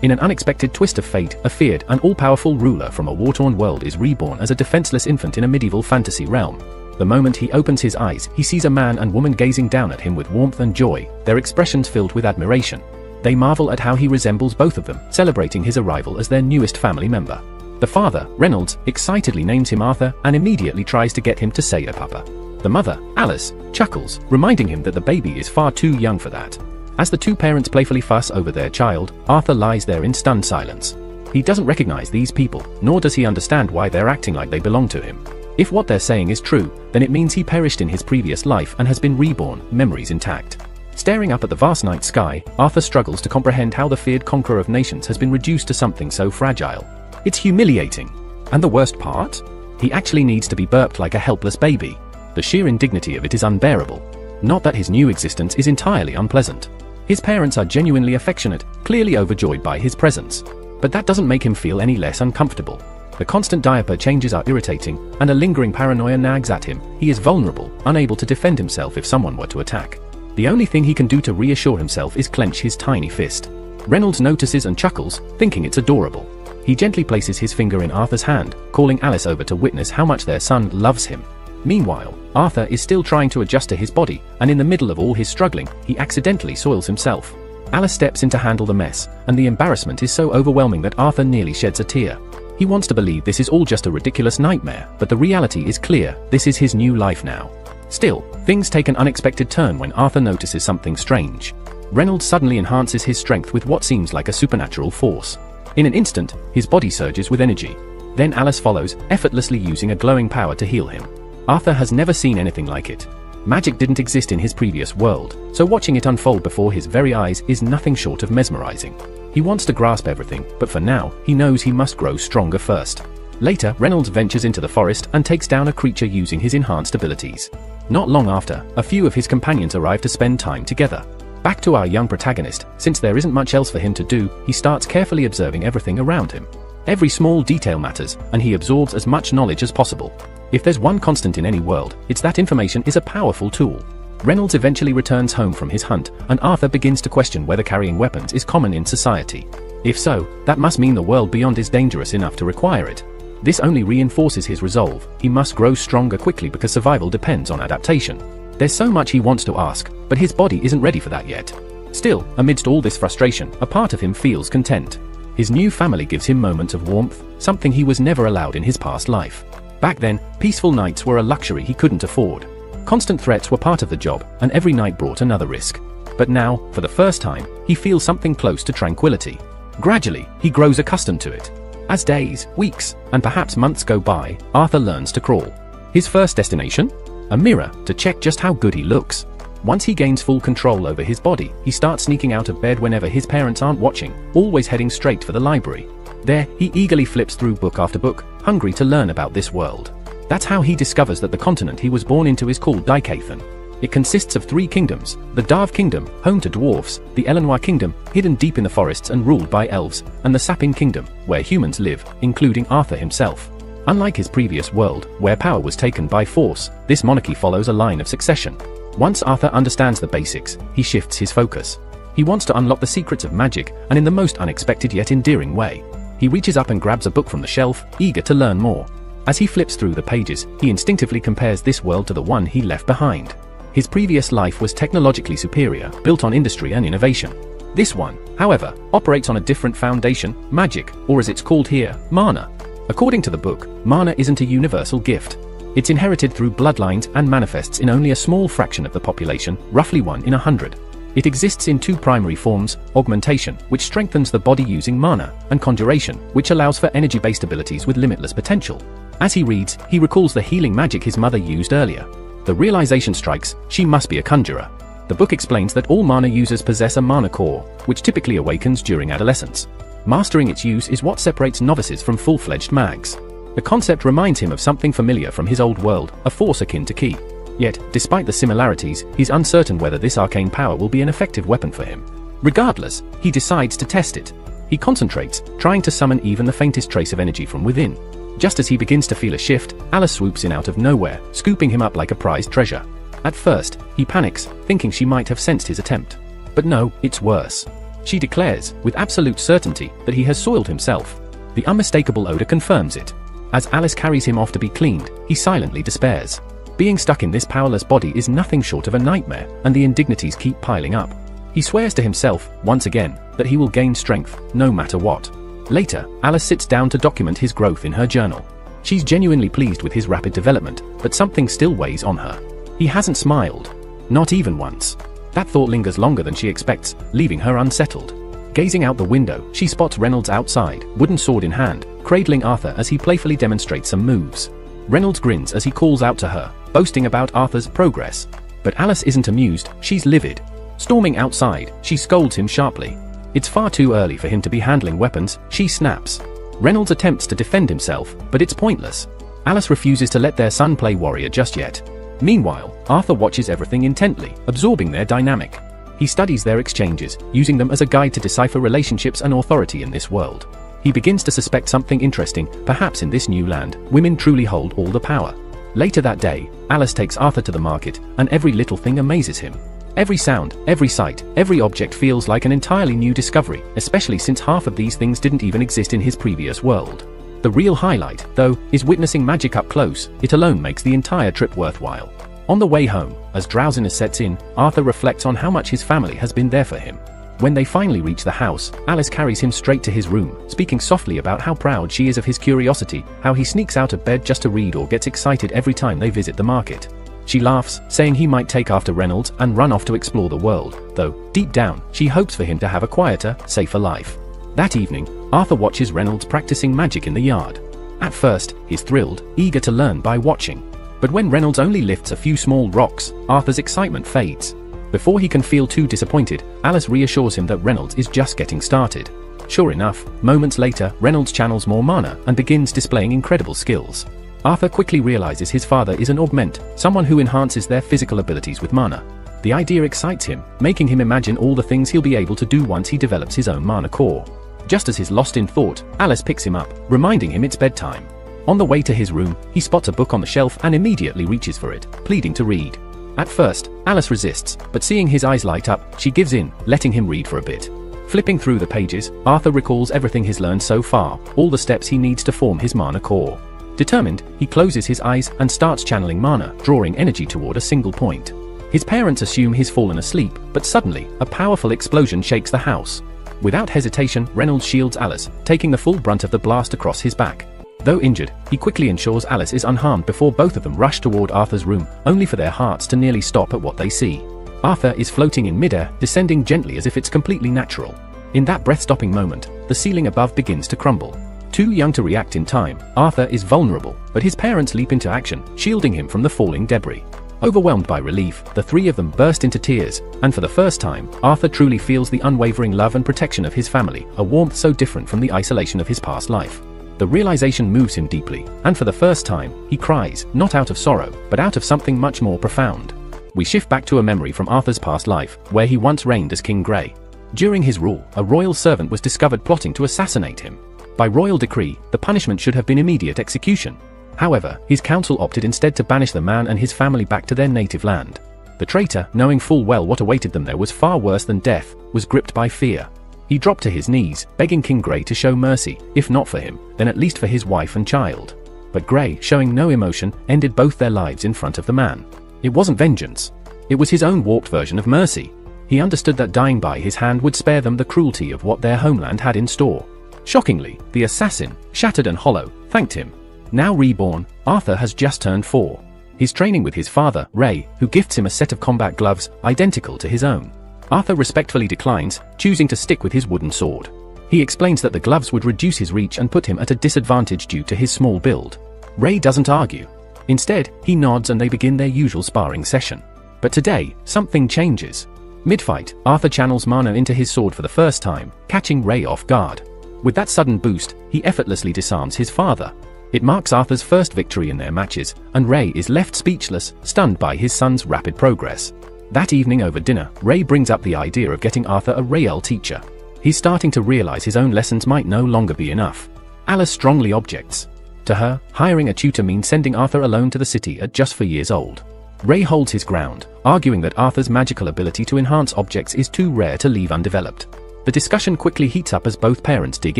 In an unexpected twist of fate, a feared and all-powerful ruler from a war-torn world is reborn as a defenseless infant in a medieval fantasy realm. The moment he opens his eyes, he sees a man and woman gazing down at him with warmth and joy, their expressions filled with admiration. They marvel at how he resembles both of them, celebrating his arrival as their newest family member. The father, Reynolds, excitedly names him Arthur and immediately tries to get him to say Papa. The mother, Alice, chuckles, reminding him that the baby is far too young for that. As the two parents playfully fuss over their child, Arthur lies there in stunned silence. He doesn't recognize these people, nor does he understand why they're acting like they belong to him. If what they're saying is true, then it means he perished in his previous life and has been reborn, memories intact. Staring up at the vast night sky, Arthur struggles to comprehend how the feared conqueror of nations has been reduced to something so fragile. It's humiliating. And the worst part? He actually needs to be burped like a helpless baby. The sheer indignity of it is unbearable. Not that his new existence is entirely unpleasant. His parents are genuinely affectionate, clearly overjoyed by his presence. But that doesn't make him feel any less uncomfortable. The constant diaper changes are irritating, and a lingering paranoia nags at him. He is vulnerable, unable to defend himself if someone were to attack. The only thing he can do to reassure himself is clench his tiny fist. Reynolds notices and chuckles, thinking it's adorable. He gently places his finger in Arthur's hand, calling Alice over to witness how much their son loves him. Meanwhile, Arthur is still trying to adjust to his body, and in the middle of all his struggling, he accidentally soils himself. Alice steps in to handle the mess, and the embarrassment is so overwhelming that Arthur nearly sheds a tear. He wants to believe this is all just a ridiculous nightmare, but the reality is clear, this is his new life now. Still, things take an unexpected turn when Arthur notices something strange. Reynolds suddenly enhances his strength with what seems like a supernatural force. In an instant, his body surges with energy. Then Alice follows, effortlessly using a glowing power to heal him. Arthur has never seen anything like it. Magic didn't exist in his previous world, so watching it unfold before his very eyes is nothing short of mesmerizing. He wants to grasp everything, but for now, he knows he must grow stronger first. Later, Reynolds ventures into the forest and takes down a creature using his enhanced abilities. Not long after, a few of his companions arrive to spend time together. Back to our young protagonist, since there isn't much else for him to do, he starts carefully observing everything around him. Every small detail matters, and he absorbs as much knowledge as possible. If there's one constant in any world, it's that information is a powerful tool. Reynolds eventually returns home from his hunt, and Arthur begins to question whether carrying weapons is common in society. If so, that must mean the world beyond is dangerous enough to require it. This only reinforces his resolve. He must grow stronger quickly because survival depends on adaptation. There's so much he wants to ask, but his body isn't ready for that yet. Still, amidst all this frustration, a part of him feels content. His new family gives him moments of warmth, something he was never allowed in his past life. Back then, peaceful nights were a luxury he couldn't afford. Constant threats were part of the job, and every night brought another risk. But now, for the first time, he feels something close to tranquility. Gradually, he grows accustomed to it. As days, weeks, and perhaps months go by, Arthur learns to crawl. His first destination? A mirror, to check just how good he looks. Once he gains full control over his body, he starts sneaking out of bed whenever his parents aren't watching, always heading straight for the library. There, he eagerly flips through book after book, hungry to learn about this world. That's how he discovers that the continent he was born into is called Dicathan. It consists of 3 kingdoms: the Darv Kingdom, home to dwarfs, the Elenoir Kingdom, hidden deep in the forests and ruled by elves, and the Sapin Kingdom, where humans live, including Arthur himself. Unlike his previous world, where power was taken by force, this monarchy follows a line of succession. Once Arthur understands the basics, he shifts his focus. He wants to unlock the secrets of magic, and in the most unexpected yet endearing way. He reaches up and grabs a book from the shelf, eager to learn more. As he flips through the pages, he instinctively compares this world to the one he left behind. His previous life was technologically superior, built on industry and innovation. This one, however, operates on a different foundation: magic, or as it's called here, mana. According to the book, mana isn't a universal gift. It's inherited through bloodlines and manifests in only a small fraction of the population, roughly 1 in 100. It exists in 2 primary forms: augmentation, which strengthens the body using mana, and conjuration, which allows for energy-based abilities with limitless potential. As he reads, he recalls the healing magic his mother used earlier. The realization strikes: she must be a conjurer. The book explains that all mana users possess a mana core, which typically awakens during adolescence. Mastering its use is what separates novices from full-fledged mags. The concept reminds him of something familiar from his old world, a force akin to ki. Yet, despite the similarities, he's uncertain whether this arcane power will be an effective weapon for him. Regardless, he decides to test it. He concentrates, trying to summon even the faintest trace of energy from within. Just as he begins to feel a shift, Alice swoops in out of nowhere, scooping him up like a prized treasure. At first, he panics, thinking she might have sensed his attempt. But no, it's worse. She declares, with absolute certainty, that he has soiled himself. The unmistakable odor confirms it. As Alice carries him off to be cleaned, he silently despairs. Being stuck in this powerless body is nothing short of a nightmare, and the indignities keep piling up. He swears to himself, once again, that he will gain strength, no matter what. Later, Alice sits down to document his growth in her journal. She's genuinely pleased with his rapid development, but something still weighs on her. He hasn't smiled. Not even once. That thought lingers longer than she expects, leaving her unsettled. Gazing out the window, she spots Reynolds outside, wooden sword in hand, cradling Arthur as he playfully demonstrates some moves. Reynolds grins as he calls out to her, boasting about Arthur's progress. But Alice isn't amused, she's livid. Storming outside, she scolds him sharply. It's far too early for him to be handling weapons, she snaps. Reynolds attempts to defend himself, but it's pointless. Alice refuses to let their son play warrior just yet. Meanwhile, Arthur watches everything intently, absorbing their dynamic. He studies their exchanges, using them as a guide to decipher relationships and authority in this world. He begins to suspect something interesting, perhaps in this new land, women truly hold all the power. Later that day, Alice takes Arthur to the market, and every little thing amazes him. Every sound, every sight, every object feels like an entirely new discovery, especially since half of these things didn't even exist in his previous world. The real highlight, though, is witnessing magic up close. It alone makes the entire trip worthwhile. On the way home, as drowsiness sets in, Arthur reflects on how much his family has been there for him. When they finally reach the house, Alice carries him straight to his room, speaking softly about how proud she is of his curiosity, how he sneaks out of bed just to read or gets excited every time they visit the market. She laughs, saying he might take after Reynolds and run off to explore the world, though, deep down, she hopes for him to have a quieter, safer life. That evening, Arthur watches Reynolds practicing magic in the yard. At first, he's thrilled, eager to learn by watching. But when Reynolds only lifts a few small rocks, Arthur's excitement fades. Before he can feel too disappointed, Alice reassures him that Reynolds is just getting started. Sure enough, moments later, Reynolds channels more mana and begins displaying incredible skills. Arthur quickly realizes his father is an augment, someone who enhances their physical abilities with mana. The idea excites him, making him imagine all the things he'll be able to do once he develops his own mana core. Just as he's lost in thought, Alice picks him up, reminding him it's bedtime. On the way to his room, he spots a book on the shelf and immediately reaches for it, pleading to read. At first, Alice resists, but seeing his eyes light up, she gives in, letting him read for a bit. Flipping through the pages, Arthur recalls everything he's learned so far, all the steps he needs to form his mana core. Determined, he closes his eyes and starts channeling mana, drawing energy toward a single point. His parents assume he's fallen asleep, but suddenly, a powerful explosion shakes the house. Without hesitation, Reynolds shields Alice, taking the full brunt of the blast across his back. Though injured, he quickly ensures Alice is unharmed before both of them rush toward Arthur's room, only for their hearts to nearly stop at what they see. Arthur is floating in midair, descending gently as if it's completely natural. In that breath-stopping moment, the ceiling above begins to crumble. Too young to react in time, Arthur is vulnerable, but his parents leap into action, shielding him from the falling debris. Overwhelmed by relief, the three of them burst into tears, and for the first time, Arthur truly feels the unwavering love and protection of his family, a warmth so different from the isolation of his past life. The realization moves him deeply, and for the first time, he cries, not out of sorrow, but out of something much more profound. We shift back to a memory from Arthur's past life, where he once reigned as King Grey. During his rule, a royal servant was discovered plotting to assassinate him. By royal decree, the punishment should have been immediate execution. However, his council opted instead to banish the man and his family back to their native land. The traitor, knowing full well what awaited them there was far worse than death, was gripped by fear. He dropped to his knees, begging King Grey to show mercy, if not for him, then at least for his wife and child. But Grey, showing no emotion, ended both their lives in front of the man. It wasn't vengeance. It was his own warped version of mercy. He understood that dying by his hand would spare them the cruelty of what their homeland had in store. Shockingly, the assassin, shattered and hollow, thanked him. Now reborn, Arthur has just turned 4. He's training with his father, Ray, who gifts him a set of combat gloves, identical to his own. Arthur respectfully declines, choosing to stick with his wooden sword. He explains that the gloves would reduce his reach and put him at a disadvantage due to his small build. Ray doesn't argue. Instead, he nods and they begin their usual sparring session. But today, something changes. Mid-fight, Arthur channels mana into his sword for the first time, catching Ray off guard. With that sudden boost, he effortlessly disarms his father. It marks Arthur's first victory in their matches, and Ray is left speechless, stunned by his son's rapid progress. That evening over dinner, Ray brings up the idea of getting Arthur a Rael teacher. He's starting to realize his own lessons might no longer be enough. Alice strongly objects. To her, hiring a tutor means sending Arthur alone to the city at just 4 years old. Ray holds his ground, arguing that Arthur's magical ability to enhance objects is too rare to leave undeveloped. The discussion quickly heats up as both parents dig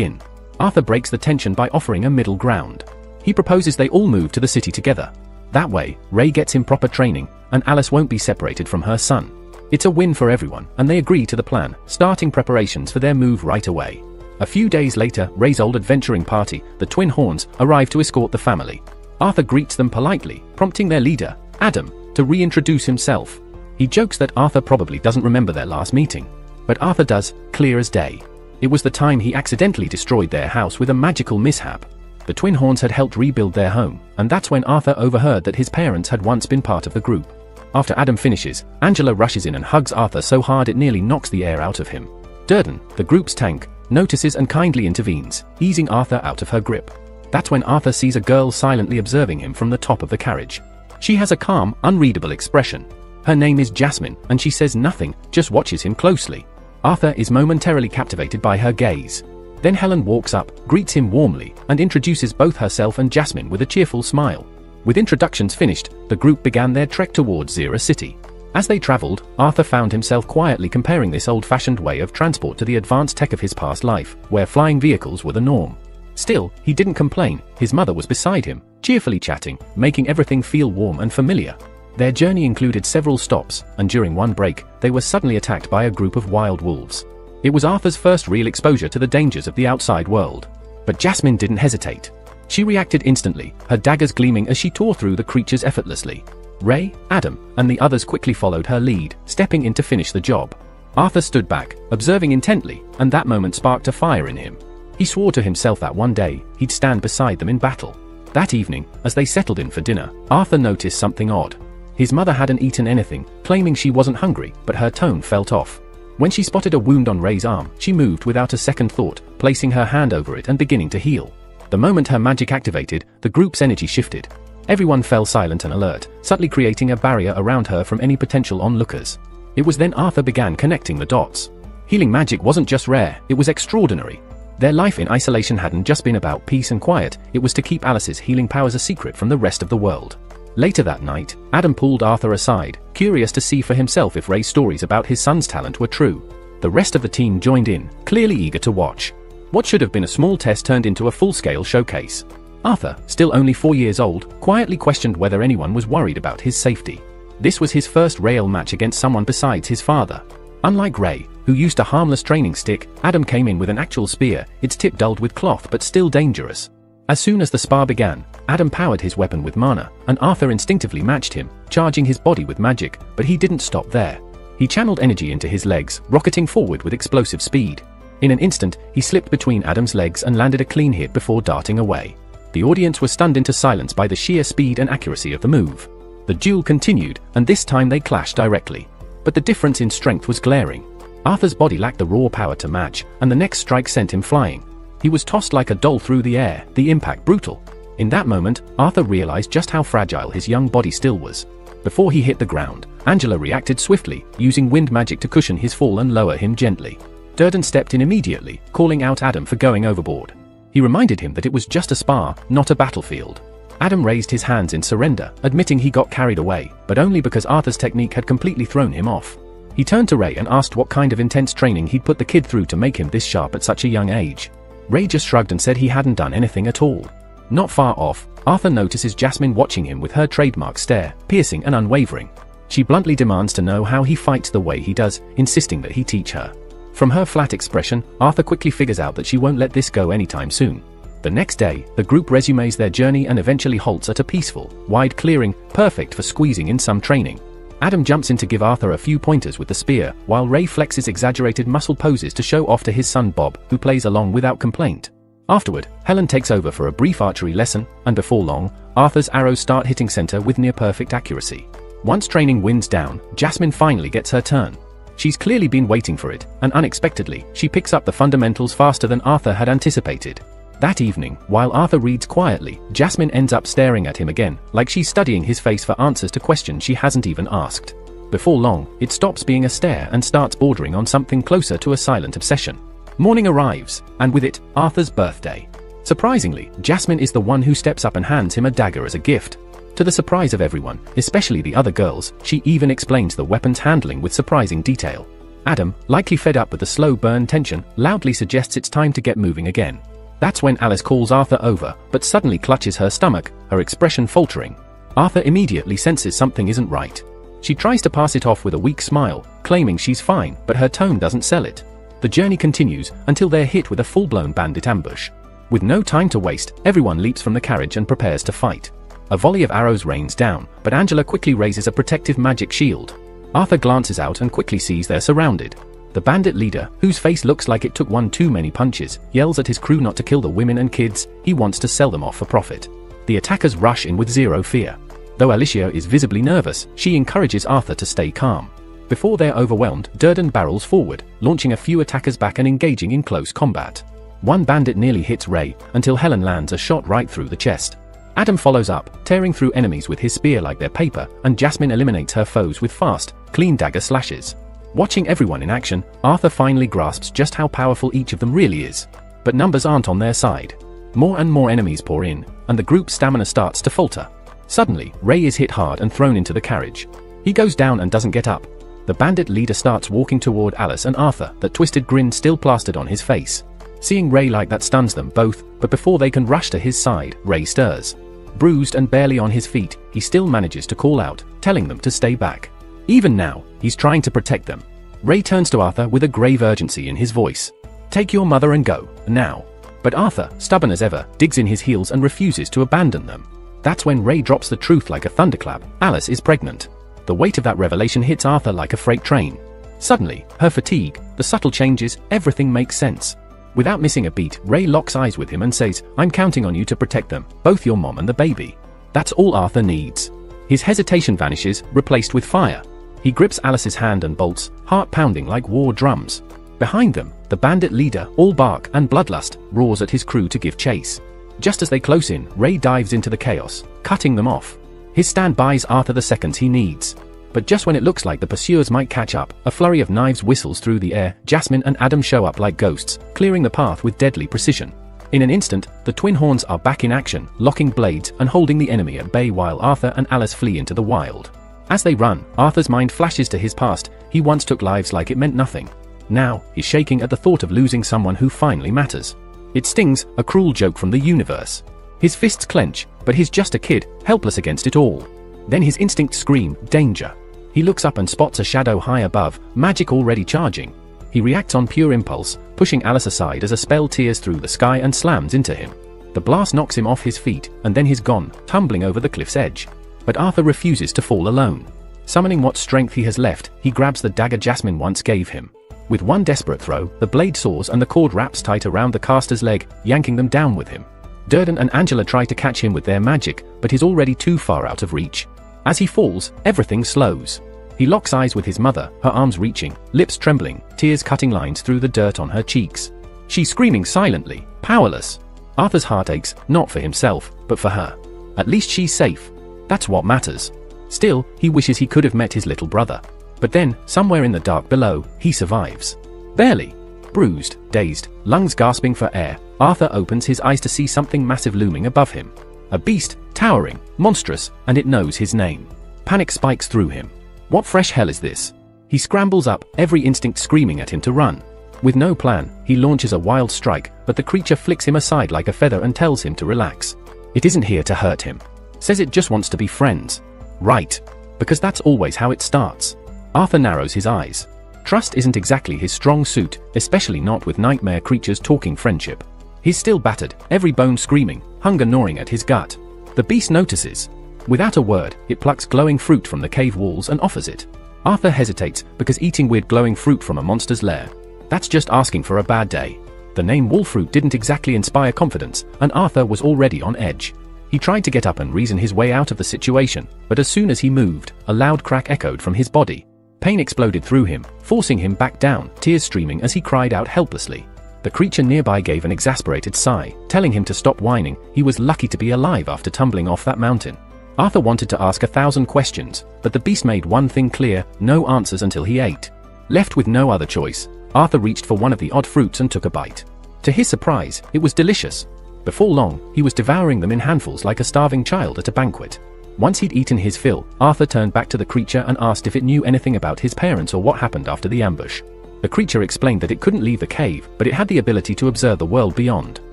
in. Arthur breaks the tension by offering a middle ground. He proposes they all move to the city together. That way, Ray gets him proper training, and Alice won't be separated from her son. It's a win for everyone, and they agree to the plan, starting preparations for their move right away. A few days later, Ray's old adventuring party, the Twin Horns, arrive to escort the family. Arthur greets them politely, prompting their leader, Adam, to reintroduce himself. He jokes that Arthur probably doesn't remember their last meeting. But Arthur does, clear as day. It was the time he accidentally destroyed their house with a magical mishap. The Twin Horns had helped rebuild their home, and that's when Arthur overheard that his parents had once been part of the group. After Adam finishes, Angela rushes in and hugs Arthur so hard it nearly knocks the air out of him. Durden, the group's tank, notices and kindly intervenes, easing Arthur out of her grip. That's when Arthur sees a girl silently observing him from the top of the carriage. She has a calm, unreadable expression. Her name is Jasmine, and she says nothing, just watches him closely. Arthur is momentarily captivated by her gaze. Then Helen walks up, greets him warmly, and introduces both herself and Jasmine with a cheerful smile. With introductions finished, the group began their trek towards Zira City. As they traveled, Arthur found himself quietly comparing this old-fashioned way of transport to the advanced tech of his past life, where flying vehicles were the norm. Still, he didn't complain. His mother was beside him, cheerfully chatting, making everything feel warm and familiar. Their journey included several stops, and during one break, they were suddenly attacked by a group of wild wolves. It was Arthur's first real exposure to the dangers of the outside world. But Jasmine didn't hesitate. She reacted instantly, her daggers gleaming as she tore through the creatures effortlessly. Ray, Adam, and the others quickly followed her lead, stepping in to finish the job. Arthur stood back, observing intently, and that moment sparked a fire in him. He swore to himself that one day, he'd stand beside them in battle. That evening, as they settled in for dinner, Arthur noticed something odd. His mother hadn't eaten anything, claiming she wasn't hungry, but her tone felt off. When she spotted a wound on Ray's arm, she moved without a second thought, placing her hand over it and beginning to heal. The moment her magic activated, the group's energy shifted. Everyone fell silent and alert, subtly creating a barrier around her from any potential onlookers. It was then Arthur began connecting the dots. Healing magic wasn't just rare, it was extraordinary. Their life in isolation hadn't just been about peace and quiet, it was to keep Alice's healing powers a secret from the rest of the world. Later that night, Adam pulled Arthur aside, curious to see for himself if Ray's stories about his son's talent were true. The rest of the team joined in, clearly eager to watch. What should have been a small test turned into a full-scale showcase. Arthur, still only 4 years old, quietly questioned whether anyone was worried about his safety. This was his first real match against someone besides his father. Unlike Ray, who used a harmless training stick, Adam came in with an actual spear, its tip dulled with cloth but still dangerous. As soon as the spar began, Adam powered his weapon with mana, and Arthur instinctively matched him, charging his body with magic, but he didn't stop there. He channeled energy into his legs, rocketing forward with explosive speed. In an instant, he slipped between Adam's legs and landed a clean hit before darting away. The audience was stunned into silence by the sheer speed and accuracy of the move. The duel continued, and this time they clashed directly. But the difference in strength was glaring. Arthur's body lacked the raw power to match, and the next strike sent him flying. He was tossed like a doll through the air, the impact brutal. In that moment, Arthur realized just how fragile his young body still was. Before he hit the ground, Angela reacted swiftly, using wind magic to cushion his fall and lower him gently. Durden stepped in immediately, calling out Adam for going overboard. He reminded him that it was just a spar, not a battlefield. Adam raised his hands in surrender, admitting he got carried away, but only because Arthur's technique had completely thrown him off. He turned to Ray and asked what kind of intense training he'd put the kid through to make him this sharp at such a young age. Ray just shrugged and said he hadn't done anything at all. Not far off, Arthur notices Jasmine watching him with her trademark stare, piercing and unwavering. She bluntly demands to know how he fights the way he does, insisting that he teach her. From her flat expression, Arthur quickly figures out that she won't let this go anytime soon. The next day, the group resumes their journey and eventually halts at a peaceful, wide clearing, perfect for squeezing in some training. Adam jumps in to give Arthur a few pointers with the spear, while Ray flexes exaggerated muscle poses to show off to his son Bob, who plays along without complaint. Afterward, Helen takes over for a brief archery lesson, and before long, Arthur's arrows start hitting center with near-perfect accuracy. Once training winds down, Jasmine finally gets her turn. She's clearly been waiting for it, and unexpectedly, she picks up the fundamentals faster than Arthur had anticipated. That evening, while Arthur reads quietly, Jasmine ends up staring at him again, like she's studying his face for answers to questions she hasn't even asked. Before long, it stops being a stare and starts bordering on something closer to a silent obsession. Morning arrives, and with it, Arthur's birthday. Surprisingly, Jasmine is the one who steps up and hands him a dagger as a gift. To the surprise of everyone, especially the other girls, she even explains the weapon's handling with surprising detail. Adam, likely fed up with the slow burn tension, loudly suggests it's time to get moving again. That's when Alice calls Arthur over, but suddenly clutches her stomach, her expression faltering. Arthur immediately senses something isn't right. She tries to pass it off with a weak smile, claiming she's fine, but her tone doesn't sell it. The journey continues until they're hit with a full-blown bandit ambush. With no time to waste, everyone leaps from the carriage and prepares to fight. A volley of arrows rains down, but Angela quickly raises a protective magic shield. Arthur glances out and quickly sees they're surrounded. The bandit leader, whose face looks like it took one too many punches, yells at his crew not to kill the women and kids. He wants to sell them off for profit. The attackers rush in with zero fear. Though Alicia is visibly nervous, she encourages Arthur to stay calm. Before they're overwhelmed, Durden barrels forward, launching a few attackers back and engaging in close combat. One bandit nearly hits Ray, until Helen lands a shot right through the chest. Adam follows up, tearing through enemies with his spear like they're paper, and Jasmine eliminates her foes with fast, clean dagger slashes. Watching everyone in action, Arthur finally grasps just how powerful each of them really is. But numbers aren't on their side. More and more enemies pour in, and the group's stamina starts to falter. Suddenly, Ray is hit hard and thrown into the carriage. He goes down and doesn't get up. The bandit leader starts walking toward Alice and Arthur, that twisted grin still plastered on his face. Seeing Ray like that stuns them both, but before they can rush to his side, Ray stirs. Bruised and barely on his feet, he still manages to call out, telling them to stay back. Even now, he's trying to protect them. Ray turns to Arthur with a grave urgency in his voice. "Take your mother and go, now." But Arthur, stubborn as ever, digs in his heels and refuses to abandon them. That's when Ray drops the truth like a thunderclap. Alice is pregnant. The weight of that revelation hits Arthur like a freight train. Suddenly, her fatigue, the subtle changes, everything makes sense. Without missing a beat, Ray locks eyes with him and says, "I'm counting on you to protect them, both your mom and the baby." That's all Arthur needs. His hesitation vanishes, replaced with fire. He grips Alice's hand and bolts, heart pounding like war drums. Behind them, the bandit leader, all bark and bloodlust, roars at his crew to give chase. Just as they close in, Ray dives into the chaos, cutting them off. His stand buys Arthur the seconds he needs. But just when it looks like the pursuers might catch up, a flurry of knives whistles through the air. Jasmine and Adam show up like ghosts, clearing the path with deadly precision. In an instant, the twin horns are back in action, locking blades and holding the enemy at bay while Arthur and Alice flee into the wild. As they run, Arthur's mind flashes to his past. He once took lives like it meant nothing. Now, he's shaking at the thought of losing someone who finally matters. It stings, a cruel joke from the universe. His fists clench, but he's just a kid, helpless against it all. Then his instincts scream, danger. He looks up and spots a shadow high above, magic already charging. He reacts on pure impulse, pushing Alice aside as a spell tears through the sky and slams into him. The blast knocks him off his feet, and then he's gone, tumbling over the cliff's edge. But Arthur refuses to fall alone. Summoning what strength he has left, he grabs the dagger Jasmine once gave him. With one desperate throw, the blade soars and the cord wraps tight around the caster's leg, yanking them down with him. Durden and Angela try to catch him with their magic, but he's already too far out of reach. As he falls, everything slows. He locks eyes with his mother, her arms reaching, lips trembling, tears cutting lines through the dirt on her cheeks. She's screaming silently, powerless. Arthur's heart aches, not for himself, but for her. At least she's safe. That's what matters. Still, he wishes he could have met his little brother. But then, somewhere in the dark below, he survives. Barely. Bruised, dazed, lungs gasping for air, Arthur opens his eyes to see something massive looming above him. A beast, towering, monstrous, and it knows his name. Panic spikes through him. What fresh hell is this? He scrambles up, every instinct screaming at him to run. With no plan, he launches a wild strike, but the creature flicks him aside like a feather and tells him to relax. It isn't here to hurt him. Says it just wants to be friends. Right. Because that's always how it starts. Arthur narrows his eyes. Trust isn't exactly his strong suit, especially not with nightmare creatures talking friendship. He's still battered, every bone screaming, hunger gnawing at his gut. The beast notices. Without a word, it plucks glowing fruit from the cave walls and offers it. Arthur hesitates, because eating weird glowing fruit from a monster's lair. That's just asking for a bad day. The name Wolfruit didn't exactly inspire confidence, and Arthur was already on edge. He tried to get up and reason his way out of the situation, but as soon as he moved, a loud crack echoed from his body. Pain exploded through him, forcing him back down, tears streaming as he cried out helplessly. The creature nearby gave an exasperated sigh, telling him to stop whining. He was lucky to be alive after tumbling off that mountain. Arthur wanted to ask 1,000 questions, but the beast made one thing clear, no answers until he ate. Left with no other choice, Arthur reached for one of the odd fruits and took a bite. To his surprise, it was delicious. Before long, he was devouring them in handfuls like a starving child at a banquet. Once he'd eaten his fill, Arthur turned back to the creature and asked if it knew anything about his parents or what happened after the ambush. The creature explained that it couldn't leave the cave, but it had the ability to observe the world beyond.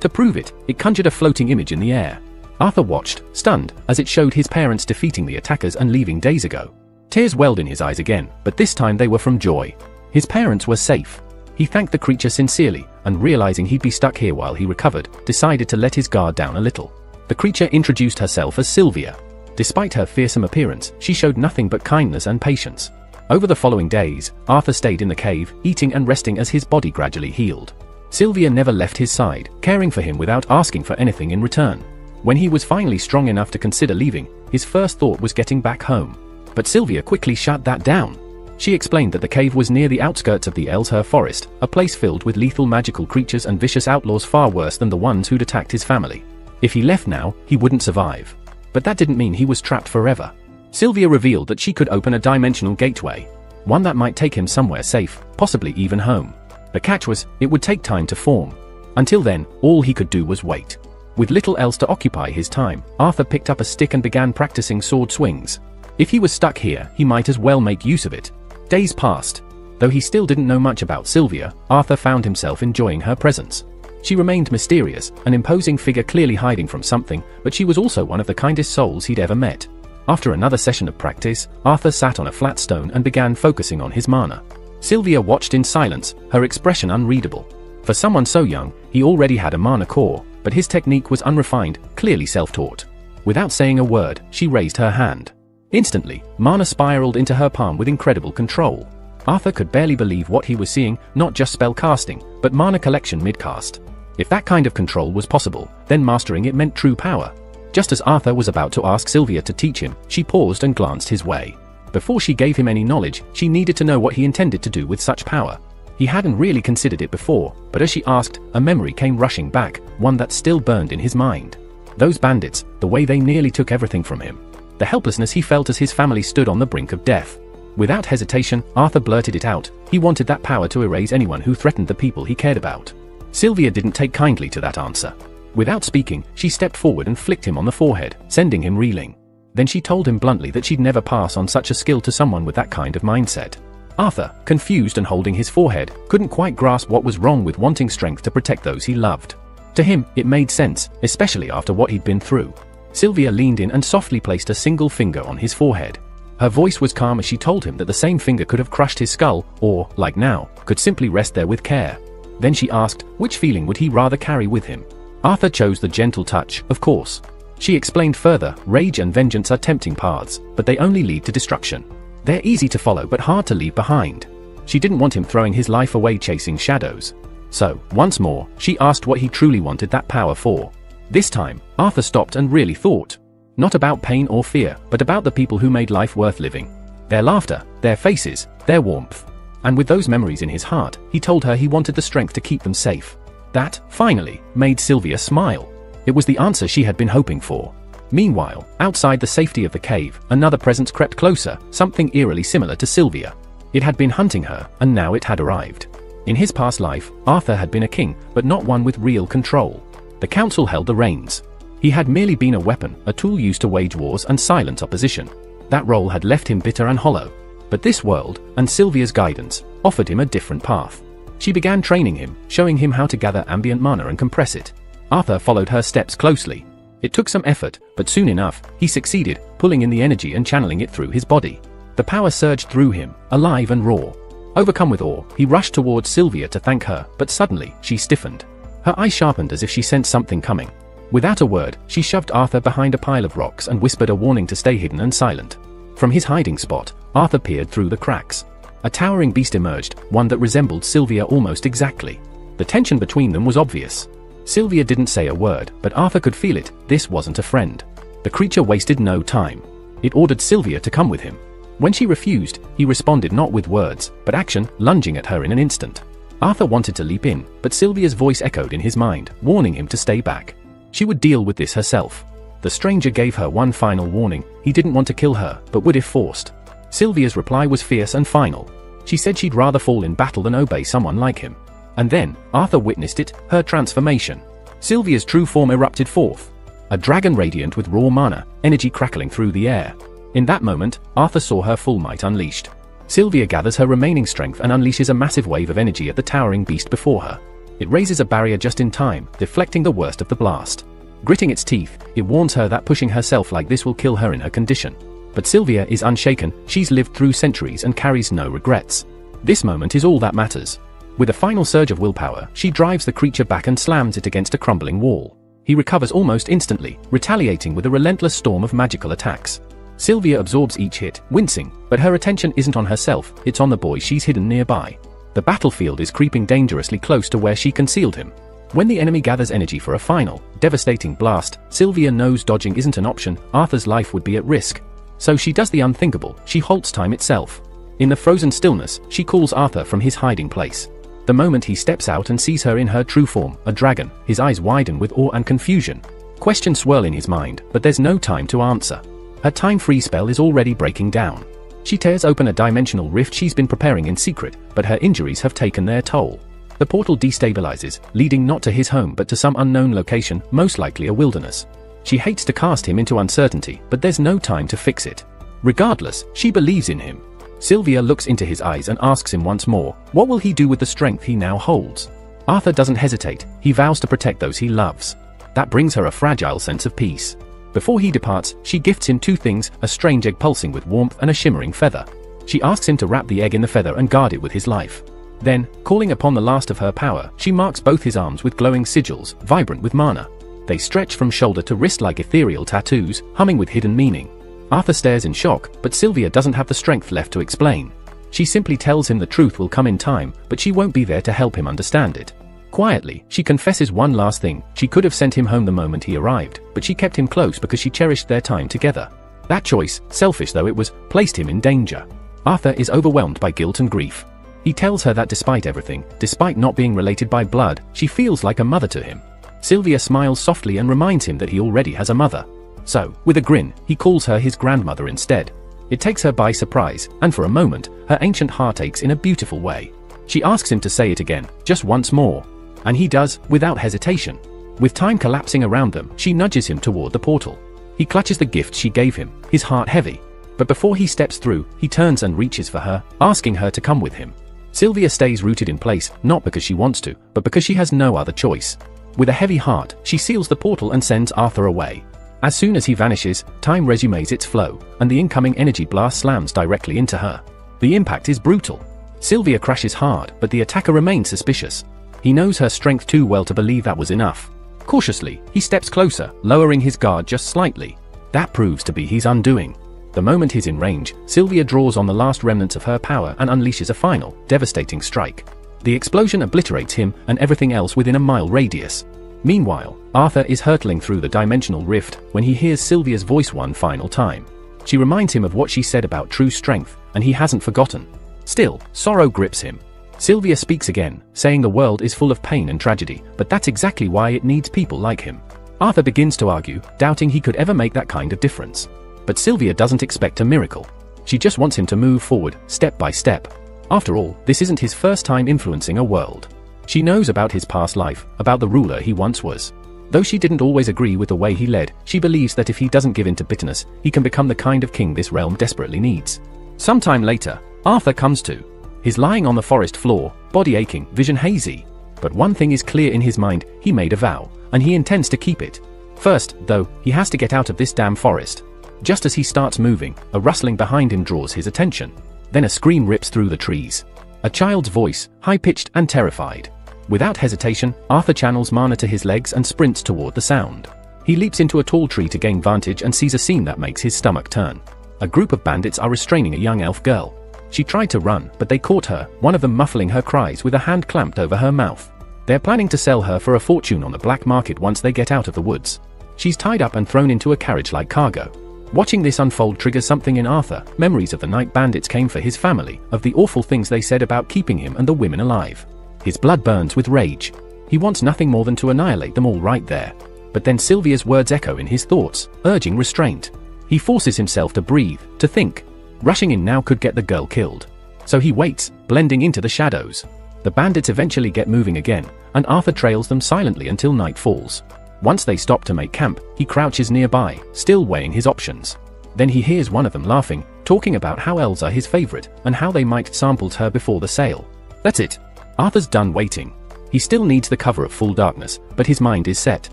To prove it, it conjured a floating image in the air. Arthur watched, stunned, as it showed his parents defeating the attackers and leaving days ago. Tears welled in his eyes again, but this time they were from joy. His parents were safe. He thanked the creature sincerely, and realizing he'd be stuck here while he recovered, decided to let his guard down a little. The creature introduced herself as Sylvia. Despite her fearsome appearance, she showed nothing but kindness and patience. Over the following days, Arthur stayed in the cave, eating and resting as his body gradually healed. Sylvia never left his side, caring for him without asking for anything in return. When he was finally strong enough to consider leaving, his first thought was getting back home. But Sylvia quickly shut that down. She explained that the cave was near the outskirts of the Ellesher Forest, a place filled with lethal magical creatures and vicious outlaws far worse than the ones who'd attacked his family. If he left now, he wouldn't survive. But that didn't mean he was trapped forever. Sylvia revealed that she could open a dimensional gateway, one that might take him somewhere safe, possibly even home. The catch was, it would take time to form. Until then, all he could do was wait. With little else to occupy his time, Arthur picked up a stick and began practicing sword swings. If he was stuck here, he might as well make use of it. Days passed. Though he still didn't know much about Sylvia, Arthur found himself enjoying her presence. She remained mysterious, an imposing figure clearly hiding from something, but she was also one of the kindest souls he'd ever met. After another session of practice, Arthur sat on a flat stone and began focusing on his mana. Sylvia watched in silence, her expression unreadable. For someone so young, he already had a mana core, but his technique was unrefined, clearly self-taught. Without saying a word, she raised her hand. Instantly, mana spiraled into her palm with incredible control. Arthur could barely believe what he was seeing, not just spell casting, but mana collection mid-cast. If that kind of control was possible, then mastering it meant true power. Just as Arthur was about to ask Sylvia to teach him, she paused and glanced his way. Before she gave him any knowledge, she needed to know what he intended to do with such power. He hadn't really considered it before, but as she asked, a memory came rushing back, one that still burned in his mind. Those bandits, the way they nearly took everything from him. The helplessness he felt as his family stood on the brink of death. Without hesitation, Arthur blurted it out. He wanted that power to erase anyone who threatened the people he cared about. Sylvia didn't take kindly to that answer. Without speaking, she stepped forward and flicked him on the forehead, sending him reeling. Then she told him bluntly that she'd never pass on such a skill to someone with that kind of mindset. Arthur, confused and holding his forehead, couldn't quite grasp what was wrong with wanting strength to protect those he loved. To him, it made sense, especially after what he'd been through. Sylvia leaned in and softly placed a single finger on his forehead. Her voice was calm as she told him that the same finger could have crushed his skull, or, like now, could simply rest there with care. Then she asked, which feeling would he rather carry with him? Arthur chose the gentle touch, of course. She explained further, rage and vengeance are tempting paths, but they only lead to destruction. They're easy to follow but hard to leave behind. She didn't want him throwing his life away chasing shadows. So, once more, she asked what he truly wanted that power for. This time, Arthur stopped and really thought. Not about pain or fear, but about the people who made life worth living. Their laughter, their faces, their warmth. And with those memories in his heart, he told her he wanted the strength to keep them safe. That, finally, made Sylvia smile. It was the answer she had been hoping for. Meanwhile, outside the safety of the cave, another presence crept closer, something eerily similar to Sylvia. It had been hunting her, and now it had arrived. In his past life, Arthur had been a king, but not one with real control. The council held the reins. He had merely been a weapon, a tool used to wage wars and silence opposition. That role had left him bitter and hollow. But this world, and Sylvia's guidance, offered him a different path. She began training him, showing him how to gather ambient mana and compress it. Arthur followed her steps closely. It took some effort, but soon enough, he succeeded, pulling in the energy and channeling it through his body. The power surged through him, alive and raw. Overcome with awe, he rushed towards Sylvia to thank her, but suddenly, she stiffened. Her eyes sharpened as if she sensed something coming. Without a word, she shoved Arthur behind a pile of rocks and whispered a warning to stay hidden and silent. From his hiding spot, Arthur peered through the cracks. A towering beast emerged, one that resembled Sylvia almost exactly. The tension between them was obvious. Sylvia didn't say a word, but Arthur could feel it. This wasn't a friend. The creature wasted no time. It ordered Sylvia to come with him. When she refused, he responded not with words, but action, lunging at her in an instant. Arthur wanted to leap in, but Sylvia's voice echoed in his mind, warning him to stay back. She would deal with this herself. The stranger gave her one final warning. He didn't want to kill her, but would if forced. Sylvia's reply was fierce and final. She said she'd rather fall in battle than obey someone like him. And then, Arthur witnessed it, her transformation. Sylvia's true form erupted forth. A dragon radiant with raw mana, energy crackling through the air. In that moment, Arthur saw her full might unleashed. Sylvia gathers her remaining strength and unleashes a massive wave of energy at the towering beast before her. It raises a barrier just in time, deflecting the worst of the blast. Gritting its teeth, it warns her that pushing herself like this will kill her in her condition. But Sylvia is unshaken. She's lived through centuries and carries no regrets. This moment is all that matters. With a final surge of willpower, she drives the creature back and slams it against a crumbling wall. He recovers almost instantly, retaliating with a relentless storm of magical attacks. Sylvia absorbs each hit, wincing, but her attention isn't on herself, it's on the boy she's hidden nearby. The battlefield is creeping dangerously close to where she concealed him. When the enemy gathers energy for a final, devastating blast, Sylvia knows dodging isn't an option. Arthur's life would be at risk. So she does the unthinkable, she halts time itself. In the frozen stillness, she calls Arthur from his hiding place. The moment he steps out and sees her in her true form, a dragon, his eyes widen with awe and confusion. Questions swirl in his mind, but there's no time to answer. Her time-free spell is already breaking down. She tears open a dimensional rift she's been preparing in secret, but her injuries have taken their toll. The portal destabilizes, leading not to his home but to some unknown location, most likely a wilderness. She hates to cast him into uncertainty, but there's no time to fix it. Regardless, she believes in him. Sylvia looks into his eyes and asks him once more, what will he do with the strength he now holds? Arthur doesn't hesitate, he vows to protect those he loves. That brings her a fragile sense of peace. Before he departs, she gifts him two things, a strange egg pulsing with warmth and a shimmering feather. She asks him to wrap the egg in the feather and guard it with his life. Then, calling upon the last of her power, she marks both his arms with glowing sigils, vibrant with mana. They stretch from shoulder to wrist like ethereal tattoos, humming with hidden meaning. Arthur stares in shock, but Sylvia doesn't have the strength left to explain. She simply tells him the truth will come in time, but she won't be there to help him understand it. Quietly, she confesses one last thing. She could have sent him home the moment he arrived, but she kept him close because she cherished their time together. That choice, selfish though it was, placed him in danger. Arthur is overwhelmed by guilt and grief. He tells her that despite everything, despite not being related by blood, she feels like a mother to him. Sylvia smiles softly and reminds him that he already has a mother. So, with a grin, he calls her his grandmother instead. It takes her by surprise, and for a moment, her ancient heart aches in a beautiful way. She asks him to say it again, just once more. And he does, without hesitation. With time collapsing around them, she nudges him toward the portal. He clutches the gift she gave him, his heart heavy. But before he steps through, he turns and reaches for her, asking her to come with him. Sylvia stays rooted in place, not because she wants to, but because she has no other choice. With a heavy heart, she seals the portal and sends Arthur away. As soon as he vanishes, time resumes its flow, and the incoming energy blast slams directly into her. The impact is brutal. Sylvia crashes hard, but the attacker remains suspicious. He knows her strength too well to believe that was enough. Cautiously, he steps closer, lowering his guard just slightly. That proves to be his undoing. The moment he's in range, Sylvia draws on the last remnants of her power and unleashes a final, devastating strike. The explosion obliterates him and everything else within a mile radius. Meanwhile, Arthur is hurtling through the dimensional rift when he hears Sylvia's voice one final time. She reminds him of what she said about true strength, and he hasn't forgotten. Still, sorrow grips him. Sylvia speaks again, saying the world is full of pain and tragedy, but that's exactly why it needs people like him. Arthur begins to argue, doubting he could ever make that kind of difference. But Sylvia doesn't expect a miracle. She just wants him to move forward, step by step. After all, this isn't his first time influencing a world. She knows about his past life, about the ruler he once was. Though she didn't always agree with the way he led, she believes that if he doesn't give in to bitterness, he can become the kind of king this realm desperately needs. Sometime later, Arthur comes to. He's lying on the forest floor, body aching, vision hazy. But one thing is clear in his mind, he made a vow, and he intends to keep it. First, though, he has to get out of this damn forest. Just as he starts moving, a rustling behind him draws his attention. Then a scream rips through the trees. A child's voice, high-pitched and terrified. Without hesitation, Arthur channels mana to his legs and sprints toward the sound. He leaps into a tall tree to gain vantage and sees a scene that makes his stomach turn. A group of bandits are restraining a young elf girl. She tried to run, but they caught her, one of them muffling her cries with a hand clamped over her mouth. They're planning to sell her for a fortune on the black market once they get out of the woods. She's tied up and thrown into a carriage like cargo. Watching this unfold triggers something in Arthur. Memories of the night bandits came for his family, of the awful things they said about keeping him and the women alive. His blood burns with rage. He wants nothing more than to annihilate them all right there. But then Sylvia's words echo in his thoughts, urging restraint. He forces himself to breathe, to think. Rushing in now could get the girl killed. So he waits, blending into the shadows. The bandits eventually get moving again, and Arthur trails them silently until night falls. Once they stop to make camp, he crouches nearby, still weighing his options. Then he hears one of them laughing, talking about how elves are his favorite and how they might sample her before the sale. That's it. Arthur's done waiting. He still needs the cover of full darkness, but his mind is set.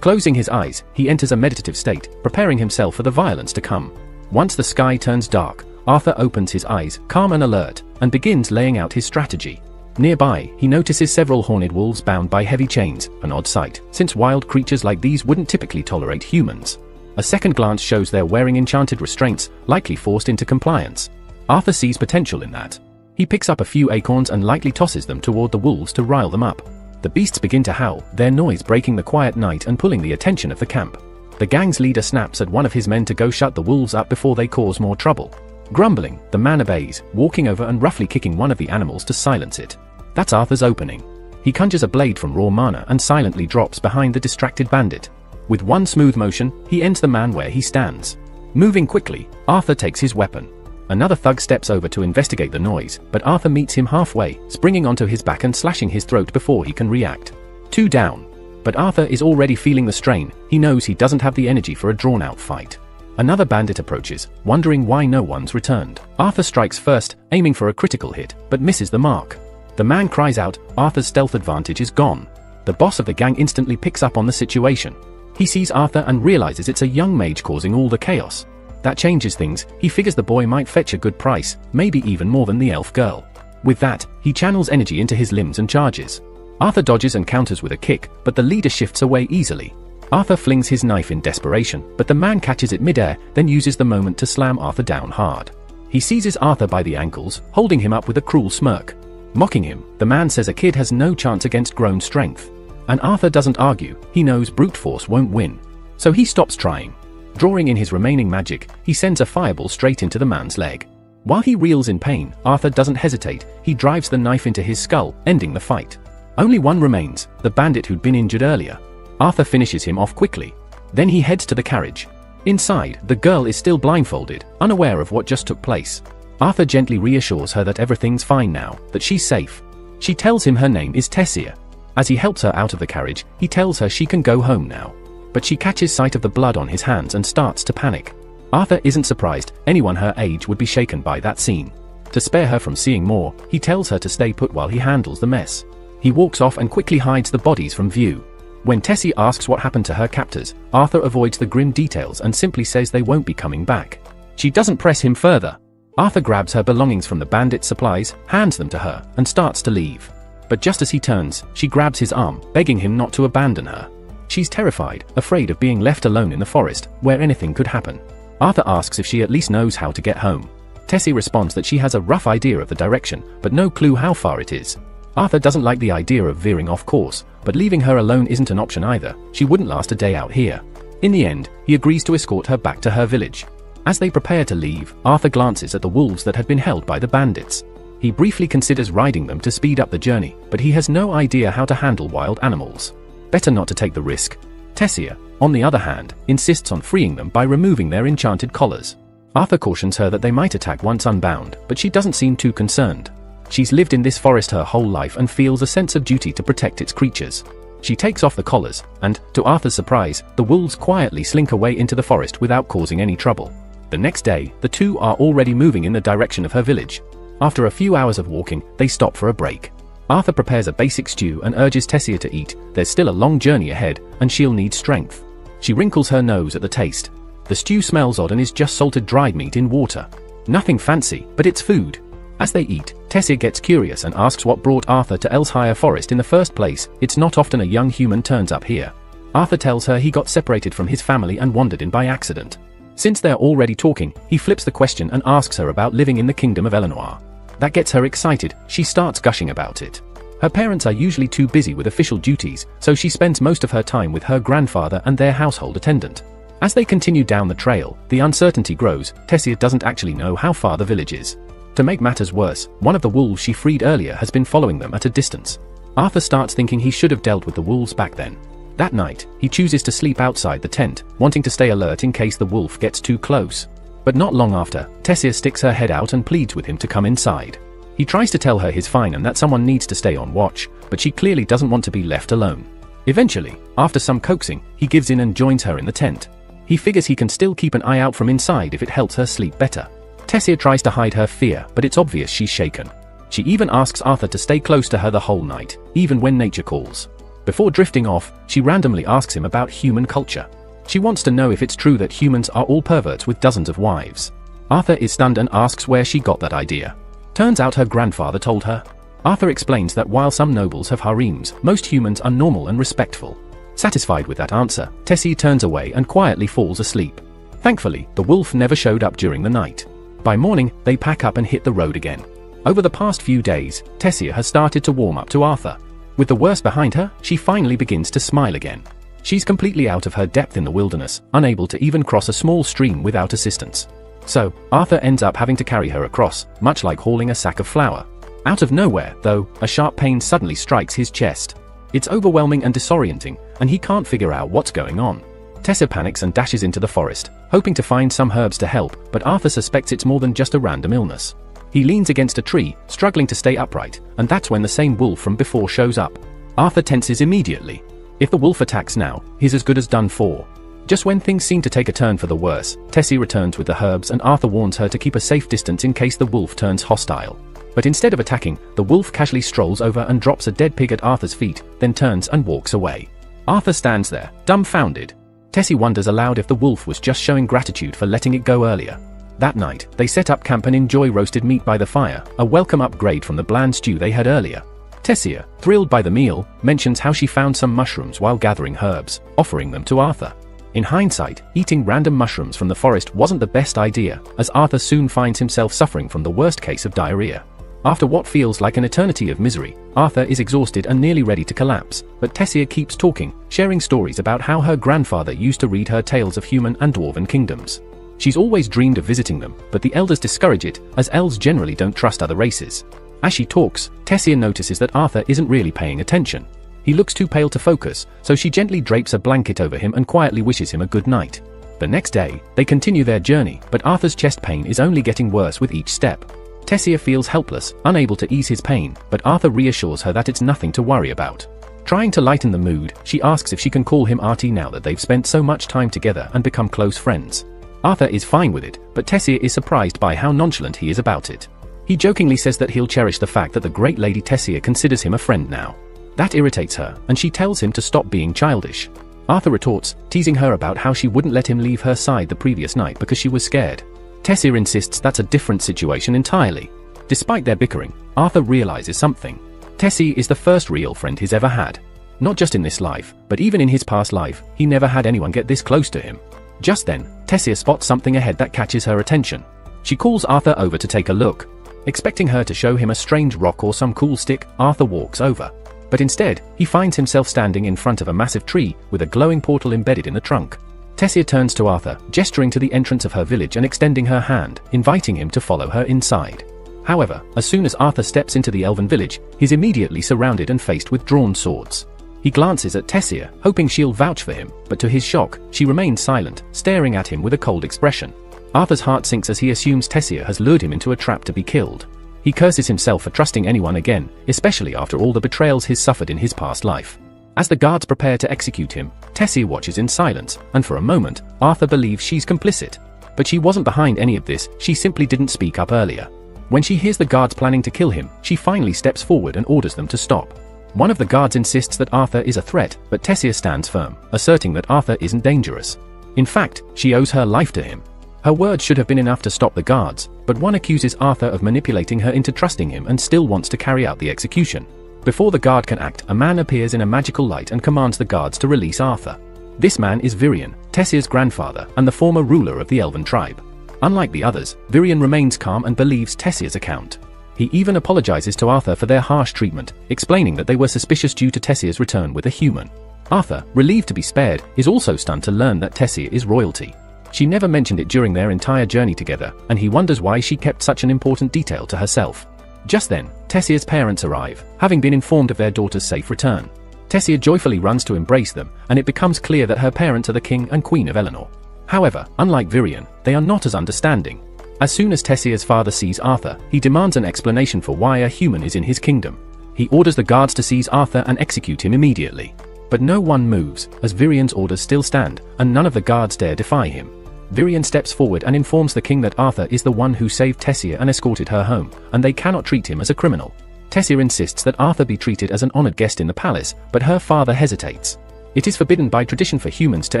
Closing his eyes, he enters a meditative state, preparing himself for the violence to come. Once the sky turns dark, Arthur opens his eyes, calm and alert, and begins laying out his strategy. Nearby, he notices several horned wolves bound by heavy chains, an odd sight, since wild creatures like these wouldn't typically tolerate humans. A second glance shows they're wearing enchanted restraints, likely forced into compliance. Arthur sees potential in that. He picks up a few acorns and lightly tosses them toward the wolves to rile them up. The beasts begin to howl, their noise breaking the quiet night and pulling the attention of the camp. The gang's leader snaps at one of his men to go shut the wolves up before they cause more trouble. Grumbling, the man obeys, walking over and roughly kicking one of the animals to silence it. That's Arthur's opening. He conjures a blade from raw mana and silently drops behind the distracted bandit. With one smooth motion, he ends the man where he stands. Moving quickly, Arthur takes his weapon. Another thug steps over to investigate the noise, but Arthur meets him halfway, springing onto his back and slashing his throat before he can react. 2 down. But Arthur is already feeling the strain. He knows he doesn't have the energy for a drawn-out fight. Another bandit approaches, wondering why no one's returned. Arthur strikes first, aiming for a critical hit, but misses the mark. The man cries out, Arthur's stealth advantage is gone. The boss of the gang instantly picks up on the situation. He sees Arthur and realizes it's a young mage causing all the chaos. That changes things. He figures the boy might fetch a good price, maybe even more than the elf girl. With that, he channels energy into his limbs and charges. Arthur dodges and counters with a kick, but the leader shifts away easily. Arthur flings his knife in desperation, but the man catches it midair, then uses the moment to slam Arthur down hard. He seizes Arthur by the ankles, holding him up with a cruel smirk. Mocking him, the man says a kid has no chance against grown strength. And Arthur doesn't argue. He knows brute force won't win. So he stops trying. Drawing in his remaining magic, he sends a fireball straight into the man's leg. While he reels in pain, Arthur doesn't hesitate. He drives the knife into his skull, ending the fight. Only one remains, the bandit who'd been injured earlier. Arthur finishes him off quickly. Then he heads to the carriage. Inside, the girl is still blindfolded, unaware of what just took place. Arthur gently reassures her that everything's fine now, that she's safe. She tells him her name is Tessia. As he helps her out of the carriage, he tells her she can go home now. But she catches sight of the blood on his hands and starts to panic. Arthur isn't surprised. Anyone her age would be shaken by that scene. To spare her from seeing more, he tells her to stay put while he handles the mess. He walks off and quickly hides the bodies from view. When Tessie asks what happened to her captors, Arthur avoids the grim details and simply says they won't be coming back. She doesn't press him further. Arthur grabs her belongings from the bandit supplies, hands them to her, and starts to leave. But just as he turns, she grabs his arm, begging him not to abandon her. She's terrified, afraid of being left alone in the forest, where anything could happen. Arthur asks if she at least knows how to get home. Tessie responds that she has a rough idea of the direction, but no clue how far it is. Arthur doesn't like the idea of veering off course, but leaving her alone isn't an option either. She wouldn't last a day out here. In the end, he agrees to escort her back to her village. As they prepare to leave, Arthur glances at the wolves that had been held by the bandits. He briefly considers riding them to speed up the journey, but he has no idea how to handle wild animals. Better not to take the risk. Tessia, on the other hand, insists on freeing them by removing their enchanted collars. Arthur cautions her that they might attack once unbound, but she doesn't seem too concerned. She's lived in this forest her whole life and feels a sense of duty to protect its creatures. She takes off the collars, and, to Arthur's surprise, the wolves quietly slink away into the forest without causing any trouble. The next day, the two are already moving in the direction of her village. After a few hours of walking, they stop for a break. Arthur prepares a basic stew and urges Tessia to eat. There's still a long journey ahead, and she'll need strength. She wrinkles her nose at the taste. The stew smells odd and is just salted dried meat in water. Nothing fancy, but it's food. As they eat, Tessia gets curious and asks what brought Arthur to Elshire Forest in the first place. It's not often a young human turns up here. Arthur tells her he got separated from his family and wandered in by accident. Since they're already talking, he flips the question and asks her about living in the kingdom of Eleanor. That gets her excited. She starts gushing about it. Her parents are usually too busy with official duties, so she spends most of her time with her grandfather and their household attendant. As they continue down the trail, the uncertainty grows. Tessia doesn't actually know how far the village is. To make matters worse, one of the wolves she freed earlier has been following them at a distance. Arthur starts thinking he should have dealt with the wolves back then. That night, he chooses to sleep outside the tent, wanting to stay alert in case the wolf gets too close. But not long after, Tessia sticks her head out and pleads with him to come inside. He tries to tell her he's fine and that someone needs to stay on watch, but she clearly doesn't want to be left alone. Eventually, after some coaxing, he gives in and joins her in the tent. He figures he can still keep an eye out from inside if it helps her sleep better. Tessia tries to hide her fear, but it's obvious she's shaken. She even asks Arthur to stay close to her the whole night, even when nature calls. Before drifting off, she randomly asks him about human culture. She wants to know if it's true that humans are all perverts with dozens of wives. Arthur is stunned and asks where she got that idea. Turns out her grandfather told her. Arthur explains that while some nobles have harems, most humans are normal and respectful. Satisfied with that answer, Tessie turns away and quietly falls asleep. Thankfully, the wolf never showed up during the night. By morning, they pack up and hit the road again. Over the past few days, Tessia has started to warm up to Arthur. With the worst behind her, she finally begins to smile again. She's completely out of her depth in the wilderness, unable to even cross a small stream without assistance. So, Arthur ends up having to carry her across, much like hauling a sack of flour. Out of nowhere, though, a sharp pain suddenly strikes his chest. It's overwhelming and disorienting, and he can't figure out what's going on. Tessa panics and dashes into the forest, hoping to find some herbs to help, but Arthur suspects it's more than just a random illness. He leans against a tree, struggling to stay upright, and that's when the same wolf from before shows up. Arthur tenses immediately. If the wolf attacks now, he's as good as done for. Just when things seem to take a turn for the worse, Tessie returns with the herbs and Arthur warns her to keep a safe distance in case the wolf turns hostile. But instead of attacking, the wolf casually strolls over and drops a dead pig at Arthur's feet, then turns and walks away. Arthur stands there, dumbfounded. Tessie wonders aloud if the wolf was just showing gratitude for letting it go earlier. That night, they set up camp and enjoy roasted meat by the fire, a welcome upgrade from the bland stew they had earlier. Tessia, thrilled by the meal, mentions how she found some mushrooms while gathering herbs, offering them to Arthur. In hindsight, eating random mushrooms from the forest wasn't the best idea, as Arthur soon finds himself suffering from the worst case of diarrhea. After what feels like an eternity of misery, Arthur is exhausted and nearly ready to collapse, but Tessia keeps talking, sharing stories about how her grandfather used to read her tales of human and dwarven kingdoms. She's always dreamed of visiting them, but the elders discourage it, as elves generally don't trust other races. As she talks, Tessia notices that Arthur isn't really paying attention. He looks too pale to focus, so she gently drapes a blanket over him and quietly wishes him a good night. The next day, they continue their journey, but Arthur's chest pain is only getting worse with each step. Tessia feels helpless, unable to ease his pain, but Arthur reassures her that it's nothing to worry about. Trying to lighten the mood, she asks if she can call him Artie now that they've spent so much time together and become close friends. Arthur is fine with it, but Tessia is surprised by how nonchalant he is about it. He jokingly says that he'll cherish the fact that the great Lady Tessia considers him a friend now. That irritates her, and she tells him to stop being childish. Arthur retorts, teasing her about how she wouldn't let him leave her side the previous night because she was scared. Tessia insists that's a different situation entirely. Despite their bickering, Arthur realizes something. Tessie is the first real friend he's ever had. Not just in this life, but even in his past life, he never had anyone get this close to him. Just then, Tessia spots something ahead that catches her attention. She calls Arthur over to take a look. Expecting her to show him a strange rock or some cool stick, Arthur walks over. But instead, he finds himself standing in front of a massive tree with a glowing portal embedded in the trunk. Tessia turns to Arthur, gesturing to the entrance of her village and extending her hand, inviting him to follow her inside. However, as soon as Arthur steps into the elven village, he's immediately surrounded and faced with drawn swords. He glances at Tessia, hoping she'll vouch for him, but to his shock, she remains silent, staring at him with a cold expression. Arthur's heart sinks as he assumes Tessia has lured him into a trap to be killed. He curses himself for trusting anyone again, especially after all the betrayals he's suffered in his past life. As the guards prepare to execute him, Tessia watches in silence, and for a moment, Arthur believes she's complicit. But she wasn't behind any of this, she simply didn't speak up earlier. When she hears the guards planning to kill him, she finally steps forward and orders them to stop. One of the guards insists that Arthur is a threat, but Tessia stands firm, asserting that Arthur isn't dangerous. In fact, she owes her life to him. Her words should have been enough to stop the guards, but one accuses Arthur of manipulating her into trusting him and still wants to carry out the execution. Before the guard can act, a man appears in a magical light and commands the guards to release Arthur. This man is Virion, Tessia's grandfather and the former ruler of the elven tribe. Unlike the others, Virion remains calm and believes Tessia's account. He even apologizes to Arthur for their harsh treatment, explaining that they were suspicious due to Tessia's return with a human. Arthur, relieved to be spared, is also stunned to learn that Tessia is royalty. She never mentioned it during their entire journey together, and he wonders why she kept such an important detail to herself. Just then, Tessia's parents arrive, having been informed of their daughter's safe return. Tessia joyfully runs to embrace them, and it becomes clear that her parents are the king and queen of Eleanor. However, unlike Virion, they are not as understanding. As soon as Tessia's father sees Arthur, he demands an explanation for why a human is in his kingdom. He orders the guards to seize Arthur and execute him immediately. But no one moves, as Virion's orders still stand, and none of the guards dare defy him. Virian steps forward and informs the king that Arthur is the one who saved Tessia and escorted her home, and they cannot treat him as a criminal. Tessia insists that Arthur be treated as an honored guest in the palace, but her father hesitates. It is forbidden by tradition for humans to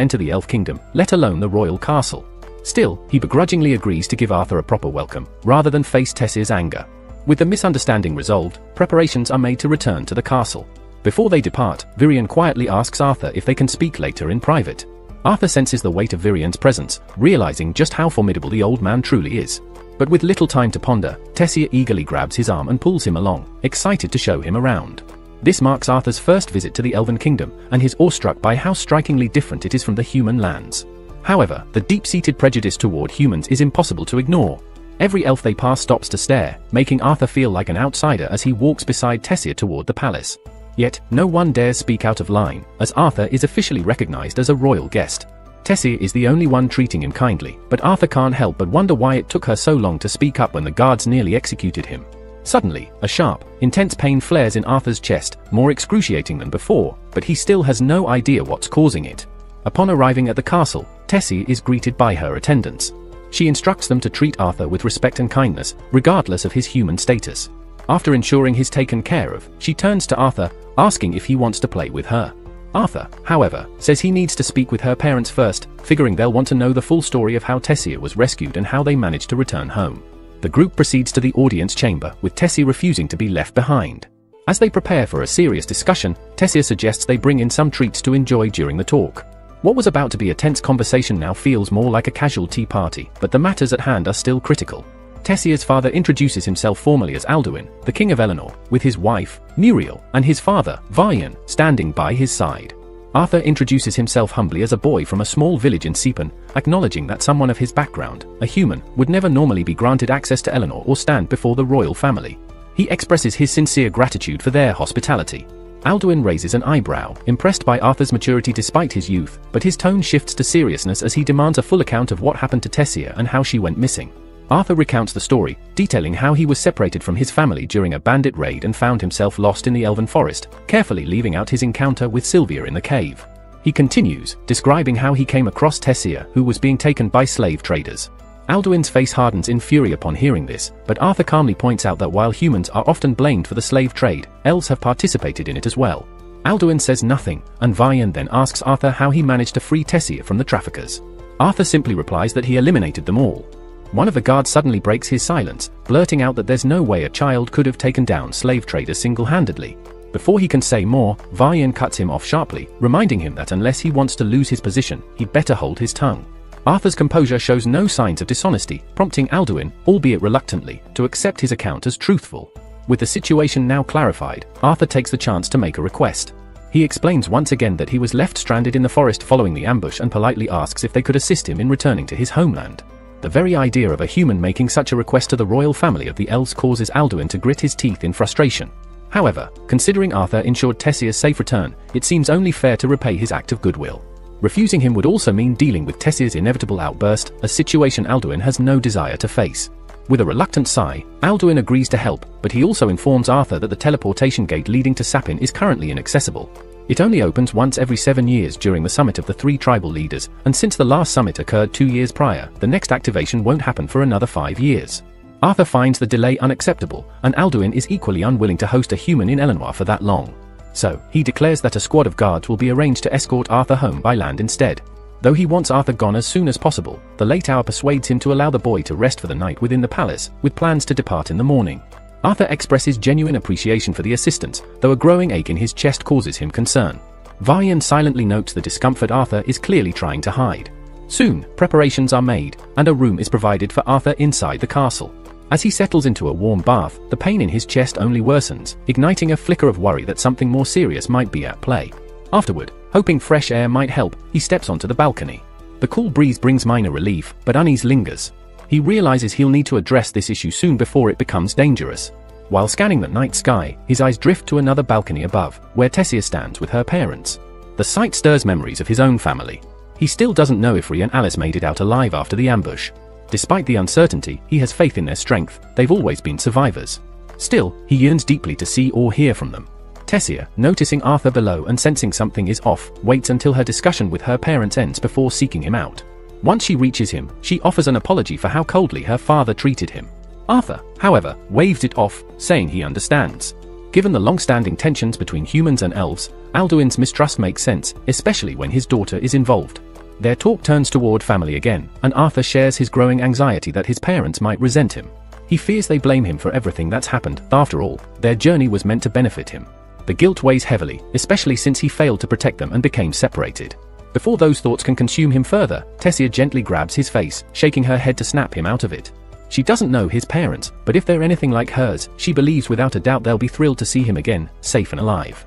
enter the elf kingdom, let alone the royal castle. Still, he begrudgingly agrees to give Arthur a proper welcome, rather than face Tessia's anger. With the misunderstanding resolved, preparations are made to return to the castle. Before they depart, Virian quietly asks Arthur if they can speak later in private. Arthur senses the weight of Virian's presence, realizing just how formidable the old man truly is. But with little time to ponder, Tessia eagerly grabs his arm and pulls him along, excited to show him around. This marks Arthur's first visit to the Elven Kingdom, and he's awestruck by how strikingly different it is from the human lands. However, the deep-seated prejudice toward humans is impossible to ignore. Every elf they pass stops to stare, making Arthur feel like an outsider as he walks beside Tessia toward the palace. Yet, no one dares speak out of line, as Arthur is officially recognized as a royal guest. Tessia is the only one treating him kindly, but Arthur can't help but wonder why it took her so long to speak up when the guards nearly executed him. Suddenly, a sharp, intense pain flares in Arthur's chest, more excruciating than before, but he still has no idea what's causing it. Upon arriving at the castle, Tessia is greeted by her attendants. She instructs them to treat Arthur with respect and kindness, regardless of his human status. After ensuring he's taken care of, she turns to Arthur, asking if he wants to play with her. Arthur, however, says he needs to speak with her parents first, figuring they'll want to know the full story of how Tessia was rescued and how they managed to return home. The group proceeds to the audience chamber, with Tessia refusing to be left behind. As they prepare for a serious discussion, Tessia suggests they bring in some treats to enjoy during the talk. What was about to be a tense conversation now feels more like a casual tea party, but the matters at hand are still critical. Tessia's father introduces himself formally as Alduin, the King of Eleanor, with his wife, Muriel, and his father, Vian, standing by his side. Arthur introduces himself humbly as a boy from a small village in Seapen, acknowledging that someone of his background, a human, would never normally be granted access to Eleanor or stand before the royal family. He expresses his sincere gratitude for their hospitality. Alduin raises an eyebrow, impressed by Arthur's maturity despite his youth, but his tone shifts to seriousness as he demands a full account of what happened to Tessia and how she went missing. Arthur recounts the story, detailing how he was separated from his family during a bandit raid and found himself lost in the Elven Forest, carefully leaving out his encounter with Sylvia in the cave. He continues, describing how he came across Tessia, who was being taken by slave traders. Alduin's face hardens in fury upon hearing this, but Arthur calmly points out that while humans are often blamed for the slave trade, elves have participated in it as well. Alduin says nothing, and Vian then asks Arthur how he managed to free Tessia from the traffickers. Arthur simply replies that he eliminated them all. One of the guards suddenly breaks his silence, blurting out that there's no way a child could have taken down slave traders single-handedly. Before he can say more, Vian cuts him off sharply, reminding him that unless he wants to lose his position, he'd better hold his tongue. Arthur's composure shows no signs of dishonesty, prompting Alduin, albeit reluctantly, to accept his account as truthful. With the situation now clarified, Arthur takes the chance to make a request. He explains once again that he was left stranded in the forest following the ambush and politely asks if they could assist him in returning to his homeland. The very idea of a human making such a request to the royal family of the elves causes Alduin to grit his teeth in frustration. However, considering Arthur ensured Tessia's safe return, it seems only fair to repay his act of goodwill. Refusing him would also mean dealing with Tessia's inevitable outburst, a situation Alduin has no desire to face. With a reluctant sigh, Alduin agrees to help, but he also informs Arthur that the teleportation gate leading to Sapin is currently inaccessible. It only opens once every 7 years during the summit of the 3 tribal leaders, and since the last summit occurred 2 years prior, the next activation won't happen for another 5 years. Arthur finds the delay unacceptable, and Alduin is equally unwilling to host a human in Eleanor for that long. So, he declares that a squad of guards will be arranged to escort Arthur home by land instead. Though he wants Arthur gone as soon as possible, the late hour persuades him to allow the boy to rest for the night within the palace, with plans to depart in the morning. Arthur expresses genuine appreciation for the assistance, though a growing ache in his chest causes him concern. Vian silently notes the discomfort Arthur is clearly trying to hide. Soon, preparations are made, and a room is provided for Arthur inside the castle. As he settles into a warm bath, the pain in his chest only worsens, igniting a flicker of worry that something more serious might be at play. Afterward, hoping fresh air might help, he steps onto the balcony. The cool breeze brings minor relief, but unease lingers. He realizes he'll need to address this issue soon before it becomes dangerous. While scanning the night sky, his eyes drift to another balcony above, where Tessia stands with her parents. The sight stirs memories of his own family. He still doesn't know if Rhea and Alice made it out alive after the ambush. Despite the uncertainty, he has faith in their strength, they've always been survivors. Still, he yearns deeply to see or hear from them. Tessia, noticing Arthur below and sensing something is off, waits until her discussion with her parents ends before seeking him out. Once she reaches him, she offers an apology for how coldly her father treated him. Arthur, however, waves it off, saying he understands. Given the long-standing tensions between humans and elves, Alduin's mistrust makes sense, especially when his daughter is involved. Their talk turns toward family again, and Arthur shares his growing anxiety that his parents might resent him. He fears they blame him for everything that's happened. After all, their journey was meant to benefit him. The guilt weighs heavily, especially since he failed to protect them and became separated. Before those thoughts can consume him further, Tessia gently grabs his face, shaking her head to snap him out of it. She doesn't know his parents, but if they're anything like hers, she believes without a doubt they'll be thrilled to see him again, safe and alive.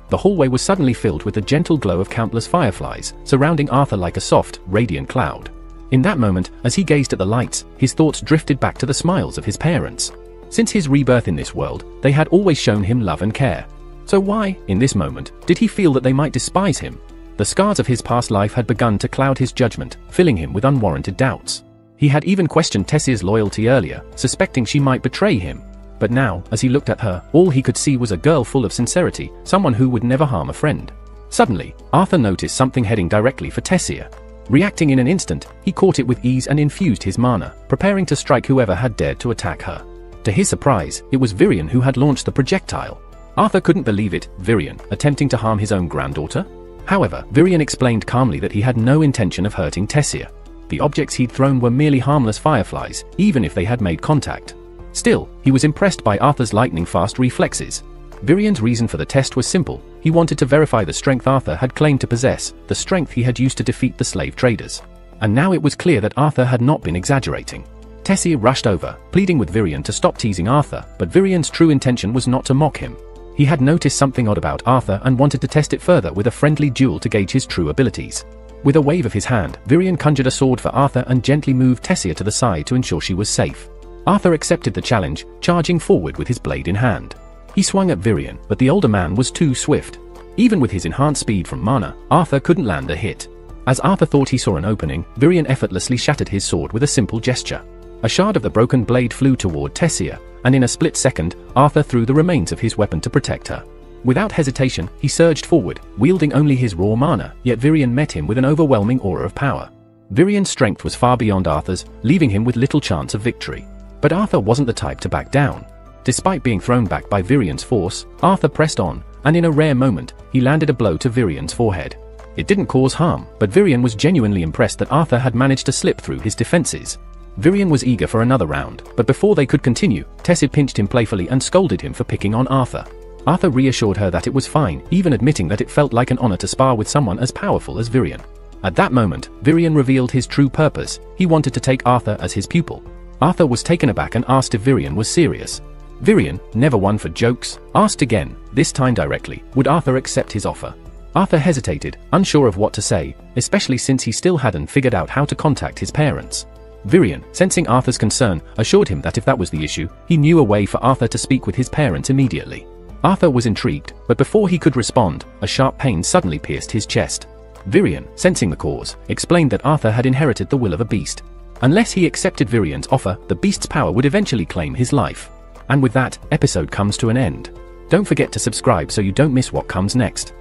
The hallway was suddenly filled with the gentle glow of countless fireflies, surrounding Arthur like a soft, radiant cloud. In that moment, as he gazed at the lights, his thoughts drifted back to the smiles of his parents. Since his rebirth in this world, they had always shown him love and care. So why, in this moment, did he feel that they might despise him? The scars of his past life had begun to cloud his judgment, filling him with unwarranted doubts. He had even questioned Tessia's loyalty earlier, suspecting she might betray him. But now, as he looked at her, all he could see was a girl full of sincerity, someone who would never harm a friend. Suddenly, Arthur noticed something heading directly for Tessia. Reacting in an instant, he caught it with ease and infused his mana, preparing to strike whoever had dared to attack her. To his surprise, it was Virion who had launched the projectile. Arthur couldn't believe it, Virion, attempting to harm his own granddaughter? However, Virion explained calmly that he had no intention of hurting Tessia. The objects he'd thrown were merely harmless fireflies, even if they had made contact. Still, he was impressed by Arthur's lightning-fast reflexes. Virion's reason for the test was simple. He wanted to verify the strength Arthur had claimed to possess, the strength he had used to defeat the slave traders. And now it was clear that Arthur had not been exaggerating. Tessia rushed over, pleading with Virion to stop teasing Arthur, but Virion's true intention was not to mock him. He had noticed something odd about Arthur and wanted to test it further with a friendly duel to gauge his true abilities. With a wave of his hand, Virion conjured a sword for Arthur and gently moved Tessia to the side to ensure she was safe. Arthur accepted the challenge, charging forward with his blade in hand. He swung at Virion, but the older man was too swift. Even with his enhanced speed from mana, Arthur couldn't land a hit. As Arthur thought he saw an opening, Virion effortlessly shattered his sword with a simple gesture. A shard of the broken blade flew toward Tessia, and in a split second, Arthur threw the remains of his weapon to protect her. Without hesitation, he surged forward, wielding only his raw mana, yet Virion met him with an overwhelming aura of power. Virion's strength was far beyond Arthur's, leaving him with little chance of victory. But Arthur wasn't the type to back down. Despite being thrown back by Virion's force, Arthur pressed on, and in a rare moment, he landed a blow to Virion's forehead. It didn't cause harm, but Virion was genuinely impressed that Arthur had managed to slip through his defenses. Virion was eager for another round, but before they could continue, Tessia pinched him playfully and scolded him for picking on Arthur. Arthur reassured her that it was fine, even admitting that it felt like an honor to spar with someone as powerful as Virion. At that moment, Virion revealed his true purpose. He wanted to take Arthur as his pupil. Arthur was taken aback and asked if Virion was serious. Virion, never one for jokes, asked again, this time directly, would Arthur accept his offer. Arthur hesitated, unsure of what to say, especially since he still hadn't figured out how to contact his parents. Virion, sensing Arthur's concern, assured him that if that was the issue, he knew a way for Arthur to speak with his parents immediately. Arthur was intrigued, but before he could respond, a sharp pain suddenly pierced his chest. Virion, sensing the cause, explained that Arthur had inherited the will of a beast. Unless he accepted Virion's offer, the beast's power would eventually claim his life. And with that, episode comes to an end. Don't forget to subscribe so you don't miss what comes next.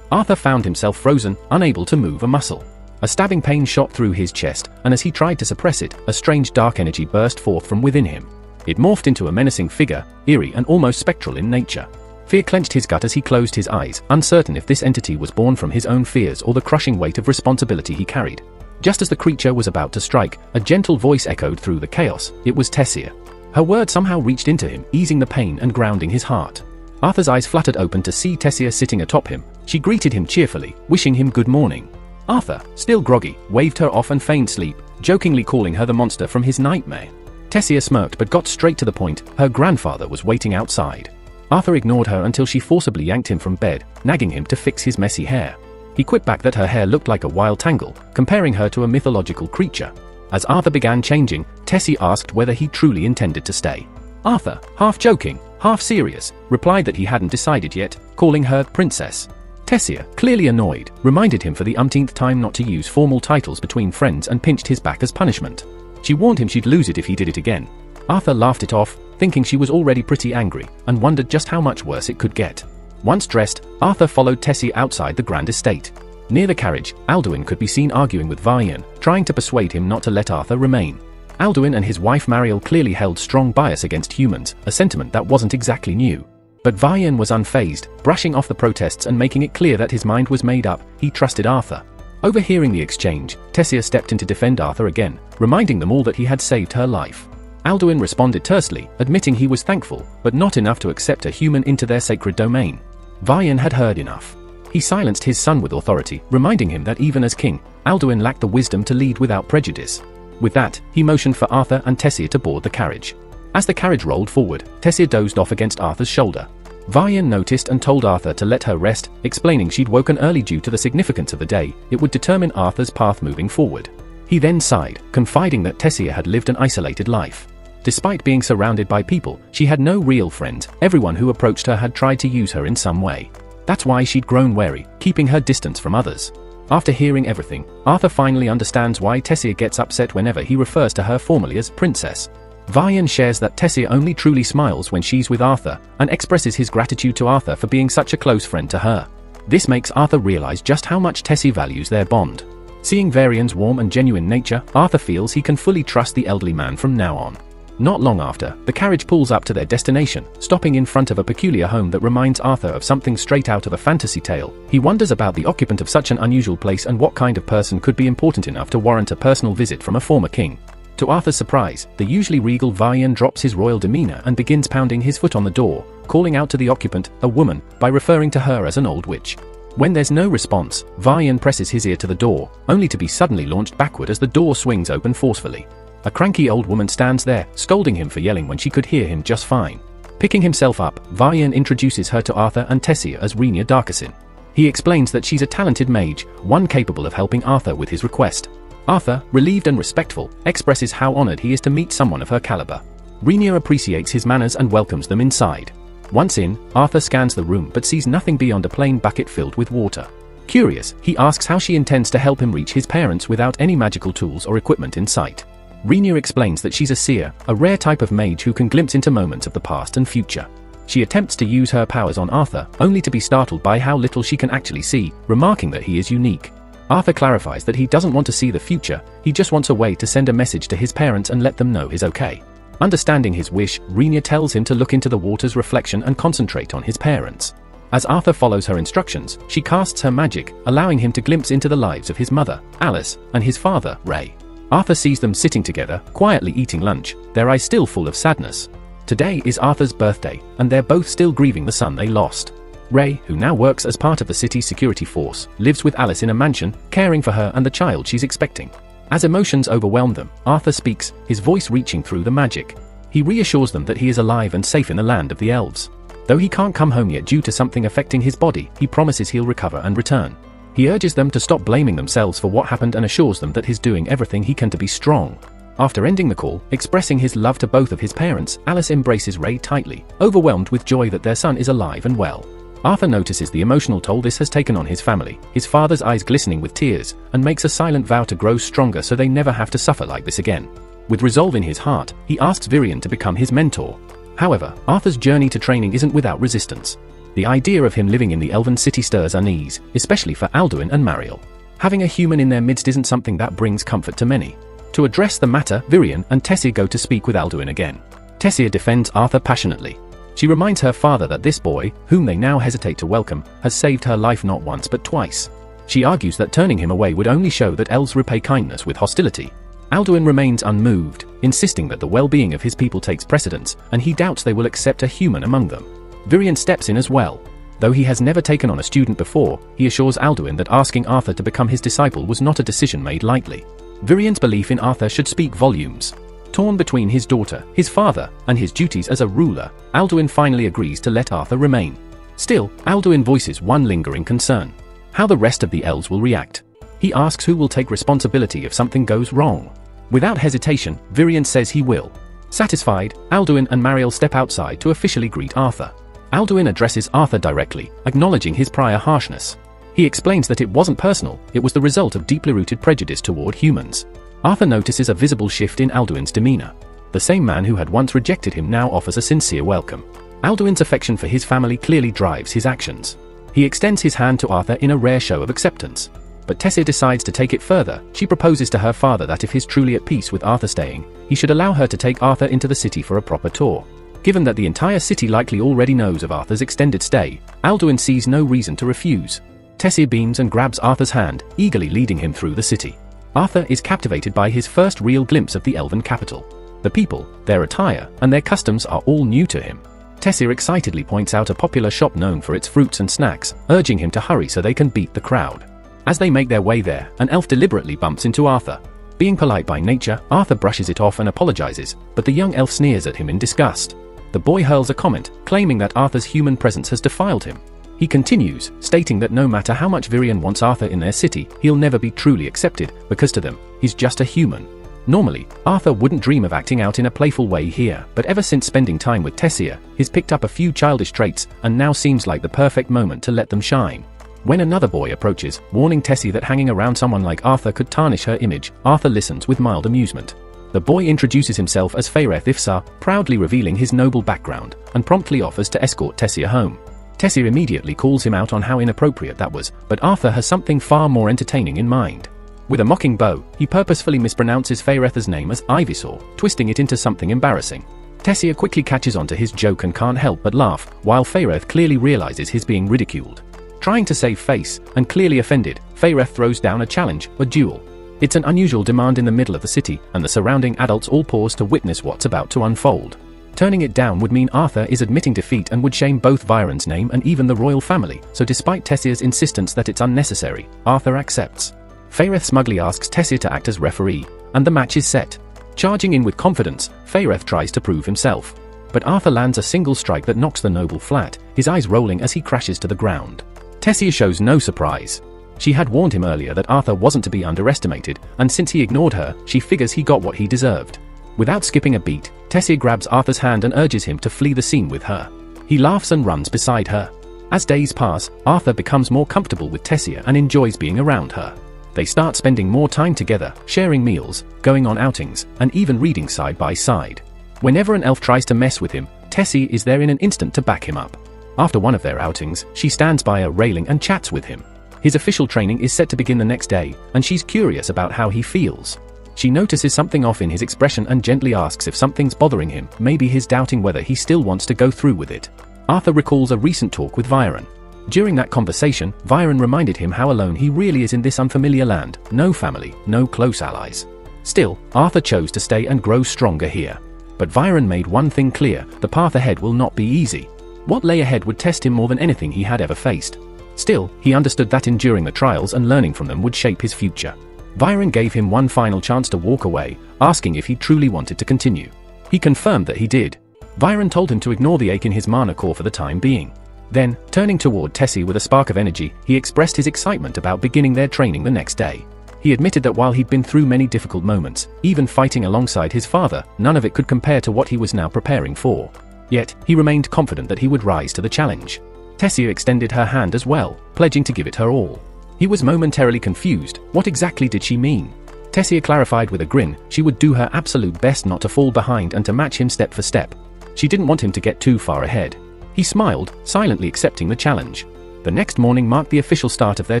Arthur found himself frozen, unable to move a muscle. A stabbing pain shot through his chest, and as he tried to suppress it, a strange dark energy burst forth from within him. It morphed into a menacing figure, eerie and almost spectral in nature. Fear clenched his gut as he closed his eyes, uncertain if this entity was born from his own fears or the crushing weight of responsibility he carried. Just as the creature was about to strike, a gentle voice echoed through the chaos. It was Tessia. Her words somehow reached into him, easing the pain and grounding his heart. Arthur's eyes fluttered open to see Tessia sitting atop him. She greeted him cheerfully, wishing him good morning. Arthur, still groggy, waved her off and feigned sleep, jokingly calling her the monster from his nightmare. Tessia smirked but got straight to the point. Her grandfather was waiting outside. Arthur ignored her until she forcibly yanked him from bed, nagging him to fix his messy hair. He quipped back that her hair looked like a wild tangle, comparing her to a mythological creature. As Arthur began changing, Tessia asked whether he truly intended to stay. Arthur, half joking, half serious, replied that he hadn't decided yet, calling her princess. Tessia, clearly annoyed, reminded him for the umpteenth time not to use formal titles between friends and pinched his back as punishment. She warned him she'd lose it if he did it again. Arthur laughed it off, thinking she was already pretty angry, and wondered just how much worse it could get. Once dressed, Arthur followed Tessia outside the grand estate. Near the carriage, Alduin could be seen arguing with Vian, trying to persuade him not to let Arthur remain. Alduin and his wife Mariel clearly held strong bias against humans, a sentiment that wasn't exactly new. But Vian was unfazed, brushing off the protests and making it clear that his mind was made up. He trusted Arthur. Overhearing the exchange, Tessia stepped in to defend Arthur again, reminding them all that he had saved her life. Alduin responded tersely, admitting he was thankful, but not enough to accept a human into their sacred domain. Vian had heard enough. He silenced his son with authority, reminding him that even as king, Alduin lacked the wisdom to lead without prejudice. With that, he motioned for Arthur and Tessia to board the carriage. As the carriage rolled forward, Tessia dozed off against Arthur's shoulder. Vian noticed and told Arthur to let her rest, explaining she'd woken early due to the significance of the day. It would determine Arthur's path moving forward. He then sighed, confiding that Tessia had lived an isolated life. Despite being surrounded by people, she had no real friends. Everyone who approached her had tried to use her in some way. That's why she'd grown wary, keeping her distance from others. After hearing everything, Arthur finally understands why Tessia gets upset whenever he refers to her formally as princess. Vian shares that Tessia only truly smiles when she's with Arthur, and expresses his gratitude to Arthur for being such a close friend to her. This makes Arthur realize just how much Tessia values their bond. Seeing Varian's warm and genuine nature, Arthur feels he can fully trust the elderly man from now on. Not long after, the carriage pulls up to their destination, stopping in front of a peculiar home that reminds Arthur of something straight out of a fantasy tale. He wonders about the occupant of such an unusual place and what kind of person could be important enough to warrant a personal visit from a former king. To Arthur's surprise, the usually regal Vian drops his royal demeanor and begins pounding his foot on the door, calling out to the occupant, a woman, by referring to her as an old witch. When there's no response, Vian presses his ear to the door, only to be suddenly launched backward as the door swings open forcefully. A cranky old woman stands there, scolding him for yelling when she could hear him just fine. Picking himself up, Vian introduces her to Arthur and Tessia as Renia Darkassin. He explains that she's a talented mage, one capable of helping Arthur with his request. Arthur, relieved and respectful, expresses how honored he is to meet someone of her caliber. Renia appreciates his manners and welcomes them inside. Once in, Arthur scans the room but sees nothing beyond a plain bucket filled with water. Curious, he asks how she intends to help him reach his parents without any magical tools or equipment in sight. Renia explains that she's a seer, a rare type of mage who can glimpse into moments of the past and future. She attempts to use her powers on Arthur, only to be startled by how little she can actually see, remarking that he is unique. Arthur clarifies that he doesn't want to see the future, he just wants a way to send a message to his parents and let them know he's okay. Understanding his wish, Renia tells him to look into the water's reflection and concentrate on his parents. As Arthur follows her instructions, she casts her magic, allowing him to glimpse into the lives of his mother, Alice, and his father, Ray. Arthur sees them sitting together, quietly eating lunch, their eyes still full of sadness. Today is Arthur's birthday, and they're both still grieving the son they lost. Ray, who now works as part of the city's security force, lives with Alice in a mansion, caring for her and the child she's expecting. As emotions overwhelm them, Arthur speaks, his voice reaching through the magic. He reassures them that he is alive and safe in the land of the elves. Though he can't come home yet due to something affecting his body, he promises he'll recover and return. He urges them to stop blaming themselves for what happened and assures them that he's doing everything he can to be strong. After ending the call, expressing his love to both of his parents, Alice embraces Ray tightly, overwhelmed with joy that their son is alive and well. Arthur notices the emotional toll this has taken on his family, his father's eyes glistening with tears, and makes a silent vow to grow stronger so they never have to suffer like this again. With resolve in his heart, he asks Virian to become his mentor. However, Arthur's journey to training isn't without resistance. The idea of him living in the elven city stirs unease, especially for Alduin and Mariel. Having a human in their midst isn't something that brings comfort to many. To address the matter, Virian and Tessia go to speak with Alduin again. Tessia defends Arthur passionately. She reminds her father that this boy, whom they now hesitate to welcome, has saved her life not once but twice. She argues that turning him away would only show that elves repay kindness with hostility. Alduin remains unmoved, insisting that the well-being of his people takes precedence, and he doubts they will accept a human among them. Virian steps in as well. Though he has never taken on a student before, he assures Alduin that asking Arthur to become his disciple was not a decision made lightly. Virian's belief in Arthur should speak volumes. Torn between his daughter, his father, and his duties as a ruler, Alduin finally agrees to let Arthur remain. Still, Alduin voices one lingering concern: how the rest of the elves will react. He asks who will take responsibility if something goes wrong. Without hesitation, Virian says he will. Satisfied, Alduin and Mariel step outside to officially greet Arthur. Alduin addresses Arthur directly, acknowledging his prior harshness. He explains that it wasn't personal, it was the result of deeply rooted prejudice toward humans. Arthur notices a visible shift in Alduin's demeanor. The same man who had once rejected him now offers a sincere welcome. Alduin's affection for his family clearly drives his actions. He extends his hand to Arthur in a rare show of acceptance. But Tessia decides to take it further. She proposes to her father that if he's truly at peace with Arthur staying, he should allow her to take Arthur into the city for a proper tour. Given that the entire city likely already knows of Arthur's extended stay, Alduin sees no reason to refuse. Tessia beams and grabs Arthur's hand, eagerly leading him through the city. Arthur is captivated by his first real glimpse of the elven capital. The people, their attire, and their customs are all new to him. Tessia excitedly points out a popular shop known for its fruits and snacks, urging him to hurry so they can beat the crowd. As they make their way there, an elf deliberately bumps into Arthur. Being polite by nature, Arthur brushes it off and apologizes, but the young elf sneers at him in disgust. The boy hurls a comment, claiming that Arthur's human presence has defiled him. He continues, stating that no matter how much Virion wants Arthur in their city, he'll never be truly accepted, because to them, he's just a human. Normally, Arthur wouldn't dream of acting out in a playful way here, but ever since spending time with Tessia, he's picked up a few childish traits, and now seems like the perfect moment to let them shine. When another boy approaches, warning Tessia that hanging around someone like Arthur could tarnish her image, Arthur listens with mild amusement. The boy introduces himself as Faereth Ifsar, proudly revealing his noble background, and promptly offers to escort Tessia home. Tessia immediately calls him out on how inappropriate that was, but Arthur has something far more entertaining in mind. With a mocking bow, he purposefully mispronounces Faereth's name as Ivysaur, twisting it into something embarrassing. Tessia quickly catches onto his joke and can't help but laugh, while Faereth clearly realizes he's being ridiculed. Trying to save face, and clearly offended, Faereth throws down a challenge, a duel. It's an unusual demand in the middle of the city, and the surrounding adults all pause to witness what's about to unfold. Turning it down would mean Arthur is admitting defeat and would shame both Viron's name and even the royal family, so despite Tessia's insistence that it's unnecessary, Arthur accepts. Faereth smugly asks Tessia to act as referee, and the match is set. Charging in with confidence, Faereth tries to prove himself. But Arthur lands a single strike that knocks the noble flat, his eyes rolling as he crashes to the ground. Tessia shows no surprise. She had warned him earlier that Arthur wasn't to be underestimated, and since he ignored her, she figures he got what he deserved. Without skipping a beat, Tessia grabs Arthur's hand and urges him to flee the scene with her. He laughs and runs beside her. As days pass, Arthur becomes more comfortable with Tessia and enjoys being around her. They start spending more time together, sharing meals, going on outings, and even reading side by side. Whenever an elf tries to mess with him, Tessia is there in an instant to back him up. After one of their outings, she stands by a railing and chats with him. His official training is set to begin the next day, and she's curious about how he feels. She notices something off in his expression and gently asks if something's bothering him, maybe he's doubting whether he still wants to go through with it. Arthur recalls a recent talk with Viron. During that conversation, Viron reminded him how alone he really is in this unfamiliar land, no family, no close allies. Still, Arthur chose to stay and grow stronger here. But Viron made one thing clear, the path ahead will not be easy. What lay ahead would test him more than anything he had ever faced. Still, he understood that enduring the trials and learning from them would shape his future. Viron gave him one final chance to walk away, asking if he truly wanted to continue. He confirmed that he did. Viron told him to ignore the ache in his mana core for the time being. Then, turning toward Tessia with a spark of energy, he expressed his excitement about beginning their training the next day. He admitted that while he'd been through many difficult moments, even fighting alongside his father, none of it could compare to what he was now preparing for. Yet, he remained confident that he would rise to the challenge. Tessia extended her hand as well, pledging to give it her all. He was momentarily confused. What exactly did she mean? Tessia clarified with a grin, she would do her absolute best not to fall behind and to match him step for step. She didn't want him to get too far ahead. He smiled, silently accepting the challenge. The next morning marked the official start of their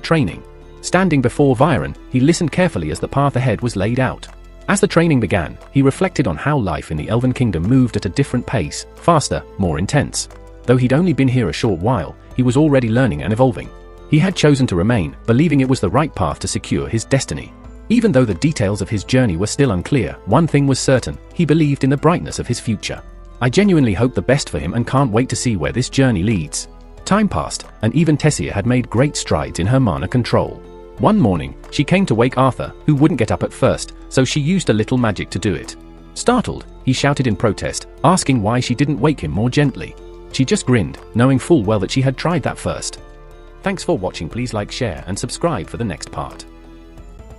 training. Standing before Viron, he listened carefully as the path ahead was laid out. As the training began, he reflected on how life in the Elven Kingdom moved at a different pace, faster, more intense. Though he'd only been here a short while, he was already learning and evolving. He had chosen to remain, believing it was the right path to secure his destiny. Even though the details of his journey were still unclear, one thing was certain, he believed in the brightness of his future. I genuinely hope the best for him and can't wait to see where this journey leads. Time passed, and even Tessia had made great strides in her mana control. One morning, she came to wake Arthur, who wouldn't get up at first, so she used a little magic to do it. Startled, he shouted in protest, asking why she didn't wake him more gently. She just grinned, knowing full well that she had tried that first. Thanks for watching. Please like, share, and subscribe for the next part.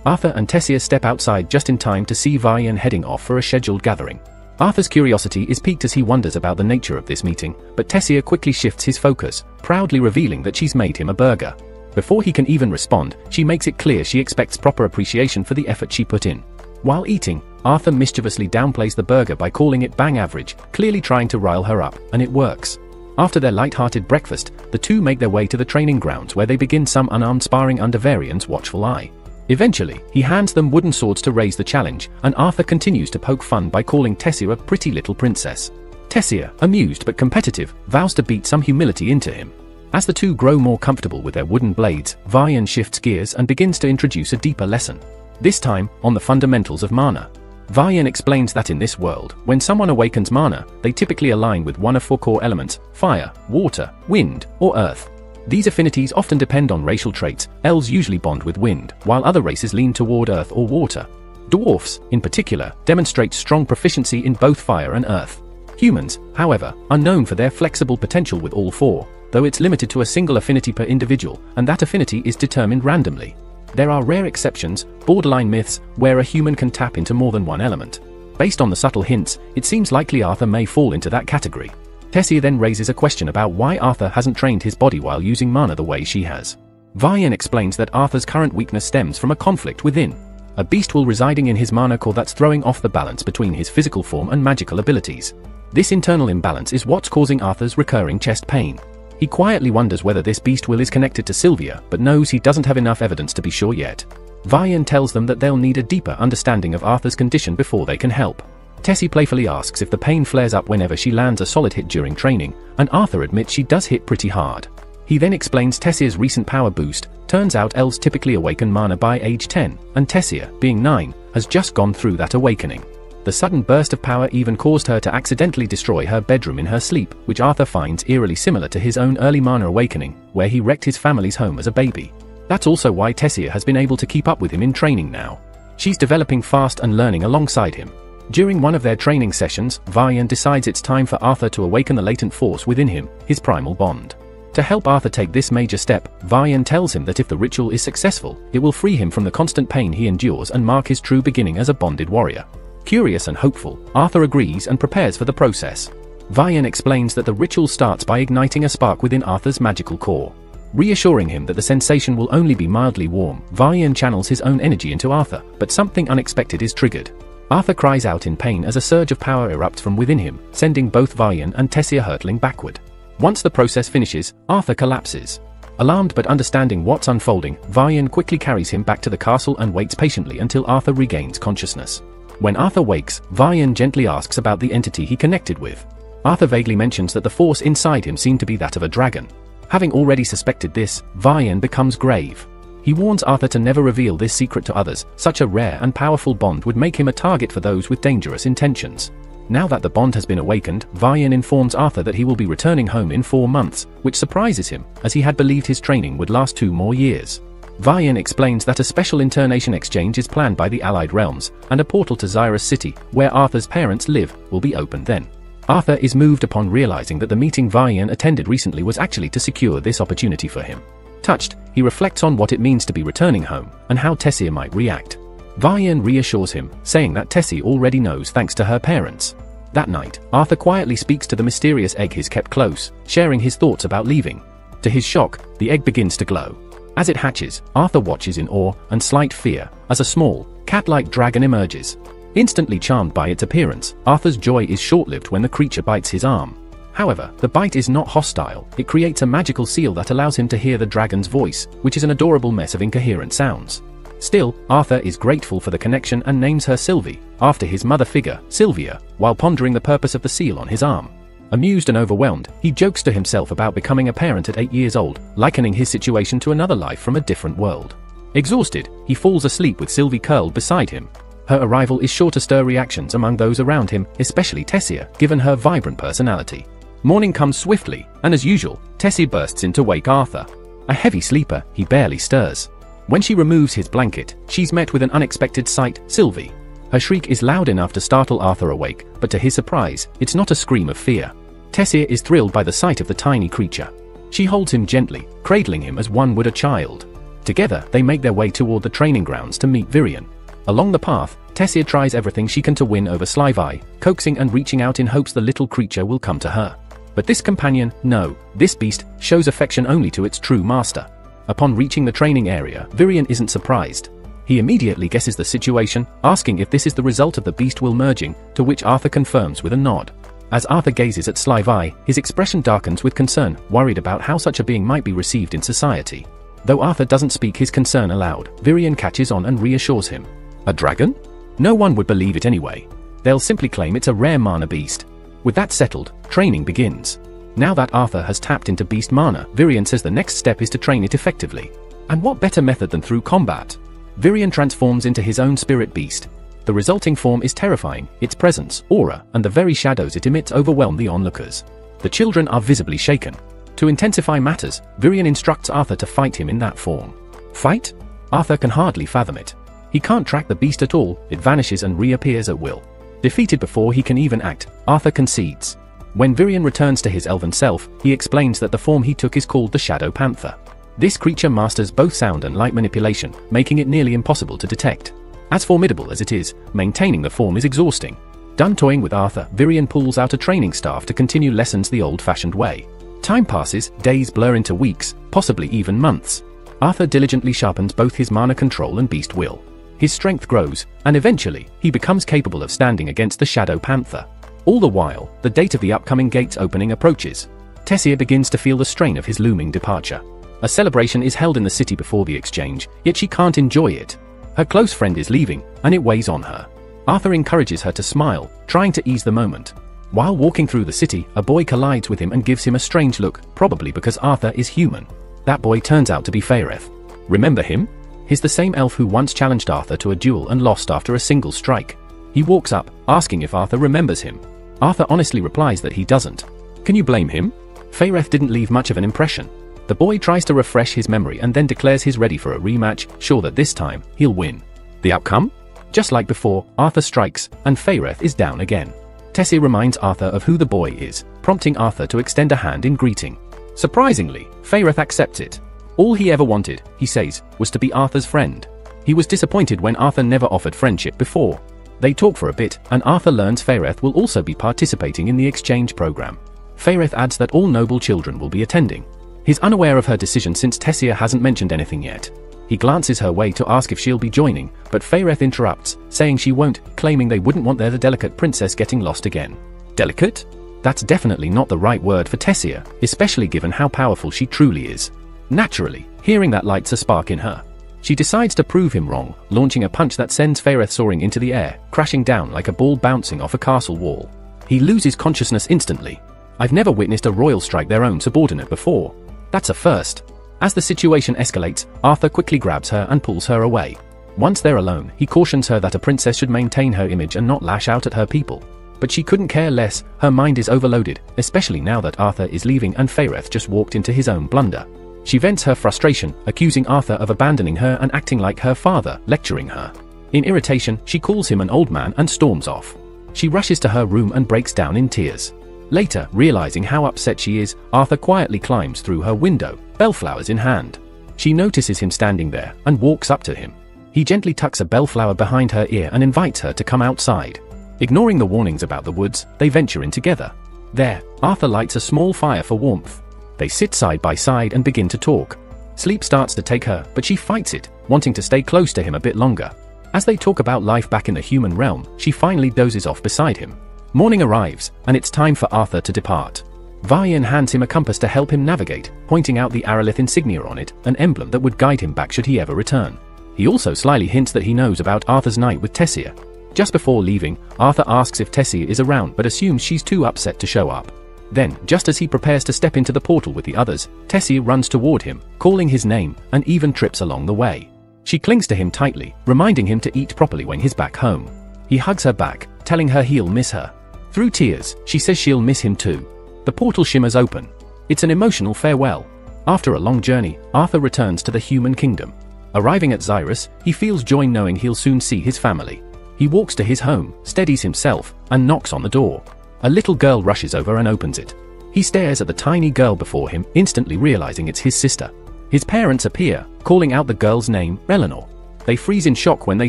Arthur and Tessia step outside just in time to see Viron heading off for a scheduled gathering. Arthur's curiosity is piqued as he wonders about the nature of this meeting, but Tessia quickly shifts his focus, proudly revealing that she's made him a burger. Before he can even respond, she makes it clear she expects proper appreciation for the effort she put in. While eating, Arthur mischievously downplays the burger by calling it bang average, clearly trying to rile her up, and it works. After their light-hearted breakfast, the two make their way to the training grounds where they begin some unarmed sparring under Varian's watchful eye. Eventually, he hands them wooden swords to raise the challenge, and Arthur continues to poke fun by calling Tessia a pretty little princess. Tessia, amused but competitive, vows to beat some humility into him. As the two grow more comfortable with their wooden blades, Varian shifts gears and begins to introduce a deeper lesson. This time, on the fundamentals of mana. Varian explains that in this world, when someone awakens mana, they typically align with one of four core elements: fire, water, wind, or earth. These affinities often depend on racial traits. Elves usually bond with wind, while other races lean toward earth or water. Dwarfs, in particular, demonstrate strong proficiency in both fire and earth. Humans, however, are known for their flexible potential with all four, though it's limited to a single affinity per individual, and that affinity is determined randomly. There are rare exceptions, borderline myths, where a human can tap into more than one element. Based on the subtle hints, it seems likely Arthur may fall into that category. Tessia then raises a question about why Arthur hasn't trained his body while using mana the way she has. Varian explains that Arthur's current weakness stems from a conflict within. A beast will residing in his mana core that's throwing off the balance between his physical form and magical abilities. This internal imbalance is what's causing Arthur's recurring chest pain. He quietly wonders whether this beast will is connected to Sylvia, but knows he doesn't have enough evidence to be sure yet. Varian tells them that they'll need a deeper understanding of Arthur's condition before they can help. Tessie playfully asks if the pain flares up whenever she lands a solid hit during training, and Arthur admits she does hit pretty hard. He then explains Tessia's recent power boost. Turns out elves typically awaken mana by age 10, and Tessia, being 9, has just gone through that awakening. The sudden burst of power even caused her to accidentally destroy her bedroom in her sleep, which Arthur finds eerily similar to his own early mana awakening, where he wrecked his family's home as a baby. That's also why Tessia has been able to keep up with him in training now. She's developing fast and learning alongside him. During one of their training sessions, Varian decides it's time for Arthur to awaken the latent force within him, his primal bond. To help Arthur take this major step, Varian tells him that if the ritual is successful, it will free him from the constant pain he endures and mark his true beginning as a bonded warrior. Curious and hopeful, Arthur agrees and prepares for the process. Varian explains that the ritual starts by igniting a spark within Arthur's magical core. Reassuring him that the sensation will only be mildly warm, Varian channels his own energy into Arthur, but something unexpected is triggered. Arthur cries out in pain as a surge of power erupts from within him, sending both Varian and Tessia hurtling backward. Once the process finishes, Arthur collapses. Alarmed but understanding what's unfolding, Varian quickly carries him back to the castle and waits patiently until Arthur regains consciousness. When Arthur wakes, Varian gently asks about the entity he connected with. Arthur vaguely mentions that the force inside him seemed to be that of a dragon. Having already suspected this, Varian becomes grave. He warns Arthur to never reveal this secret to others. Such a rare and powerful bond would make him a target for those with dangerous intentions. Now that the bond has been awakened, Varian informs Arthur that he will be returning home in 4 months, which surprises him, as he had believed his training would last 2 more years. Varian explains that a special internation exchange is planned by the Allied Realms, and a portal to Xyrus City, where Arthur's parents live, will be opened then. Arthur is moved upon realizing that the meeting Varian attended recently was actually to secure this opportunity for him. Touched, he reflects on what it means to be returning home, and how Tessia might react. Varian reassures him, saying that Tessia already knows thanks to her parents. That night, Arthur quietly speaks to the mysterious egg he's kept close, sharing his thoughts about leaving. To his shock, the egg begins to glow. As it hatches, Arthur watches in awe and slight fear, as a small, cat-like dragon emerges. Instantly charmed by its appearance, Arthur's joy is short-lived when the creature bites his arm. However, the bite is not hostile. It creates a magical seal that allows him to hear the dragon's voice, which is an adorable mess of incoherent sounds. Still, Arthur is grateful for the connection and names her Sylvie, after his mother figure, Sylvia, while pondering the purpose of the seal on his arm. Amused and overwhelmed, he jokes to himself about becoming a parent at 8 years old, likening his situation to another life from a different world. Exhausted, he falls asleep with Sylvie curled beside him. Her arrival is sure to stir reactions among those around him, especially Tessia, given her vibrant personality. Morning comes swiftly, and as usual, Tessia bursts in to wake Arthur. A heavy sleeper, he barely stirs. When she removes his blanket, she's met with an unexpected sight: Sylvie. Her shriek is loud enough to startle Arthur awake, but to his surprise, it's not a scream of fear. Tessia is thrilled by the sight of the tiny creature. She holds him gently, cradling him as one would a child. Together, they make their way toward the training grounds to meet Varian. Along the path, Tessia tries everything she can to win over Slyvi, coaxing and reaching out in hopes the little creature will come to her. But this companion, no, this beast, shows affection only to its true master. Upon reaching the training area, Varian isn't surprised. He immediately guesses the situation, asking if this is the result of the beast will merging, to which Arthur confirms with a nod. As Arthur gazes at Sly Vi, his expression darkens with concern, worried about how such a being might be received in society. Though Arthur doesn't speak his concern aloud, Virion catches on and reassures him. A dragon? No one would believe it anyway. They'll simply claim it's a rare mana beast. With that settled, training begins. Now that Arthur has tapped into beast mana, Virion says the next step is to train it effectively. And what better method than through combat? Virion transforms into his own spirit beast. The resulting form is terrifying, its presence, aura, and the very shadows it emits overwhelm the onlookers. The children are visibly shaken. To intensify matters, Virion instructs Arthur to fight him in that form. Fight? Arthur can hardly fathom it. He can't track the beast at all, it vanishes and reappears at will. Defeated before he can even act, Arthur concedes. When Virion returns to his elven self, he explains that the form he took is called the Shadow Panther. This creature masters both sound and light manipulation, making it nearly impossible to detect. As formidable as it is, maintaining the form is exhausting. Done toying with Arthur, Virion pulls out a training staff to continue lessons the old-fashioned way. Time passes, days blur into weeks, possibly even months. Arthur diligently sharpens both his mana control and beast will. His strength grows, and eventually, he becomes capable of standing against the Shadow Panther. All the while, the date of the upcoming gate's opening approaches. Tessia begins to feel the strain of his looming departure. A celebration is held in the city before the exchange, yet she can't enjoy it. Her close friend is leaving, and it weighs on her. Arthur encourages her to smile, trying to ease the moment. While walking through the city, a boy collides with him and gives him a strange look, probably because Arthur is human. That boy turns out to be Faereth. Remember him? He's the same elf who once challenged Arthur to a duel and lost after a single strike. He walks up, asking if Arthur remembers him. Arthur honestly replies that he doesn't. Can you blame him? Faereth didn't leave much of an impression. The boy tries to refresh his memory and then declares he's ready for a rematch, sure that this time, he'll win. The outcome? Just like before, Arthur strikes, and Faereth is down again. Tessie reminds Arthur of who the boy is, prompting Arthur to extend a hand in greeting. Surprisingly, Faereth accepts it. All he ever wanted, he says, was to be Arthur's friend. He was disappointed when Arthur never offered friendship before. They talk for a bit, and Arthur learns Faereth will also be participating in the exchange program. Faereth adds that all noble children will be attending. He's unaware of her decision since Tessia hasn't mentioned anything yet. He glances her way to ask if she'll be joining, but Faereth interrupts, saying she won't, claiming they wouldn't want the delicate princess getting lost again. Delicate? That's definitely not the right word for Tessia, especially given how powerful she truly is. Naturally, hearing that lights a spark in her. She decides to prove him wrong, launching a punch that sends Faereth soaring into the air, crashing down like a ball bouncing off a castle wall. He loses consciousness instantly. I've never witnessed a royal strike their own subordinate before. That's a first. As the situation escalates, Arthur quickly grabs her and pulls her away. Once they're alone, he cautions her that a princess should maintain her image and not lash out at her people. But she couldn't care less, her mind is overloaded, especially now that Arthur is leaving and Faereth just walked into his own blunder. She vents her frustration, accusing Arthur of abandoning her and acting like her father, lecturing her. In irritation, she calls him an old man and storms off. She rushes to her room and breaks down in tears. Later, realizing how upset she is, Arthur quietly climbs through her window, bellflowers in hand. She notices him standing there, and walks up to him. He gently tucks a bellflower behind her ear and invites her to come outside. Ignoring the warnings about the woods, they venture in together. There, Arthur lights a small fire for warmth. They sit side by side and begin to talk. Sleep starts to take her, but she fights it, wanting to stay close to him a bit longer. As they talk about life back in the human realm, she finally dozes off beside him. Morning arrives, and it's time for Arthur to depart. Varian hands him a compass to help him navigate, pointing out the Aralith insignia on it, an emblem that would guide him back should he ever return. He also slyly hints that he knows about Arthur's night with Tessia. Just before leaving, Arthur asks if Tessia is around but assumes she's too upset to show up. Then, just as he prepares to step into the portal with the others, Tessia runs toward him, calling his name, and even trips along the way. She clings to him tightly, reminding him to eat properly when he's back home. He hugs her back, telling her he'll miss her. Through tears, she says she'll miss him too. The portal shimmers open. It's an emotional farewell. After a long journey, Arthur returns to the human kingdom. Arriving at Xyrus, he feels joy knowing he'll soon see his family. He walks to his home, steadies himself, and knocks on the door. A little girl rushes over and opens it. He stares at the tiny girl before him, instantly realizing it's his sister. His parents appear, calling out the girl's name, Eleanor. They freeze in shock when they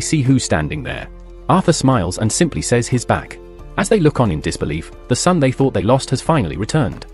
see who's standing there. Arthur smiles and simply says he's back. As they look on in disbelief, the son they thought they lost has finally returned.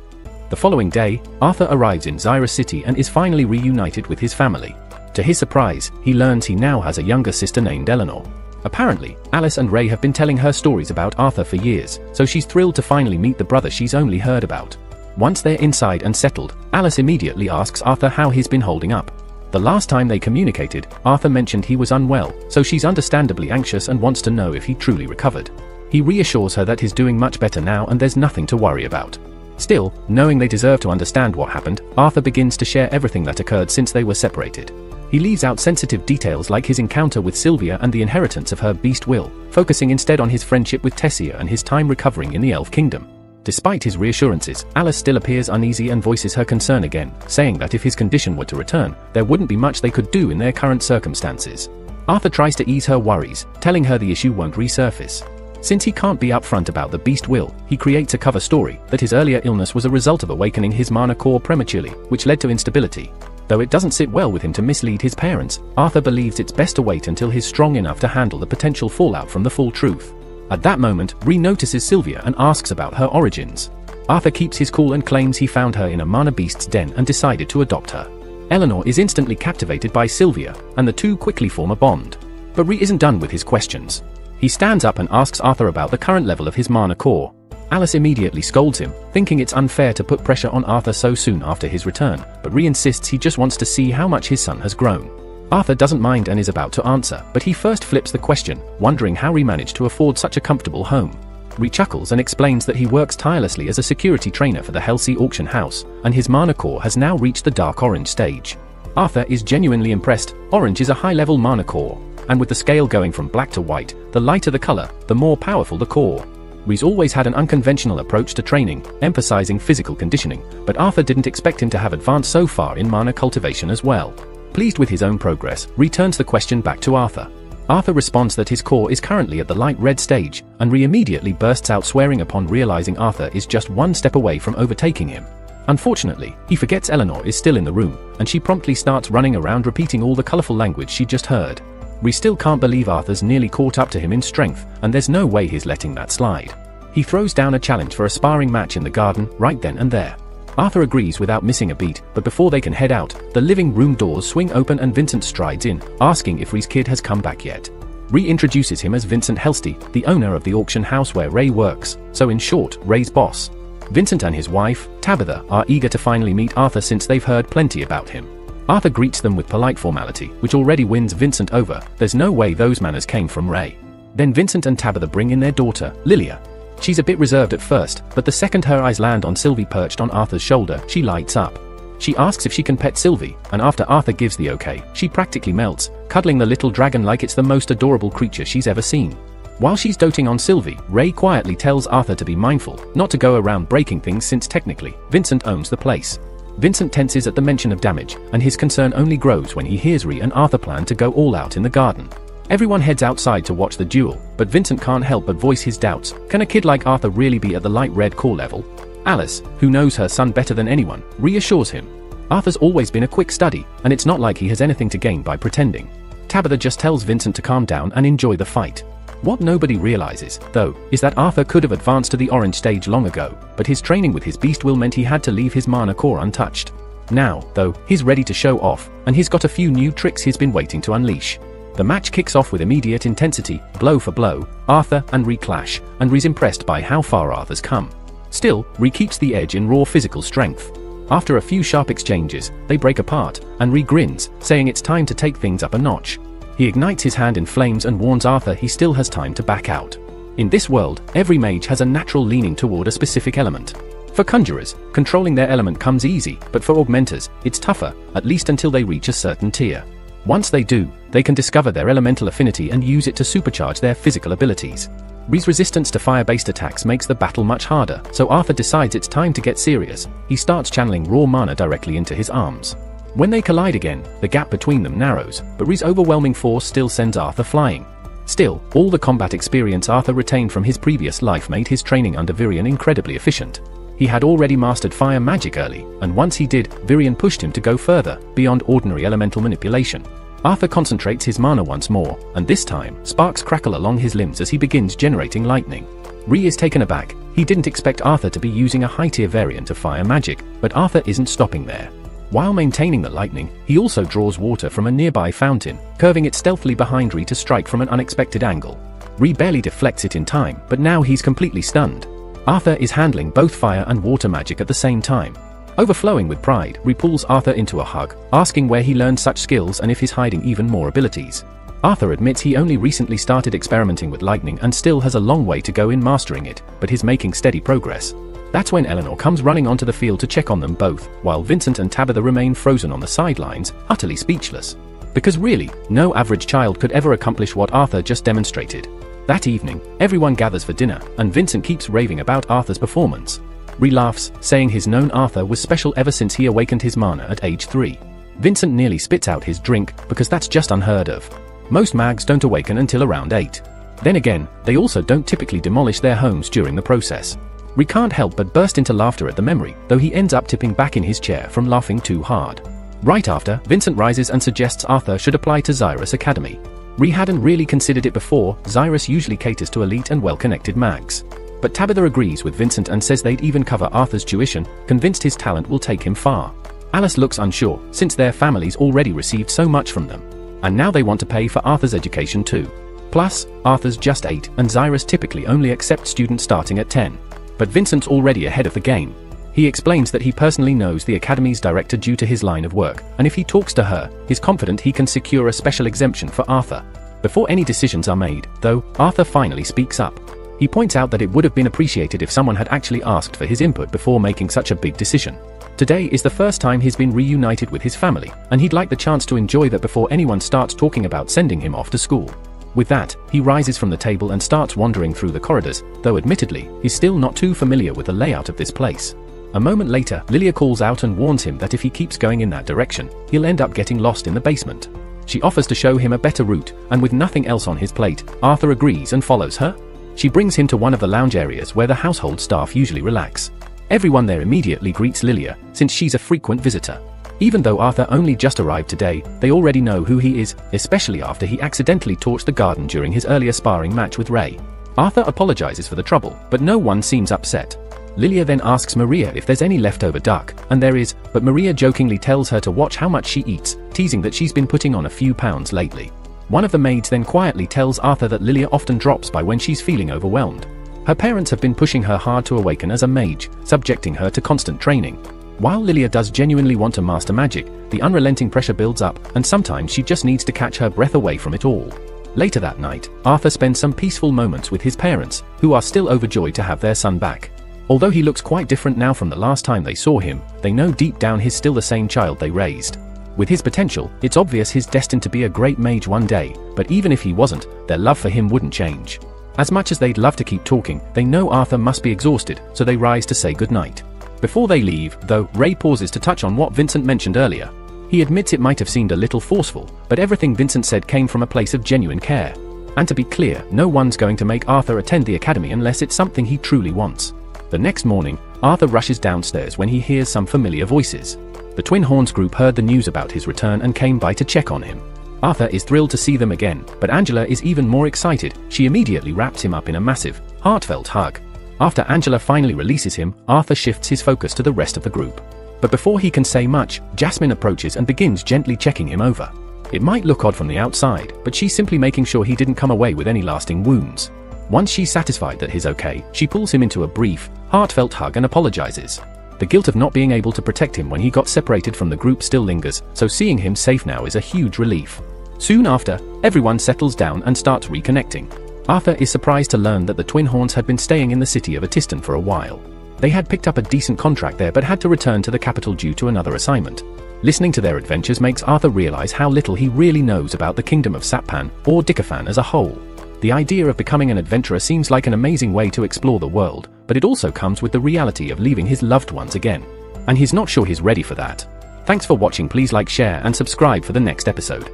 The following day, Arthur arrives in Xyrus City and is finally reunited with his family. To his surprise, he learns he now has a younger sister named Eleanor. Apparently, Alice and Ray have been telling her stories about Arthur for years, so she's thrilled to finally meet the brother she's only heard about. Once they're inside and settled, Alice immediately asks Arthur how he's been holding up. The last time they communicated, Arthur mentioned he was unwell, so she's understandably anxious and wants to know if he truly recovered. He reassures her that he's doing much better now and there's nothing to worry about. Still, knowing they deserve to understand what happened, Arthur begins to share everything that occurred since they were separated. He leaves out sensitive details like his encounter with Sylvia and the inheritance of her beast will, focusing instead on his friendship with Tessia and his time recovering in the Elf Kingdom. Despite his reassurances, Alice still appears uneasy and voices her concern again, saying that if his condition were to return, there wouldn't be much they could do in their current circumstances. Arthur tries to ease her worries, telling her the issue won't resurface. Since he can't be upfront about the beast will, he creates a cover story that his earlier illness was a result of awakening his mana core prematurely, which led to instability. Though it doesn't sit well with him to mislead his parents, Arthur believes it's best to wait until he's strong enough to handle the potential fallout from the full truth. At that moment, Ree notices Sylvia and asks about her origins. Arthur keeps his cool and claims he found her in a mana beast's den and decided to adopt her. Eleanor is instantly captivated by Sylvia, and the two quickly form a bond. But Ree isn't done with his questions. He stands up and asks Arthur about the current level of his mana core. Alice immediately scolds him, thinking it's unfair to put pressure on Arthur so soon after his return, but Ree insists he just wants to see how much his son has grown. Arthur doesn't mind and is about to answer, but he first flips the question, wondering how Ree managed to afford such a comfortable home. Ree chuckles and explains that he works tirelessly as a security trainer for the Hellsea auction house, and his mana core has now reached the dark orange stage. Arthur is genuinely impressed. Orange is a high-level mana core, and with the scale going from black to white, the lighter the color, the more powerful the core. Ree's always had an unconventional approach to training, emphasizing physical conditioning, but Arthur didn't expect him to have advanced so far in mana cultivation as well. Pleased with his own progress, Ree turns the question back to Arthur. Arthur responds that his core is currently at the light red stage, and Ree immediately bursts out swearing upon realizing Arthur is just one step away from overtaking him. Unfortunately, he forgets Eleanor is still in the room, and she promptly starts running around repeating all the colorful language she just heard. Ree still can't believe Arthur's nearly caught up to him in strength, and there's no way he's letting that slide. He throws down a challenge for a sparring match in the garden, right then and there. Arthur agrees without missing a beat, but before they can head out, the living room doors swing open and Vincent strides in, asking if Ree's kid has come back yet. Ree introduces him as Vincent Helsty, the owner of the auction house where Ray works, so in short, Ray's boss. Vincent and his wife, Tabitha, are eager to finally meet Arthur since they've heard plenty about him. Arthur greets them with polite formality, which already wins Vincent over. There's no way those manners came from Ray. Then Vincent and Tabitha bring in their daughter, Lilia. She's a bit reserved at first, but the second her eyes land on Sylvie perched on Arthur's shoulder, she lights up. She asks if she can pet Sylvie, and after Arthur gives the okay, she practically melts, cuddling the little dragon like it's the most adorable creature she's ever seen. While she's doting on Sylvie, Ray quietly tells Arthur to be mindful, not to go around breaking things since technically, Vincent owns the place. Vincent tenses at the mention of damage, and his concern only grows when he hears Ree and Arthur plan to go all out in the garden. Everyone heads outside to watch the duel, but Vincent can't help but voice his doubts. Can a kid like Arthur really be at the light red core level? Alice, who knows her son better than anyone, reassures him. Arthur's always been a quick study, and it's not like he has anything to gain by pretending. Tabitha just tells Vincent to calm down and enjoy the fight. What nobody realizes, though, is that Arthur could have advanced to the orange stage long ago, but his training with his beast will meant he had to leave his mana core untouched. Now, though, he's ready to show off, and he's got a few new tricks he's been waiting to unleash. The match kicks off with immediate intensity, blow for blow. Arthur and Ree clash, and Ree's impressed by how far Arthur's come. Still, Ree keeps the edge in raw physical strength. After a few sharp exchanges, they break apart, and Ree grins, saying it's time to take things up a notch. He ignites his hand in flames and warns Arthur he still has time to back out. In this world, every mage has a natural leaning toward a specific element. For conjurers, controlling their element comes easy, but for augmenters, it's tougher, at least until they reach a certain tier. Once they do, they can discover their elemental affinity and use it to supercharge their physical abilities. Ree's resistance to fire-based attacks makes the battle much harder, so Arthur decides it's time to get serious. He starts channeling raw mana directly into his arms. When they collide again, the gap between them narrows, but Ree's overwhelming force still sends Arthur flying. Still, all the combat experience Arthur retained from his previous life made his training under Virion incredibly efficient. He had already mastered fire magic early, and once he did, Virion pushed him to go further, beyond ordinary elemental manipulation. Arthur concentrates his mana once more, and this time, sparks crackle along his limbs as he begins generating lightning. Ree is taken aback. He didn't expect Arthur to be using a high-tier variant of fire magic, but Arthur isn't stopping there. While maintaining the lightning, he also draws water from a nearby fountain, curving it stealthily behind Ree to strike from an unexpected angle. Ree barely deflects it in time, but now he's completely stunned. Arthur is handling both fire and water magic at the same time. Overflowing with pride, Ree pulls Arthur into a hug, asking where he learned such skills and if he's hiding even more abilities. Arthur admits he only recently started experimenting with lightning and still has a long way to go in mastering it, but he's making steady progress. That's when Eleanor comes running onto the field to check on them both, while Vincent and Tabitha remain frozen on the sidelines, utterly speechless. Because really, no average child could ever accomplish what Arthur just demonstrated. That evening, everyone gathers for dinner, and Vincent keeps raving about Arthur's performance. Ree laughs, saying he's known Arthur was special ever since he awakened his mana at age 3. Vincent nearly spits out his drink, because that's just unheard of. Most mags don't awaken until around 8. Then again, they also don't typically demolish their homes during the process. Ree can't help but burst into laughter at the memory, though he ends up tipping back in his chair from laughing too hard. Right after, Vincent rises and suggests Arthur should apply to Xyrus Academy. Ree hadn't really considered it before. Xyrus usually caters to elite and well-connected mags. But Tabitha agrees with Vincent and says they'd even cover Arthur's tuition, convinced his talent will take him far. Alice looks unsure, since their families already received so much from them. And now they want to pay for Arthur's education too. Plus, Arthur's just 8, and Xyrus typically only accepts students starting at 10. But Vincent's already ahead of the game. He explains that he personally knows the Academy's director due to his line of work, and if he talks to her, he's confident he can secure a special exemption for Arthur. Before any decisions are made, though, Arthur finally speaks up. He points out that it would have been appreciated if someone had actually asked for his input before making such a big decision. Today is the first time he's been reunited with his family, and he'd like the chance to enjoy that before anyone starts talking about sending him off to school. With that, he rises from the table and starts wandering through the corridors, though admittedly, he's still not too familiar with the layout of this place. A moment later, Lilia calls out and warns him that if he keeps going in that direction, he'll end up getting lost in the basement. She offers to show him a better route, and with nothing else on his plate, Arthur agrees and follows her. She brings him to one of the lounge areas where the household staff usually relax. Everyone there immediately greets Lilia, since she's a frequent visitor. Even though Arthur only just arrived today, they already know who he is, especially after he accidentally torched the garden during his earlier sparring match with Ray. Arthur apologizes for the trouble, but no one seems upset. Lilia then asks Maria if there's any leftover duck, and there is, but Maria jokingly tells her to watch how much she eats, teasing that she's been putting on a few pounds lately. One of the maids then quietly tells Arthur that Lilia often drops by when she's feeling overwhelmed. Her parents have been pushing her hard to awaken as a mage, subjecting her to constant training. While Lilia does genuinely want to master magic, the unrelenting pressure builds up, and sometimes she just needs to catch her breath away from it all. Later that night, Arthur spends some peaceful moments with his parents, who are still overjoyed to have their son back. Although he looks quite different now from the last time they saw him, they know deep down he's still the same child they raised. With his potential, it's obvious he's destined to be a great mage one day, but even if he wasn't, their love for him wouldn't change. As much as they'd love to keep talking, they know Arthur must be exhausted, so they rise to say goodnight. Before they leave, though, Ray pauses to touch on what Vincent mentioned earlier. He admits it might have seemed a little forceful, but everything Vincent said came from a place of genuine care. And to be clear, no one's going to make Arthur attend the academy unless it's something he truly wants. The next morning, Arthur rushes downstairs when he hears some familiar voices. The Twin Horns group heard the news about his return and came by to check on him. Arthur is thrilled to see them again, but Angela is even more excited. She immediately wraps him up in a massive, heartfelt hug. After Angela finally releases him, Arthur shifts his focus to the rest of the group. But before he can say much, Jasmine approaches and begins gently checking him over. It might look odd from the outside, but she's simply making sure he didn't come away with any lasting wounds. Once she's satisfied that he's okay, she pulls him into a brief, heartfelt hug and apologizes. The guilt of not being able to protect him when he got separated from the group still lingers, so seeing him safe now is a huge relief. Soon after, everyone settles down and starts reconnecting. Arthur is surprised to learn that the Twin Horns had been staying in the city of Atiston for a while. They had picked up a decent contract there but had to return to the capital due to another assignment. Listening to their adventures makes Arthur realize how little he really knows about the kingdom of Sappan, or Dikafan as a whole. The idea of becoming an adventurer seems like an amazing way to explore the world, but it also comes with the reality of leaving his loved ones again. And he's not sure he's ready for that. Thanks for watching. Please like, share, and subscribe for the next episode.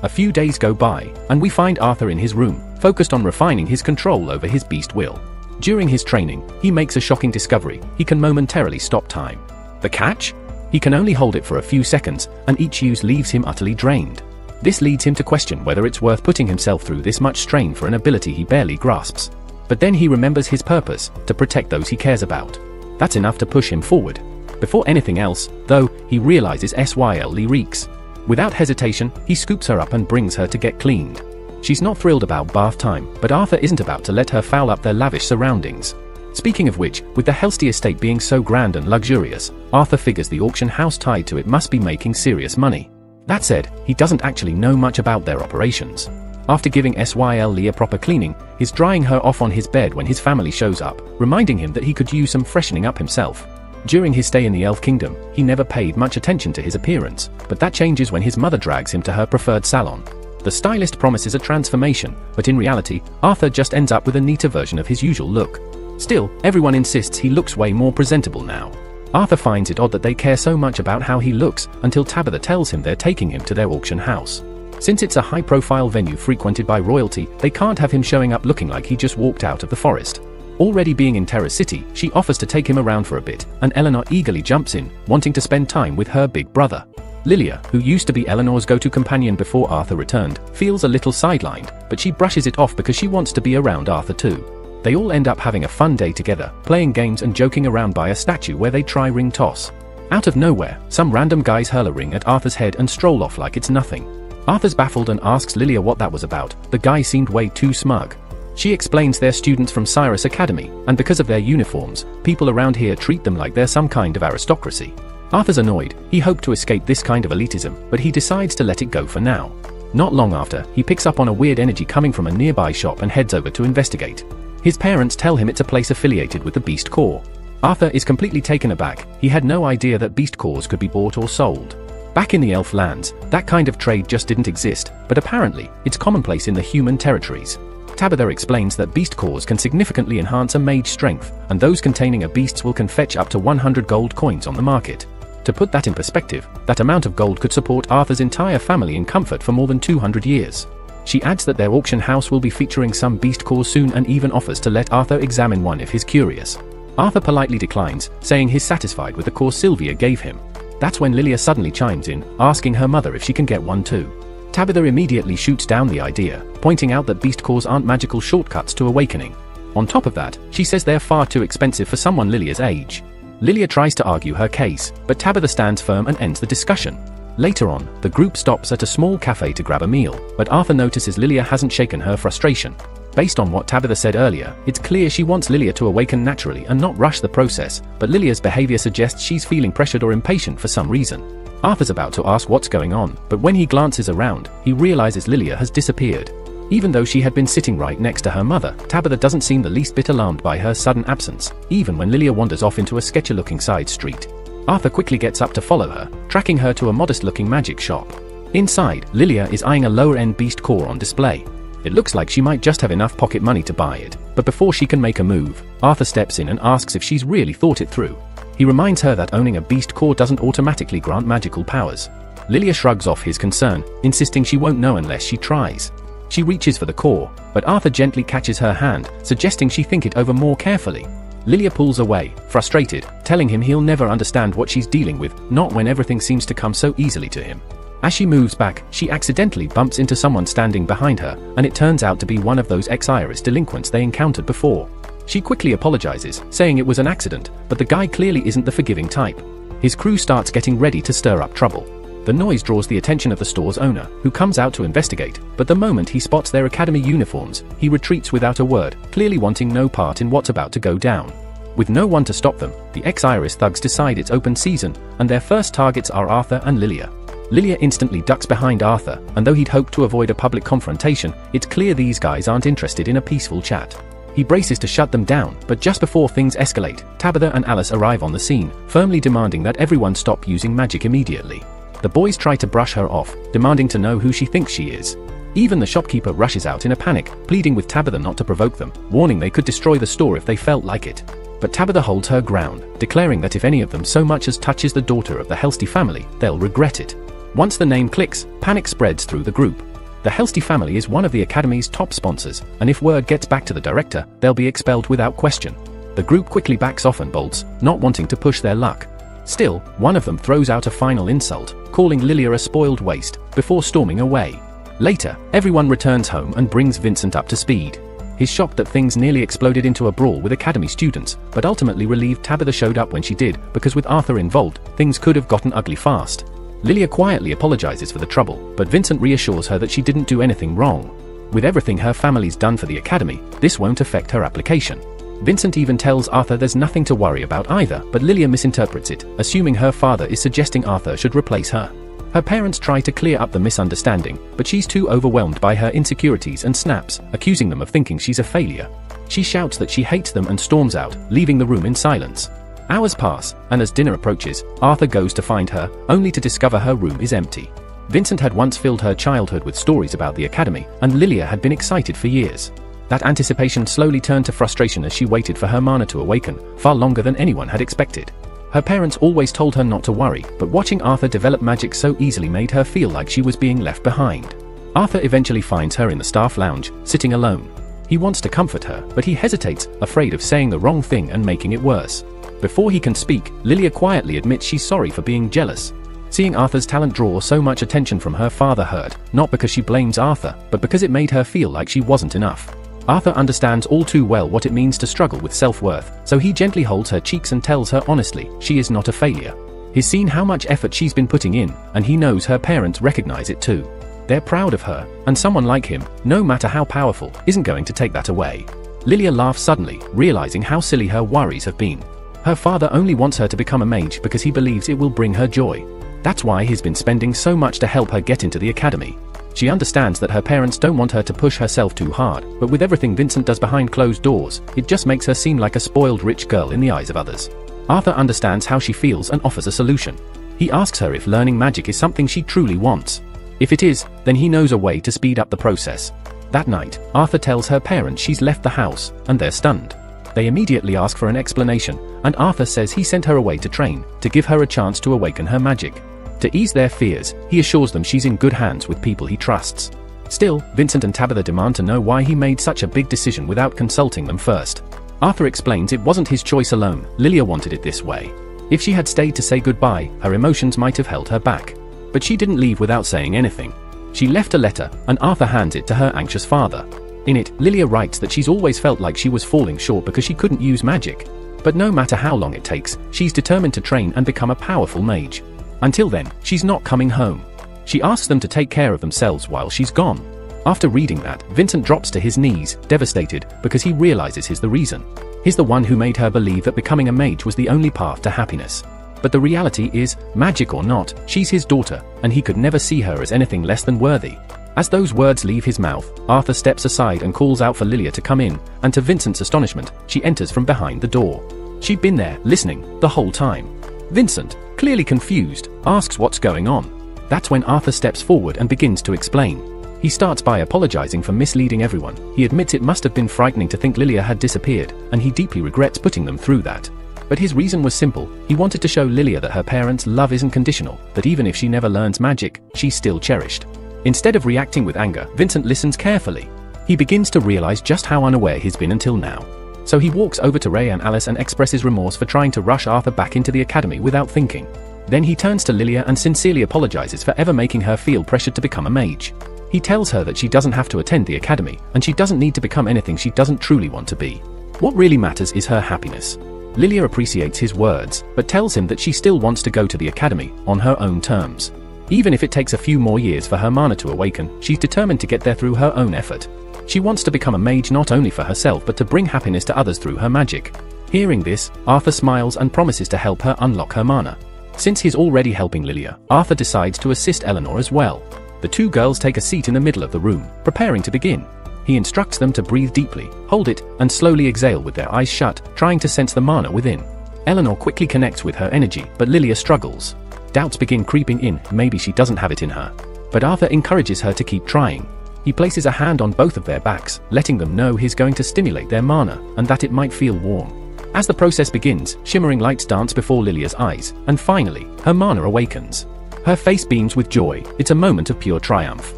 A few days go by, and we find Arthur in his room, focused on refining his control over his beast will. During his training, he makes a shocking discovery: he can momentarily stop time. The catch? He can only hold it for a few seconds, and each use leaves him utterly drained. This leads him to question whether it's worth putting himself through this much strain for an ability he barely grasps. But then he remembers his purpose: to protect those he cares about. That's enough to push him forward. Before anything else, though, he realizes Syl reeks. Without hesitation, he scoops her up and brings her to get cleaned. She's not thrilled about bath time, but Arthur isn't about to let her foul up their lavish surroundings. Speaking of which, with the Helsty estate being so grand and luxurious, Arthur figures the auction house tied to it must be making serious money. That said, he doesn't actually know much about their operations. After giving Syl a proper cleaning, he's drying her off on his bed when his family shows up, reminding him that he could use some freshening up himself. During his stay in the Elf Kingdom, he never paid much attention to his appearance, but that changes when his mother drags him to her preferred salon. The stylist promises a transformation, but in reality, Arthur just ends up with a neater version of his usual look. Still, everyone insists he looks way more presentable now. Arthur finds it odd that they care so much about how he looks, until Tabitha tells him they're taking him to their auction house. Since it's a high-profile venue frequented by royalty, they can't have him showing up looking like he just walked out of the forest. Already being in Terror City, she offers to take him around for a bit, and Eleanor eagerly jumps in, wanting to spend time with her big brother. Lilia, who used to be Eleanor's go-to companion before Arthur returned, feels a little sidelined, but she brushes it off because she wants to be around Arthur too. They all end up having a fun day together, playing games and joking around by a statue where they try ring toss. Out of nowhere, some random guys hurl a ring at Arthur's head and stroll off like it's nothing. Arthur's baffled and asks Lilia what that was about. The guy seemed way too smug. She explains they're students from Cyrus Academy, and because of their uniforms, people around here treat them like they're some kind of aristocracy. Arthur's annoyed. He hoped to escape this kind of elitism, but he decides to let it go for now. Not long after, he picks up on a weird energy coming from a nearby shop and heads over to investigate. His parents tell him it's a place affiliated with the Beast Corps. Arthur is completely taken aback. He had no idea that beast cores could be bought or sold. Back in the elf lands, that kind of trade just didn't exist, but apparently, it's commonplace in the human territories. Tabitha explains that beast cores can significantly enhance a mage's strength, and those containing a beast's will can fetch up to 100 gold coins on the market. To put that in perspective, that amount of gold could support Arthur's entire family in comfort for more than 200 years. She adds that their auction house will be featuring some beast cores soon and even offers to let Arthur examine one if he's curious. Arthur politely declines, saying he's satisfied with the core Sylvia gave him. That's when Lilia suddenly chimes in, asking her mother if she can get one too. Tabitha immediately shoots down the idea, pointing out that beast cores aren't magical shortcuts to awakening. On top of that, she says they're far too expensive for someone Lilia's age. Lilia tries to argue her case, but Tabitha stands firm and ends the discussion. Later on, the group stops at a small cafe to grab a meal, but Arthur notices Lilia hasn't shaken her frustration. Based on what Tabitha said earlier, it's clear she wants Lilia to awaken naturally and not rush the process, but Lilia's behavior suggests she's feeling pressured or impatient for some reason. Arthur's about to ask what's going on, but when he glances around, he realizes Lilia has disappeared. Even though she had been sitting right next to her mother, Tabitha doesn't seem the least bit alarmed by her sudden absence, even when Lilia wanders off into a sketchy-looking side street. Arthur quickly gets up to follow her, tracking her to a modest-looking magic shop. Inside, Lilia is eyeing a lower-end beast core on display. It looks like she might just have enough pocket money to buy it, but before she can make a move, Arthur steps in and asks if she's really thought it through. He reminds her that owning a beast core doesn't automatically grant magical powers. Lilia shrugs off his concern, insisting she won't know unless she tries. She reaches for the core, but Arthur gently catches her hand, suggesting she think it over more carefully. Lilia pulls away, frustrated, telling him he'll never understand what she's dealing with, not when everything seems to come so easily to him. As she moves back, she accidentally bumps into someone standing behind her, and it turns out to be one of those ex-Iris delinquents they encountered before. She quickly apologizes, saying it was an accident, but the guy clearly isn't the forgiving type. His crew starts getting ready to stir up trouble. The noise draws the attention of the store's owner, who comes out to investigate, but the moment he spots their academy uniforms, he retreats without a word, clearly wanting no part in what's about to go down. With no one to stop them, the ex-Iris thugs decide it's open season, and their first targets are Arthur and Lilia. Lilia instantly ducks behind Arthur, and though he'd hoped to avoid a public confrontation, it's clear these guys aren't interested in a peaceful chat. He braces to shut them down, but just before things escalate, Tabitha and Alice arrive on the scene, firmly demanding that everyone stop using magic immediately. The boys try to brush her off, demanding to know who she thinks she is. Even the shopkeeper rushes out in a panic, pleading with Tabitha not to provoke them, warning they could destroy the store if they felt like it. But Tabitha holds her ground, declaring that if any of them so much as touches the daughter of the Helsty family, they'll regret it. Once the name clicks, panic spreads through the group. The Helsty family is one of the Academy's top sponsors, and if word gets back to the director, they'll be expelled without question. The group quickly backs off and bolts, not wanting to push their luck. Still, one of them throws out a final insult, calling Lilia a spoiled waste, before storming away. Later, everyone returns home and brings Vincent up to speed. He's shocked that things nearly exploded into a brawl with Academy students, but ultimately relieved Tabitha showed up when she did, because with Arthur involved, things could have gotten ugly fast. Lilia quietly apologizes for the trouble, but Vincent reassures her that she didn't do anything wrong. With everything her family's done for the Academy, this won't affect her application. Vincent even tells Arthur there's nothing to worry about either, but Lilia misinterprets it, assuming her father is suggesting Arthur should replace her. Her parents try to clear up the misunderstanding, but she's too overwhelmed by her insecurities and snaps, accusing them of thinking she's a failure. She shouts that she hates them and storms out, leaving the room in silence. Hours pass, and as dinner approaches, Arthur goes to find her, only to discover her room is empty. Vincent had once filled her childhood with stories about the Academy, and Lilia had been excited for years. That anticipation slowly turned to frustration as she waited for her mana to awaken, far longer than anyone had expected. Her parents always told her not to worry, but watching Arthur develop magic so easily made her feel like she was being left behind. Arthur eventually finds her in the staff lounge, sitting alone. He wants to comfort her, but he hesitates, afraid of saying the wrong thing and making it worse. Before he can speak, Lilia quietly admits she's sorry for being jealous. Seeing Arthur's talent draw so much attention from her father hurt, not because she blames Arthur, but because it made her feel like she wasn't enough. Arthur understands all too well what it means to struggle with self-worth, so he gently holds her cheeks and tells her honestly, she is not a failure. He's seen how much effort she's been putting in, and he knows her parents recognize it too. They're proud of her, and someone like him, no matter how powerful, isn't going to take that away. Lilia laughs suddenly, realizing how silly her worries have been. Her father only wants her to become a mage because he believes it will bring her joy. That's why he's been spending so much to help her get into the Academy. She understands that her parents don't want her to push herself too hard, but with everything Vincent does behind closed doors, it just makes her seem like a spoiled rich girl in the eyes of others. Arthur understands how she feels and offers a solution. He asks her if learning magic is something she truly wants. If it is, then he knows a way to speed up the process. That night, Arthur tells her parents she's left the house, and they're stunned. They immediately ask for an explanation, and Arthur says he sent her away to train, to give her a chance to awaken her magic. To ease their fears, he assures them she's in good hands with people he trusts. Still, Vincent and Tabitha demand to know why he made such a big decision without consulting them first. Arthur explains it wasn't his choice alone, Lilia wanted it this way. If she had stayed to say goodbye, her emotions might have held her back. But she didn't leave without saying anything. She left a letter, and Arthur hands it to her anxious father. In it, Lilia writes that she's always felt like she was falling short because she couldn't use magic. But no matter how long it takes, she's determined to train and become a powerful mage. Until then, she's not coming home. She asks them to take care of themselves while she's gone. After reading that, Vincent drops to his knees, devastated, because he realizes he's the reason. He's the one who made her believe that becoming a mage was the only path to happiness. But the reality is, magic or not, she's his daughter, and he could never see her as anything less than worthy. As those words leave his mouth, Arthur steps aside and calls out for Lilia to come in, and to Vincent's astonishment, she enters from behind the door. She'd been there, listening, the whole time. Vincent, clearly confused, asks what's going on. That's when Arthur steps forward and begins to explain. He starts by apologizing for misleading everyone. He admits it must have been frightening to think Lilia had disappeared, and he deeply regrets putting them through that. But his reason was simple. He wanted to show Lilia that her parents' love isn't conditional, that even if she never learns magic, she's still cherished. Instead of reacting with anger, Vincent listens carefully. He begins to realize just how unaware he's been until now. So he walks over to Ray and Alice and expresses remorse for trying to rush Arthur back into the academy without thinking. Then he turns to Lilia and sincerely apologizes for ever making her feel pressured to become a mage. He tells her that she doesn't have to attend the academy, and she doesn't need to become anything she doesn't truly want to be. What really matters is her happiness. Lilia appreciates his words, but tells him that she still wants to go to the academy, on her own terms. Even if it takes a few more years for her mana to awaken, she's determined to get there through her own effort. She wants to become a mage not only for herself but to bring happiness to others through her magic. Hearing this, Arthur smiles and promises to help her unlock her mana. Since he's already helping Lilia, Arthur decides to assist Eleanor as well. The two girls take a seat in the middle of the room, preparing to begin. He instructs them to breathe deeply, hold it, and slowly exhale with their eyes shut, trying to sense the mana within. Eleanor quickly connects with her energy, but Lilia struggles. Doubts begin creeping in, maybe she doesn't have it in her. But Arthur encourages her to keep trying. He places a hand on both of their backs, letting them know he's going to stimulate their mana, and that it might feel warm. As the process begins, shimmering lights dance before Lilia's eyes, and finally, her mana awakens. Her face beams with joy. It's a moment of pure triumph.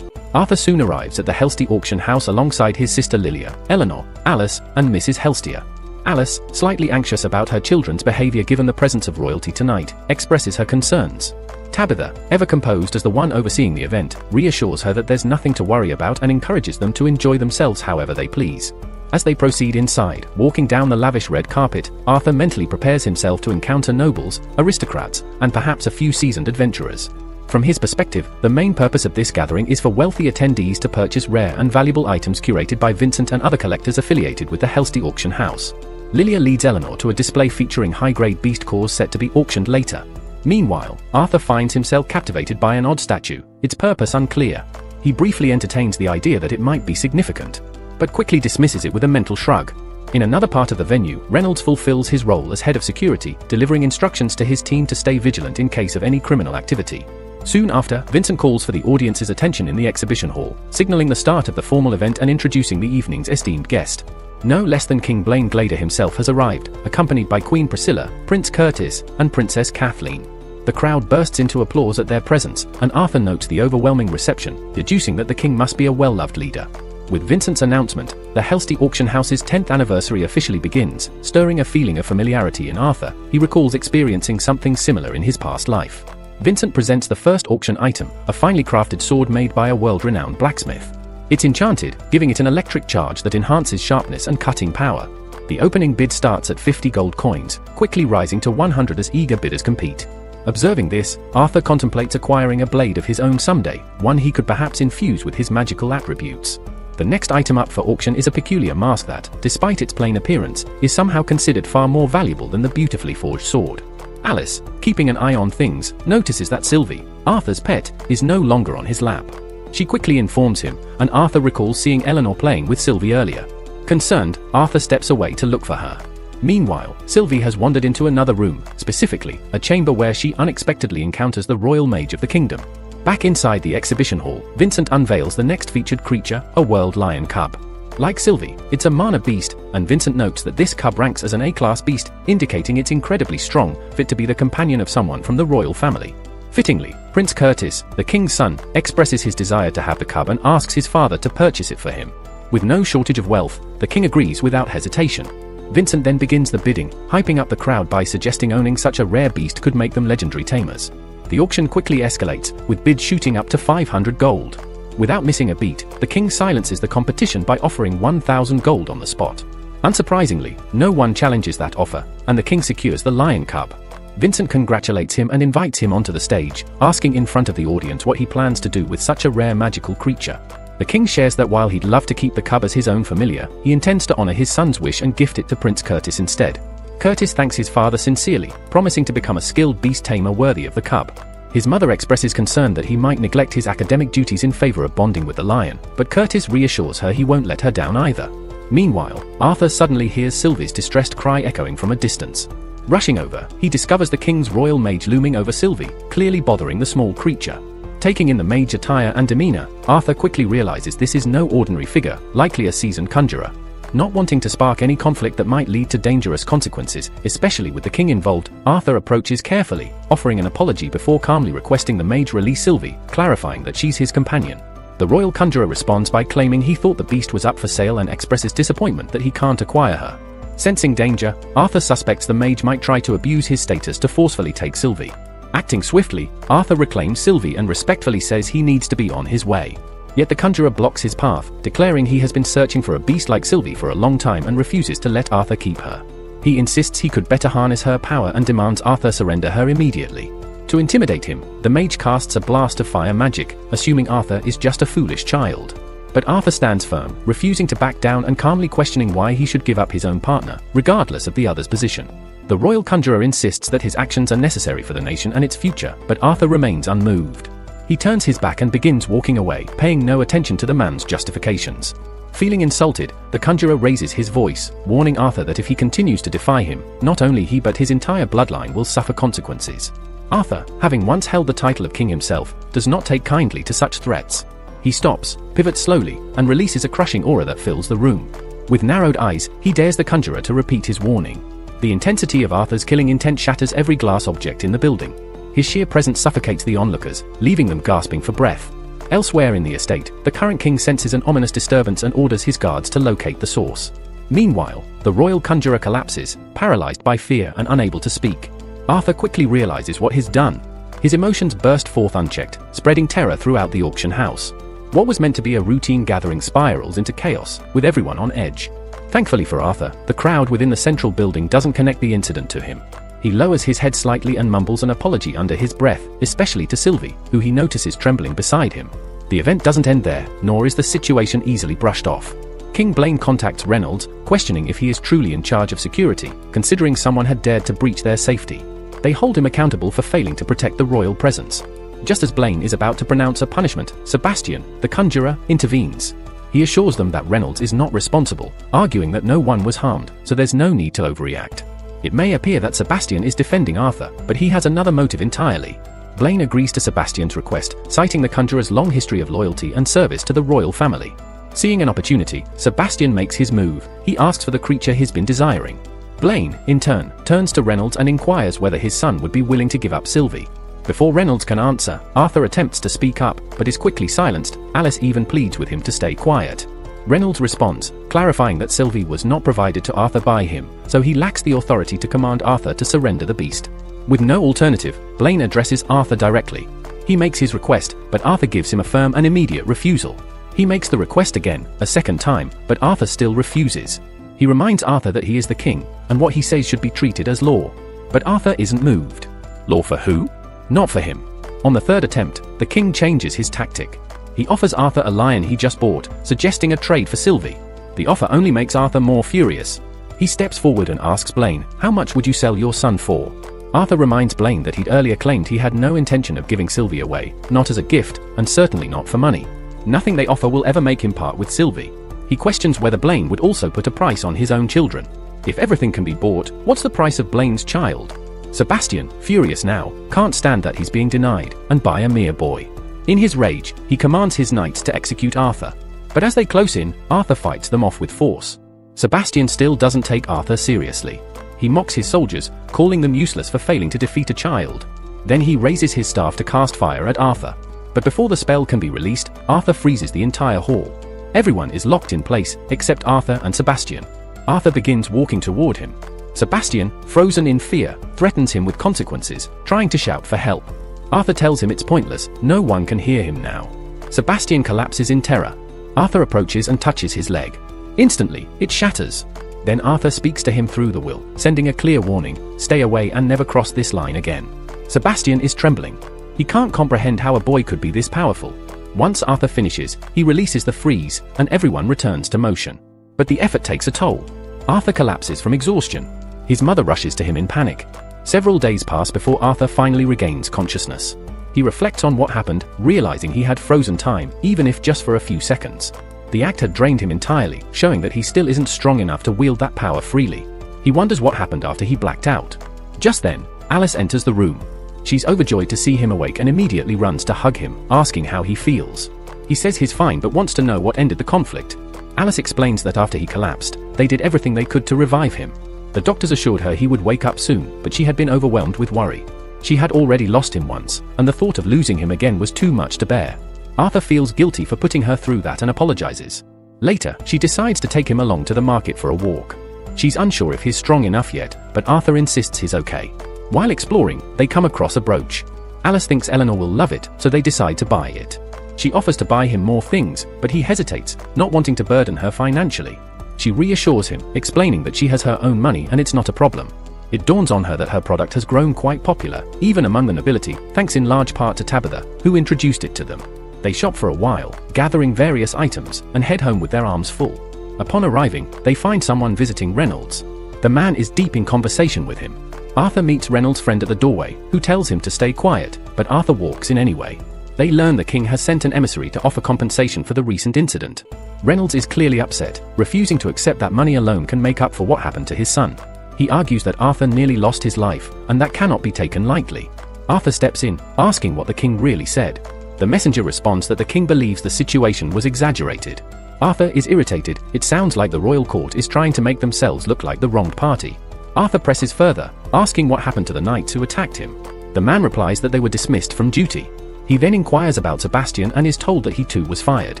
Arthur soon arrives at the Helsty auction house alongside his sister Lilia, Eleanor, Alice, and Mrs. Helstia. Alice, slightly anxious about her children's behavior given the presence of royalty tonight, expresses her concerns. Tabitha, ever composed as the one overseeing the event, reassures her that there's nothing to worry about and encourages them to enjoy themselves however they please. As they proceed inside, walking down the lavish red carpet, Arthur mentally prepares himself to encounter nobles, aristocrats, and perhaps a few seasoned adventurers. From his perspective, the main purpose of this gathering is for wealthy attendees to purchase rare and valuable items curated by Vincent and other collectors affiliated with the Helsty auction house. Lilia leads Eleanor to a display featuring high-grade beast cores set to be auctioned later. Meanwhile, Arthur finds himself captivated by an odd statue, its purpose unclear. He briefly entertains the idea that it might be significant, but quickly dismisses it with a mental shrug. In another part of the venue, Reynolds fulfills his role as head of security, delivering instructions to his team to stay vigilant in case of any criminal activity. Soon after, Vincent calls for the audience's attention in the exhibition hall, signaling the start of the formal event and introducing the evening's esteemed guest. No less than King Blaine Glader himself has arrived, accompanied by Queen Priscilla, Prince Curtis, and Princess Kathleen. The crowd bursts into applause at their presence, and Arthur notes the overwhelming reception, deducing that the king must be a well-loved leader. With Vincent's announcement, the Helsty auction house's 10th anniversary officially begins, stirring a feeling of familiarity in Arthur. He recalls experiencing something similar in his past life. Vincent presents the first auction item, a finely crafted sword made by a world-renowned blacksmith. It's enchanted, giving it an electric charge that enhances sharpness and cutting power. The opening bid starts at 50 gold coins, quickly rising to 100 as eager bidders compete. Observing this, Arthur contemplates acquiring a blade of his own someday, one he could perhaps infuse with his magical attributes. The next item up for auction is a peculiar mask that, despite its plain appearance, is somehow considered far more valuable than the beautifully forged sword. Alice, keeping an eye on things, notices that Sylvie, Arthur's pet, is no longer on his lap. She quickly informs him, and Arthur recalls seeing Eleanor playing with Sylvie earlier. Concerned, Arthur steps away to look for her. Meanwhile, Sylvie has wandered into another room, specifically, a chamber where she unexpectedly encounters the royal mage of the kingdom. Back inside the exhibition hall, Vincent unveils the next featured creature, a world lion cub. Like Sylvie, it's a mana beast, and Vincent notes that this cub ranks as an A-class beast, indicating it's incredibly strong, fit to be the companion of someone from the royal family. Fittingly, Prince Curtis, the king's son, expresses his desire to have the cub and asks his father to purchase it for him. With no shortage of wealth, the king agrees without hesitation. Vincent then begins the bidding, hyping up the crowd by suggesting owning such a rare beast could make them legendary tamers. The auction quickly escalates, with bids shooting up to 500 gold. Without missing a beat, the king silences the competition by offering 1,000 gold on the spot. Unsurprisingly, no one challenges that offer, and the king secures the lion cub. Vincent congratulates him and invites him onto the stage, asking in front of the audience what he plans to do with such a rare magical creature. The king shares that while he'd love to keep the cub as his own familiar, he intends to honor his son's wish and gift it to Prince Curtis instead. Curtis thanks his father sincerely, promising to become a skilled beast tamer worthy of the cub. His mother expresses concern that he might neglect his academic duties in favor of bonding with the lion, but Curtis reassures her he won't let her down either. Meanwhile, Arthur suddenly hears Sylvie's distressed cry echoing from a distance. Rushing over, he discovers the king's royal mage looming over Sylvie, clearly bothering the small creature. Taking in the mage's attire and demeanor, Arthur quickly realizes this is no ordinary figure, likely a seasoned conjurer. Not wanting to spark any conflict that might lead to dangerous consequences, especially with the king involved, Arthur approaches carefully, offering an apology before calmly requesting the mage release Sylvie, clarifying that she's his companion. The royal conjurer responds by claiming he thought the beast was up for sale and expresses disappointment that he can't acquire her. Sensing danger, Arthur suspects the mage might try to abuse his status to forcefully take Sylvie. Acting swiftly, Arthur reclaims Sylvie and respectfully says he needs to be on his way. Yet the conjurer blocks his path, declaring he has been searching for a beast like Sylvie for a long time and refuses to let Arthur keep her. He insists he could better harness her power and demands Arthur surrender her immediately. To intimidate him, the mage casts a blast of fire magic, assuming Arthur is just a foolish child. But Arthur stands firm, refusing to back down and calmly questioning why he should give up his own partner, regardless of the other's position. The royal conjurer insists that his actions are necessary for the nation and its future, but Arthur remains unmoved. He turns his back and begins walking away, paying no attention to the man's justifications. Feeling insulted, the conjurer raises his voice, warning Arthur that if he continues to defy him, not only he but his entire bloodline will suffer consequences. Arthur, having once held the title of king himself, does not take kindly to such threats. He stops, pivots slowly, and releases a crushing aura that fills the room. With narrowed eyes, he dares the conjurer to repeat his warning. The intensity of Arthur's killing intent shatters every glass object in the building. His sheer presence suffocates the onlookers, leaving them gasping for breath. Elsewhere in the estate, the current king senses an ominous disturbance and orders his guards to locate the source. Meanwhile, the royal conjurer collapses, paralyzed by fear and unable to speak. Arthur quickly realizes what he's done. His emotions burst forth unchecked, spreading terror throughout the auction house. What was meant to be a routine gathering spirals into chaos, with everyone on edge. Thankfully for Arthur, the crowd within the central building doesn't connect the incident to him. He lowers his head slightly and mumbles an apology under his breath, especially to Sylvie, who he notices trembling beside him. The event doesn't end there, nor is the situation easily brushed off. King Blaine contacts Reynolds, questioning if he is truly in charge of security, considering someone had dared to breach their safety. They hold him accountable for failing to protect the royal presence. Just as Blaine is about to pronounce a punishment, Sebastian, the conjurer, intervenes. He assures them that Reynolds is not responsible, arguing that no one was harmed, so there's no need to overreact. It may appear that Sebastian is defending Arthur, but he has another motive entirely. Blaine agrees to Sebastian's request, citing the conjurer's long history of loyalty and service to the royal family. Seeing an opportunity, Sebastian makes his move. He asks for the creature he's been desiring. Blaine, in turn, turns to Reynolds and inquires whether his son would be willing to give up Sylvie. Before Reynolds can answer, Arthur attempts to speak up, but is quickly silenced. Alice even pleads with him to stay quiet. Reynolds responds, clarifying that Sylvie was not provided to Arthur by him, so he lacks the authority to command Arthur to surrender the beast. With no alternative, Blaine addresses Arthur directly. He makes his request, but Arthur gives him a firm and immediate refusal. He makes the request again, a second time, but Arthur still refuses. He reminds Arthur that he is the king, and what he says should be treated as law. But Arthur isn't moved. Law for who? Not for him. On the third attempt, the king changes his tactic. He offers Arthur a lion he just bought, suggesting a trade for Sylvie. The offer only makes Arthur more furious. He steps forward and asks Blaine, "How much would you sell your son for?" Arthur reminds Blaine that he'd earlier claimed he had no intention of giving Sylvie away, not as a gift, and certainly not for money. Nothing they offer will ever make him part with Sylvie. He questions whether Blaine would also put a price on his own children. If everything can be bought, what's the price of Blaine's child? Sebastian, furious now, can't stand that he's being denied, and by a mere boy. In his rage, he commands his knights to execute Arthur. But as they close in, Arthur fights them off with force. Sebastian still doesn't take Arthur seriously. He mocks his soldiers, calling them useless for failing to defeat a child. Then he raises his staff to cast fire at Arthur. But before the spell can be released, Arthur freezes the entire hall. Everyone is locked in place, except Arthur and Sebastian. Arthur begins walking toward him. Sebastian, frozen in fear, threatens him with consequences, trying to shout for help. Arthur tells him it's pointless, no one can hear him now. Sebastian collapses in terror. Arthur approaches and touches his leg. Instantly, it shatters. Then Arthur speaks to him through the will, sending a clear warning, "Stay away and never cross this line again." Sebastian is trembling. He can't comprehend how a boy could be this powerful. Once Arthur finishes, he releases the freeze, and everyone returns to motion. But the effort takes a toll. Arthur collapses from exhaustion. His mother rushes to him in panic. Several days pass before Arthur finally regains consciousness. He reflects on what happened, realizing he had frozen time, even if just for a few seconds. The act had drained him entirely, showing that he still isn't strong enough to wield that power freely. He wonders what happened after he blacked out. Just then, Alice enters the room. She's overjoyed to see him awake and immediately runs to hug him, asking how he feels. He says he's fine but wants to know what ended the conflict. Alice explains that after he collapsed, they did everything they could to revive him. The doctors assured her he would wake up soon, but she had been overwhelmed with worry. She had already lost him once, and the thought of losing him again was too much to bear. Arthur feels guilty for putting her through that and apologizes. Later, she decides to take him along to the market for a walk. She's unsure if he's strong enough yet, but Arthur insists he's okay. While exploring, they come across a brooch. Alice thinks Eleanor will love it, so they decide to buy it. She offers to buy him more things, but he hesitates, not wanting to burden her financially. She reassures him, explaining that she has her own money and it's not a problem. It dawns on her that her product has grown quite popular, even among the nobility, thanks in large part to Tabitha, who introduced it to them. They shop for a while, gathering various items, and head home with their arms full. Upon arriving, they find someone visiting Reynolds. The man is deep in conversation with him. Arthur meets Reynolds' friend at the doorway, who tells him to stay quiet, but Arthur walks in anyway. They learn the king has sent an emissary to offer compensation for the recent incident. Reynolds is clearly upset, refusing to accept that money alone can make up for what happened to his son. He argues that Arthur nearly lost his life, and that cannot be taken lightly. Arthur steps in, asking what the king really said. The messenger responds that the king believes the situation was exaggerated. Arthur is irritated. It sounds like the royal court is trying to make themselves look like the wronged party. Arthur presses further, asking what happened to the knights who attacked him. The man replies that they were dismissed from duty. He then inquires about Sebastian and is told that he too was fired.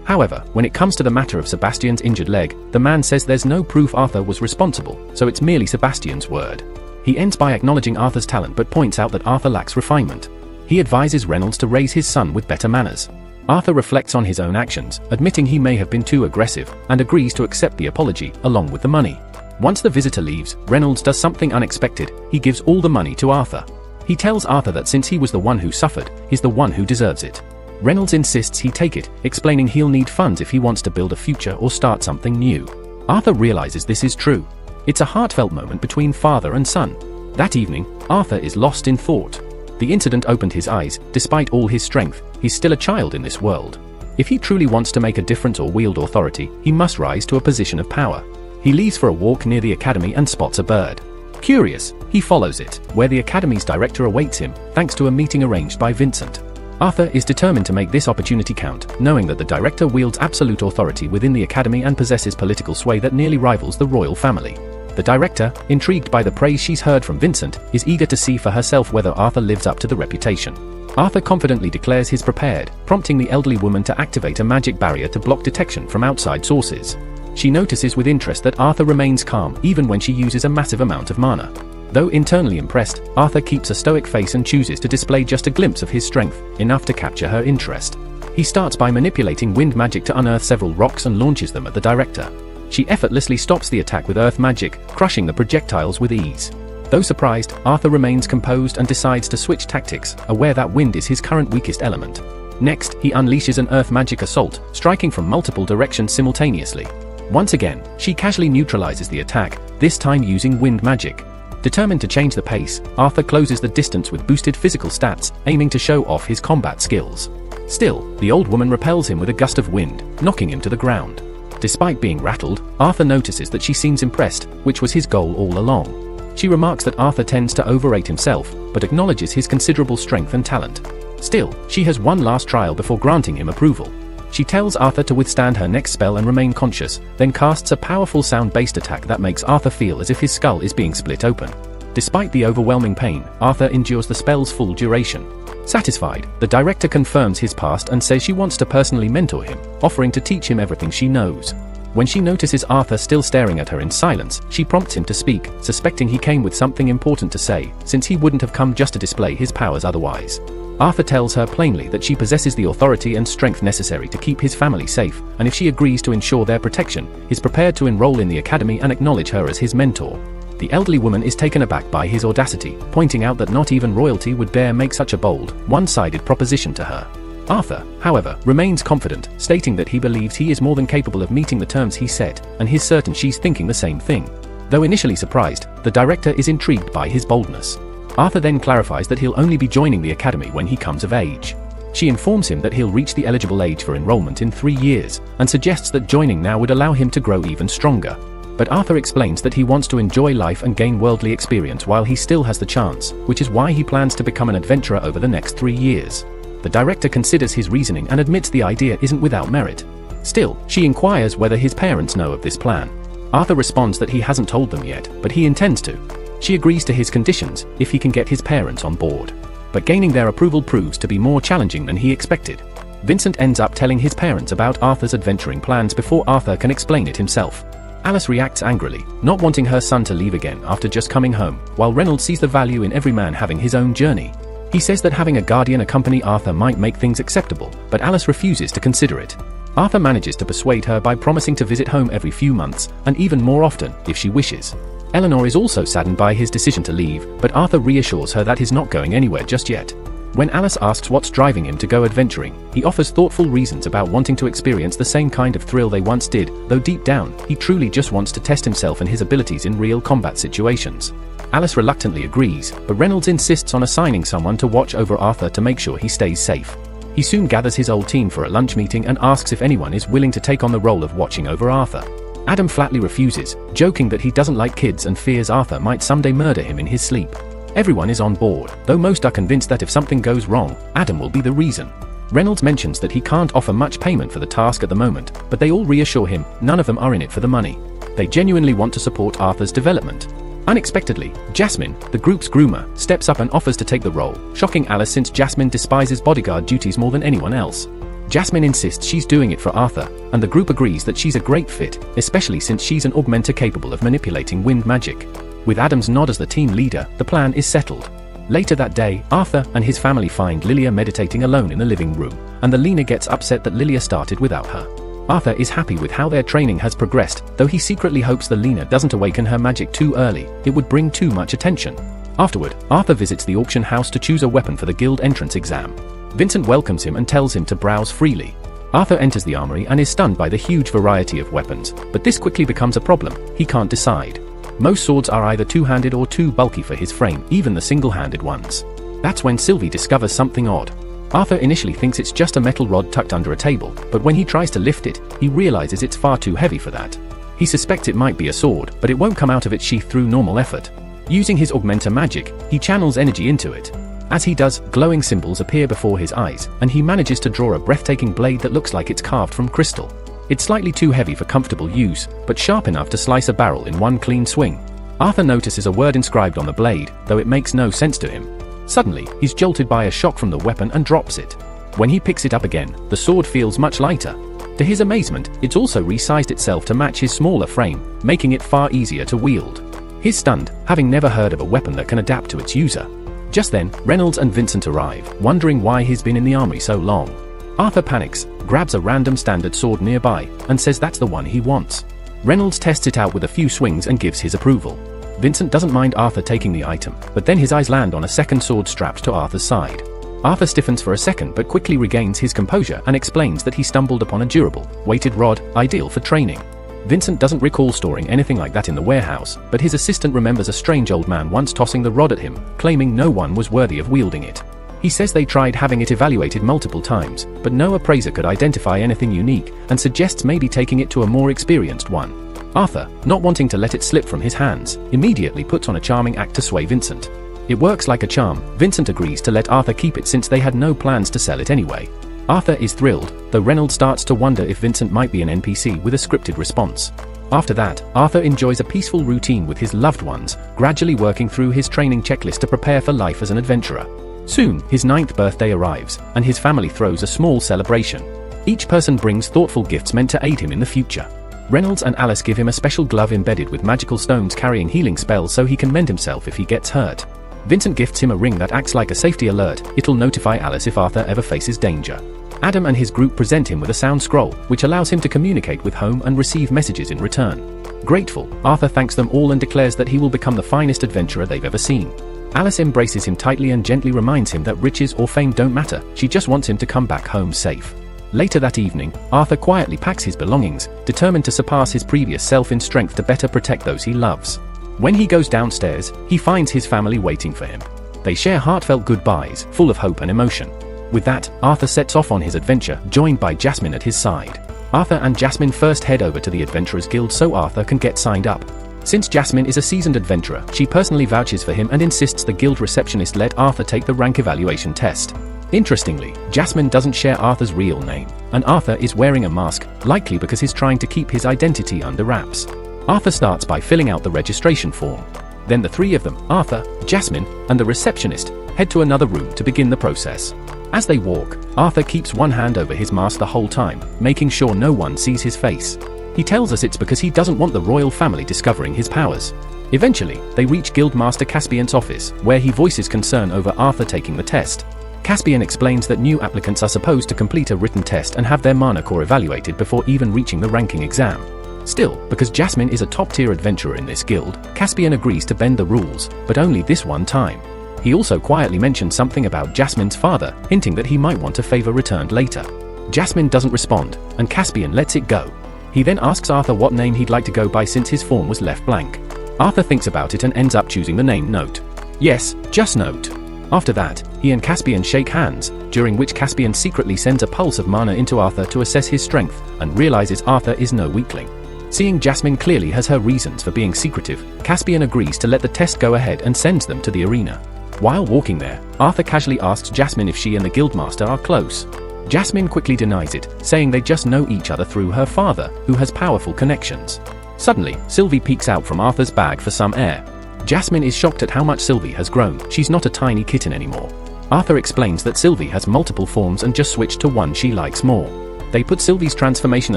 However, when it comes to the matter of Sebastian's injured leg, the man says there's no proof Arthur was responsible, so it's merely Sebastian's word. He ends by acknowledging Arthur's talent but points out that Arthur lacks refinement. He advises Reynolds to raise his son with better manners. Arthur reflects on his own actions, admitting he may have been too aggressive, and agrees to accept the apology, along with the money. Once the visitor leaves, Reynolds does something unexpected. He gives all the money to Arthur. He tells Arthur that since he was the one who suffered, he's the one who deserves it. Reynolds insists he take it, explaining he'll need funds if he wants to build a future or start something new. Arthur realizes this is true. It's a heartfelt moment between father and son. That evening, Arthur is lost in thought. The incident opened his eyes. Despite all his strength, he's still a child in this world. If he truly wants to make a difference or wield authority, he must rise to a position of power. He leaves for a walk near the academy and spots a bird. Curious, he follows it, where the academy's director awaits him, thanks to a meeting arranged by Vincent. Arthur is determined to make this opportunity count, knowing that the director wields absolute authority within the academy and possesses political sway that nearly rivals the royal family. The director, intrigued by the praise she's heard from Vincent, is eager to see for herself whether Arthur lives up to the reputation. Arthur confidently declares he's prepared, prompting the elderly woman to activate a magic barrier to block detection from outside sources. She notices with interest that Arthur remains calm even when she uses a massive amount of mana. Though internally impressed, Arthur keeps a stoic face and chooses to display just a glimpse of his strength, enough to capture her interest. He starts by manipulating wind magic to unearth several rocks and launches them at the director. She effortlessly stops the attack with earth magic, crushing the projectiles with ease. Though surprised, Arthur remains composed and decides to switch tactics, aware that wind is his current weakest element. Next, he unleashes an earth magic assault, striking from multiple directions simultaneously. Once again, she casually neutralizes the attack, this time using wind magic. Determined to change the pace, Arthur closes the distance with boosted physical stats, aiming to show off his combat skills. Still, the old woman repels him with a gust of wind, knocking him to the ground. Despite being rattled, Arthur notices that she seems impressed, which was his goal all along. She remarks that Arthur tends to overrate himself, but acknowledges his considerable strength and talent. Still, she has one last trial before granting him approval. She tells Arthur to withstand her next spell and remain conscious, then casts a powerful sound-based attack that makes Arthur feel as if his skull is being split open. Despite the overwhelming pain, Arthur endures the spell's full duration. Satisfied, the director confirms his past and says she wants to personally mentor him, offering to teach him everything she knows. When she notices Arthur still staring at her in silence, she prompts him to speak, suspecting he came with something important to say, since he wouldn't have come just to display his powers otherwise. Arthur tells her plainly that she possesses the authority and strength necessary to keep his family safe, and if she agrees to ensure their protection, he's prepared to enroll in the academy and acknowledge her as his mentor. The elderly woman is taken aback by his audacity, pointing out that not even royalty would dare make such a bold, one-sided proposition to her. Arthur, however, remains confident, stating that he believes he is more than capable of meeting the terms he set, and he's certain she's thinking the same thing. Though initially surprised, the director is intrigued by his boldness. Arthur then clarifies that he'll only be joining the academy when he comes of age. She informs him that he'll reach the eligible age for enrollment in 3 years, and suggests that joining now would allow him to grow even stronger. But Arthur explains that he wants to enjoy life and gain worldly experience while he still has the chance, which is why he plans to become an adventurer over the next 3 years. The director considers his reasoning and admits the idea isn't without merit. Still, she inquires whether his parents know of this plan. Arthur responds that he hasn't told them yet, but he intends to. She agrees to his conditions, if he can get his parents on board. But gaining their approval proves to be more challenging than he expected. Vincent ends up telling his parents about Arthur's adventuring plans before Arthur can explain it himself. Alice reacts angrily, not wanting her son to leave again after just coming home, while Reynolds sees the value in every man having his own journey. He says that having a guardian accompany Arthur might make things acceptable, but Alice refuses to consider it. Arthur manages to persuade her by promising to visit home every few months, and even more often, if she wishes. Eleanor is also saddened by his decision to leave, but Arthur reassures her that he's not going anywhere just yet. When Alice asks what's driving him to go adventuring, he offers thoughtful reasons about wanting to experience the same kind of thrill they once did, though deep down, he truly just wants to test himself and his abilities in real combat situations. Alice reluctantly agrees, but Reynolds insists on assigning someone to watch over Arthur to make sure he stays safe. He soon gathers his old team for a lunch meeting and asks if anyone is willing to take on the role of watching over Arthur. Adam flatly refuses, joking that he doesn't like kids and fears Arthur might someday murder him in his sleep. Everyone is on board, though most are convinced that if something goes wrong, Adam will be the reason. Reynolds mentions that he can't offer much payment for the task at the moment, but they all reassure him none of them are in it for the money. They genuinely want to support Arthur's development. Unexpectedly, Jasmine, the group's groomer, steps up and offers to take the role, shocking Alice since Jasmine despises bodyguard duties more than anyone else. Jasmine insists she's doing it for Arthur, and the group agrees that she's a great fit, especially since she's an augmenter capable of manipulating wind magic. With Adam's nod as the team leader, the plan is settled. Later that day, Arthur and his family find Lilia meditating alone in the living room, and the Lena gets upset that Lilia started without her. Arthur is happy with how their training has progressed, though he secretly hopes the Lena doesn't awaken her magic too early. It would bring too much attention. Afterward, Arthur visits the auction house to choose a weapon for the guild entrance exam. Vincent welcomes him and tells him to browse freely. Arthur enters the armory and is stunned by the huge variety of weapons, but this quickly becomes a problem. He can't decide. Most swords are either two-handed or too bulky for his frame, even the single-handed ones. That's when Sylvie discovers something odd. Arthur initially thinks it's just a metal rod tucked under a table, but when he tries to lift it, he realizes it's far too heavy for that. He suspects it might be a sword, but it won't come out of its sheath through normal effort. Using his augmenter magic, he channels energy into it. As he does, glowing symbols appear before his eyes, and he manages to draw a breathtaking blade that looks like it's carved from crystal. It's slightly too heavy for comfortable use, but sharp enough to slice a barrel in one clean swing. Arthur notices a word inscribed on the blade, though it makes no sense to him. Suddenly, he's jolted by a shock from the weapon and drops it. When he picks it up again, the sword feels much lighter. To his amazement, it's also resized itself to match his smaller frame, making it far easier to wield. He's stunned, having never heard of a weapon that can adapt to its user. Just then, Reynolds and Vincent arrive, wondering why he's been in the armory so long. Arthur panics, grabs a random standard sword nearby, and says that's the one he wants. Reynolds tests it out with a few swings and gives his approval. Vincent doesn't mind Arthur taking the item, but then his eyes land on a second sword strapped to Arthur's side. Arthur stiffens for a second but quickly regains his composure and explains that he stumbled upon a durable, weighted rod, ideal for training. Vincent doesn't recall storing anything like that in the warehouse, but his assistant remembers a strange old man once tossing the rod at him, claiming no one was worthy of wielding it. He says they tried having it evaluated multiple times, but no appraiser could identify anything unique, and suggests maybe taking it to a more experienced one. Arthur, not wanting to let it slip from his hands, immediately puts on a charming act to sway Vincent. It works like a charm. Vincent agrees to let Arthur keep it since they had no plans to sell it anyway. Arthur is thrilled, though Reynolds starts to wonder if Vincent might be an NPC with a scripted response. After that, Arthur enjoys a peaceful routine with his loved ones, gradually working through his training checklist to prepare for life as an adventurer. Soon, his 9th birthday arrives, and his family throws a small celebration. Each person brings thoughtful gifts meant to aid him in the future. Reynolds and Alice give him a special glove embedded with magical stones carrying healing spells so he can mend himself if he gets hurt. Vincent gifts him a ring that acts like a safety alert. It'll notify Alice if Arthur ever faces danger. Adam and his group present him with a sound scroll, which allows him to communicate with home and receive messages in return. Grateful, Arthur thanks them all and declares that he will become the finest adventurer they've ever seen. Alice embraces him tightly and gently reminds him that riches or fame don't matter, she just wants him to come back home safe. Later that evening, Arthur quietly packs his belongings, determined to surpass his previous self in strength to better protect those he loves. When he goes downstairs, he finds his family waiting for him. They share heartfelt goodbyes, full of hope and emotion. With that, Arthur sets off on his adventure, joined by Jasmine at his side. Arthur and Jasmine first head over to the Adventurers Guild so Arthur can get signed up. Since Jasmine is a seasoned adventurer, she personally vouches for him and insists the guild receptionist let Arthur take the rank evaluation test. Interestingly, Jasmine doesn't share Arthur's real name, and Arthur is wearing a mask, likely because he's trying to keep his identity under wraps. Arthur starts by filling out the registration form. Then the three of them, Arthur, Jasmine, and the receptionist, head to another room to begin the process. As they walk, Arthur keeps one hand over his mask the whole time, making sure no one sees his face. He tells us it's because he doesn't want the royal family discovering his powers. Eventually, they reach Guildmaster Caspian's office, where he voices concern over Arthur taking the test. Caspian explains that new applicants are supposed to complete a written test and have their mana core evaluated before even reaching the ranking exam. Still, because Jasmine is a top-tier adventurer in this guild, Caspian agrees to bend the rules, but only this one time. He also quietly mentions something about Jasmine's father, hinting that he might want a favor returned later. Jasmine doesn't respond, and Caspian lets it go. He then asks Arthur what name he'd like to go by since his form was left blank. Arthur thinks about it and ends up choosing the name Note. Yes, just Note. After that, he and Caspian shake hands, during which Caspian secretly sends a pulse of mana into Arthur to assess his strength, and realizes Arthur is no weakling. Seeing Jasmine clearly has her reasons for being secretive, Caspian agrees to let the test go ahead and sends them to the arena. While walking there, Arthur casually asks Jasmine if she and the Guildmaster are close. Jasmine quickly denies it, saying they just know each other through her father, who has powerful connections. Suddenly, Sylvie peeks out from Arthur's bag for some air. Jasmine is shocked at how much Sylvie has grown. She's not a tiny kitten anymore. Arthur explains that Sylvie has multiple forms and just switched to one she likes more. They put Sylvie's transformation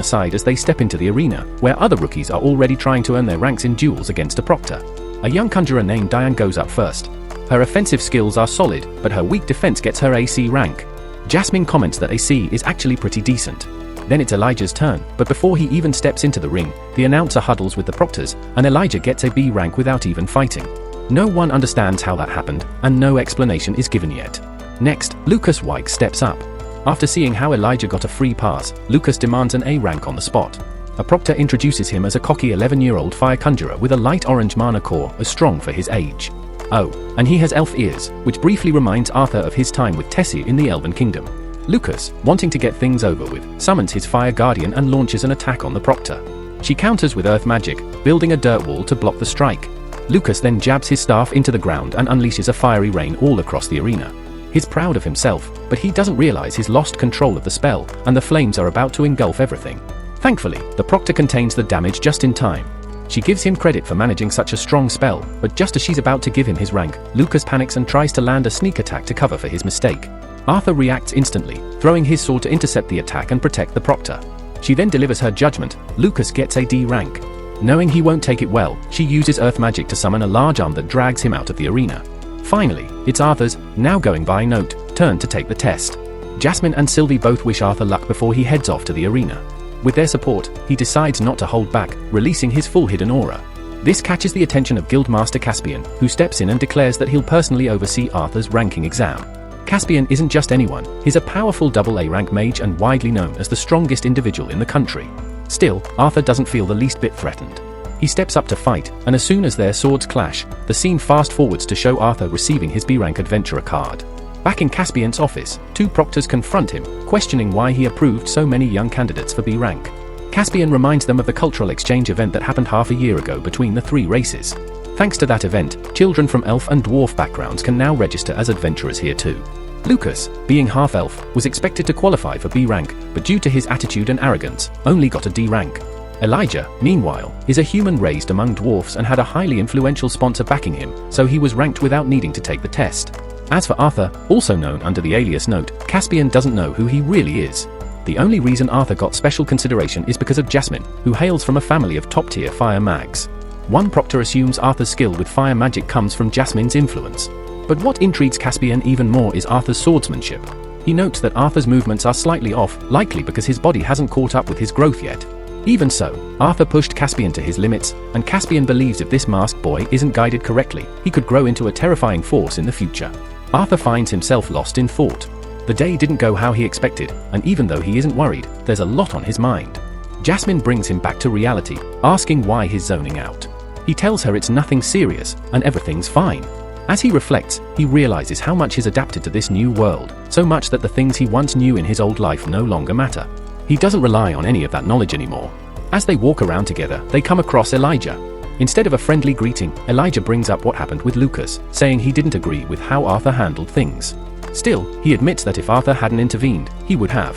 aside as they step into the arena, where other rookies are already trying to earn their ranks in duels against a proctor. A young conjurer named Diane goes up first. Her offensive skills are solid, but her weak defense gets her AC rank. Jasmine comments that AC is actually pretty decent. Then it's Elijah's turn, but before he even steps into the ring, the announcer huddles with the proctors, and Elijah gets a B rank without even fighting. No one understands how that happened, and no explanation is given yet. Next, Lucas Wyke steps up. After seeing how Elijah got a free pass, Lucas demands an A rank on the spot. A proctor introduces him as a cocky 11-year-old fire conjurer with a light orange mana core as strong for his age. Oh, and he has elf ears, which briefly reminds Arthur of his time with Tessie in the Elven Kingdom. Lucas, wanting to get things over with, summons his fire guardian and launches an attack on the proctor. She counters with earth magic, building a dirt wall to block the strike. Lucas then jabs his staff into the ground and unleashes a fiery rain all across the arena. He's proud of himself, but he doesn't realize he's lost control of the spell, and the flames are about to engulf everything. Thankfully, the proctor contains the damage just in time. She gives him credit for managing such a strong spell, but just as she's about to give him his rank, Lucas panics and tries to land a sneak attack to cover for his mistake. Arthur reacts instantly, throwing his sword to intercept the attack and protect the proctor. She then delivers her judgment. Lucas gets a D rank. Knowing he won't take it well, she uses earth magic to summon a large arm that drags him out of the arena. Finally, it's Arthur's, now going by note, turn to take the test. Jasmine and Sylvie both wish Arthur luck before he heads off to the arena. With their support, he decides not to hold back, releasing his full hidden aura. This catches the attention of Guildmaster Caspian, who steps in and declares that he'll personally oversee Arthur's ranking exam. Caspian isn't just anyone, he's a powerful AA rank mage and widely known as the strongest individual in the country. Still, Arthur doesn't feel the least bit threatened. He steps up to fight, and as soon as their swords clash, the scene fast forwards to show Arthur receiving his B-rank adventurer card. Back in Caspian's office, two proctors confront him, questioning why he approved so many young candidates for B rank. Caspian reminds them of the cultural exchange event that happened half a year ago between the three races. Thanks to that event, children from elf and dwarf backgrounds can now register as adventurers here too. Lucas, being half-elf, was expected to qualify for B rank, but due to his attitude and arrogance, only got a D rank. Elijah, meanwhile, is a human raised among dwarfs and had a highly influential sponsor backing him, so he was ranked without needing to take the test. As for Arthur, also known under the alias Note, Caspian doesn't know who he really is. The only reason Arthur got special consideration is because of Jasmine, who hails from a family of top-tier fire mags. One proctor assumes Arthur's skill with fire magic comes from Jasmine's influence. But what intrigues Caspian even more is Arthur's swordsmanship. He notes that Arthur's movements are slightly off, likely because his body hasn't caught up with his growth yet. Even so, Arthur pushed Caspian to his limits, and Caspian believes if this masked boy isn't guided correctly, he could grow into a terrifying force in the future. Arthur finds himself lost in thought. The day didn't go how he expected, and even though he isn't worried, there's a lot on his mind. Jasmine brings him back to reality, asking why he's zoning out. He tells her it's nothing serious, and everything's fine. As he reflects, he realizes how much he's adapted to this new world, so much that the things he once knew in his old life no longer matter. He doesn't rely on any of that knowledge anymore. As they walk around together, they come across Elijah. Instead of a friendly greeting, Elijah brings up what happened with Lucas, saying he didn't agree with how Arthur handled things. Still, he admits that if Arthur hadn't intervened, he would have.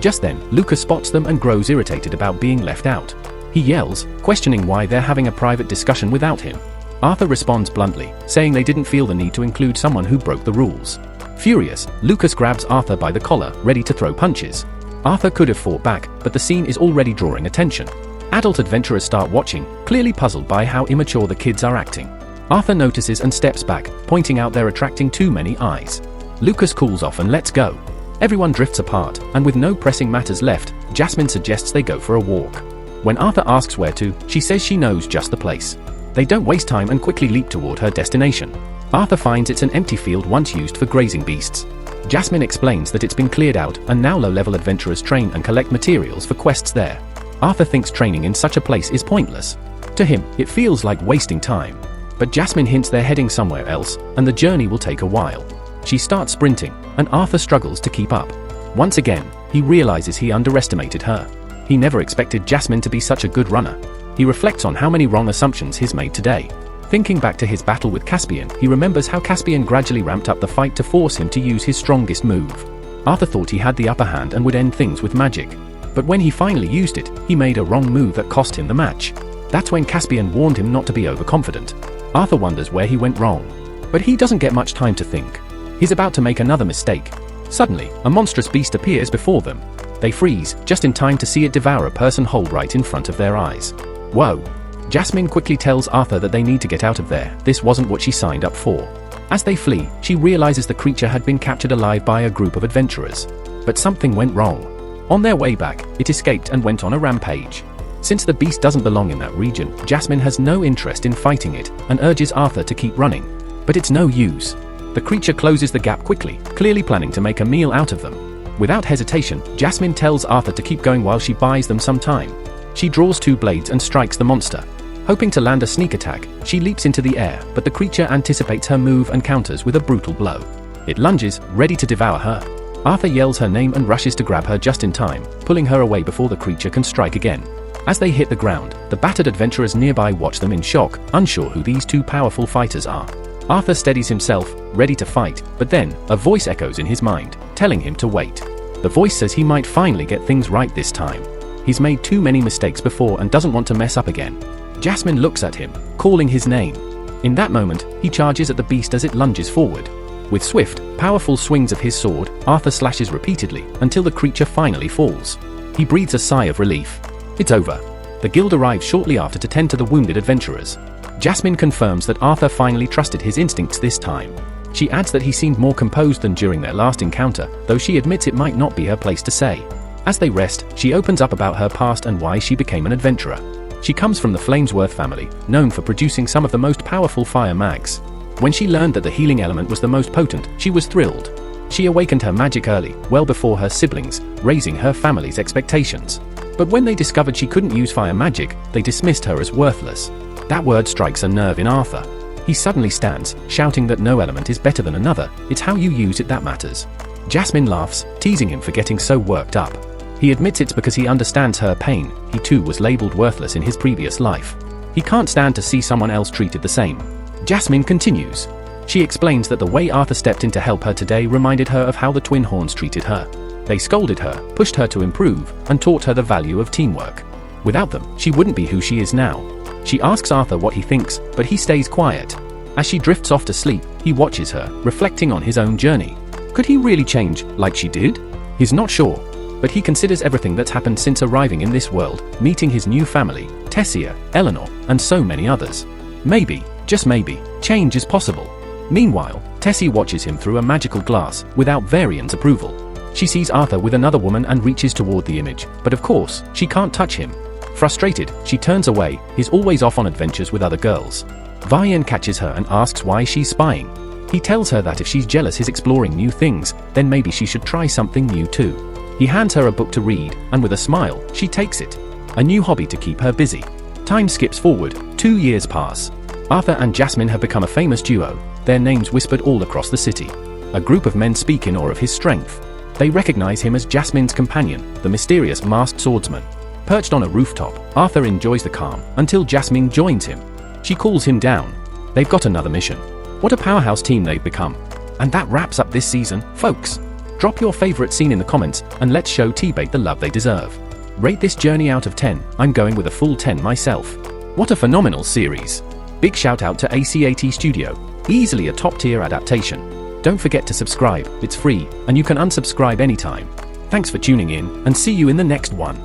Just then, Lucas spots them and grows irritated about being left out. He yells, questioning why they're having a private discussion without him. Arthur responds bluntly, saying they didn't feel the need to include someone who broke the rules. Furious, Lucas grabs Arthur by the collar, ready to throw punches. Arthur could have fought back, but the scene is already drawing attention. Adult adventurers start watching, clearly puzzled by how immature the kids are acting. Arthur notices and steps back, pointing out they're attracting too many eyes. Lucas cools off and lets go. Everyone drifts apart, and with no pressing matters left, Jasmine suggests they go for a walk. When Arthur asks where to, she says she knows just the place. They don't waste time and quickly leap toward her destination. Arthur finds it's an empty field once used for grazing beasts. Jasmine explains that it's been cleared out, and now low-level adventurers train and collect materials for quests there. Arthur thinks training in such a place is pointless. To him, it feels like wasting time. But Jasmine hints they're heading somewhere else, and the journey will take a while. She starts sprinting, and Arthur struggles to keep up. Once again, he realizes he underestimated her. He never expected Jasmine to be such a good runner. He reflects on how many wrong assumptions he's made today. Thinking back to his battle with Caspian, he remembers how Caspian gradually ramped up the fight to force him to use his strongest move. Arthur thought he had the upper hand and would end things with magic. But when he finally used it, he made a wrong move that cost him the match. That's when Caspian warned him not to be overconfident. Arthur wonders where he went wrong. But he doesn't get much time to think. He's about to make another mistake. Suddenly, a monstrous beast appears before them. They freeze, just in time to see it devour a person whole right in front of their eyes. Whoa! Jasmine quickly tells Arthur that they need to get out of there. This wasn't what she signed up for. As they flee, she realizes the creature had been captured alive by a group of adventurers. But something went wrong. On their way back, it escaped and went on a rampage. Since the beast doesn't belong in that region, Jasmine has no interest in fighting it and urges Arthur to keep running. But it's no use. The creature closes the gap quickly, clearly planning to make a meal out of them. Without hesitation, Jasmine tells Arthur to keep going while she buys them some time. She draws 2 blades and strikes the monster. Hoping to land a sneak attack, she leaps into the air, but the creature anticipates her move and counters with a brutal blow. It lunges, ready to devour her. Arthur yells her name and rushes to grab her just in time, pulling her away before the creature can strike again. As they hit the ground, the battered adventurers nearby watch them in shock, unsure who these 2 powerful fighters are. Arthur steadies himself, ready to fight, but then, a voice echoes in his mind, telling him to wait. The voice says he might finally get things right this time. He's made too many mistakes before and doesn't want to mess up again. Jasmine looks at him, calling his name. In that moment, he charges at the beast as it lunges forward. With swift, powerful swings of his sword, Arthur slashes repeatedly, until the creature finally falls. He breathes a sigh of relief. It's over. The guild arrives shortly after to tend to the wounded adventurers. Jasmine confirms that Arthur finally trusted his instincts this time. She adds that he seemed more composed than during their last encounter, though she admits it might not be her place to say. As they rest, she opens up about her past and why she became an adventurer. She comes from the Flamesworth family, known for producing some of the most powerful fire mags. When she learned that the healing element was the most potent, she was thrilled. She awakened her magic early, well before her siblings, raising her family's expectations. But when they discovered she couldn't use fire magic, they dismissed her as worthless. That word strikes a nerve in Arthur. He suddenly stands, shouting that no element is better than another, it's how you use it that matters. Jasmine laughs, teasing him for getting so worked up. He admits it's because he understands her pain, he too was labeled worthless in his previous life. He can't stand to see someone else treated the same. Jasmine continues. She explains that the way Arthur stepped in to help her today reminded her of how the Twin Horns treated her. They scolded her, pushed her to improve, and taught her the value of teamwork. Without them, she wouldn't be who she is now. She asks Arthur what he thinks, but he stays quiet. As she drifts off to sleep, he watches her, reflecting on his own journey. Could he really change, like she did? He's not sure, but he considers everything that's happened since arriving in this world, meeting his new family, Tessia, Eleanor, and so many others. Maybe, just maybe, change is possible. Meanwhile, Tessie watches him through a magical glass, without Varian's approval. She sees Arthur with another woman and reaches toward the image, but of course, she can't touch him. Frustrated, she turns away, he's always off on adventures with other girls. Varian catches her and asks why she's spying. He tells her that if she's jealous he's exploring new things, then maybe she should try something new too. He hands her a book to read, and with a smile, she takes it. A new hobby to keep her busy. Time skips forward, 2 years pass. Arthur and Jasmine have become a famous duo, their names whispered all across the city. A group of men speak in awe of his strength. They recognize him as Jasmine's companion, the mysterious masked swordsman. Perched on a rooftop, Arthur enjoys the calm, until Jasmine joins him. She calls him down. They've got another mission. What a powerhouse team they've become. And that wraps up this season, folks. Drop your favorite scene in the comments, and let's show T-Bait the love they deserve. Rate this journey out of 10, I'm going with a full 10 myself. What a phenomenal series. Big shout out to ACAT Studio, easily a top tier adaptation. Don't forget to subscribe, it's free, and you can unsubscribe anytime. Thanks for tuning in, and see you in the next one.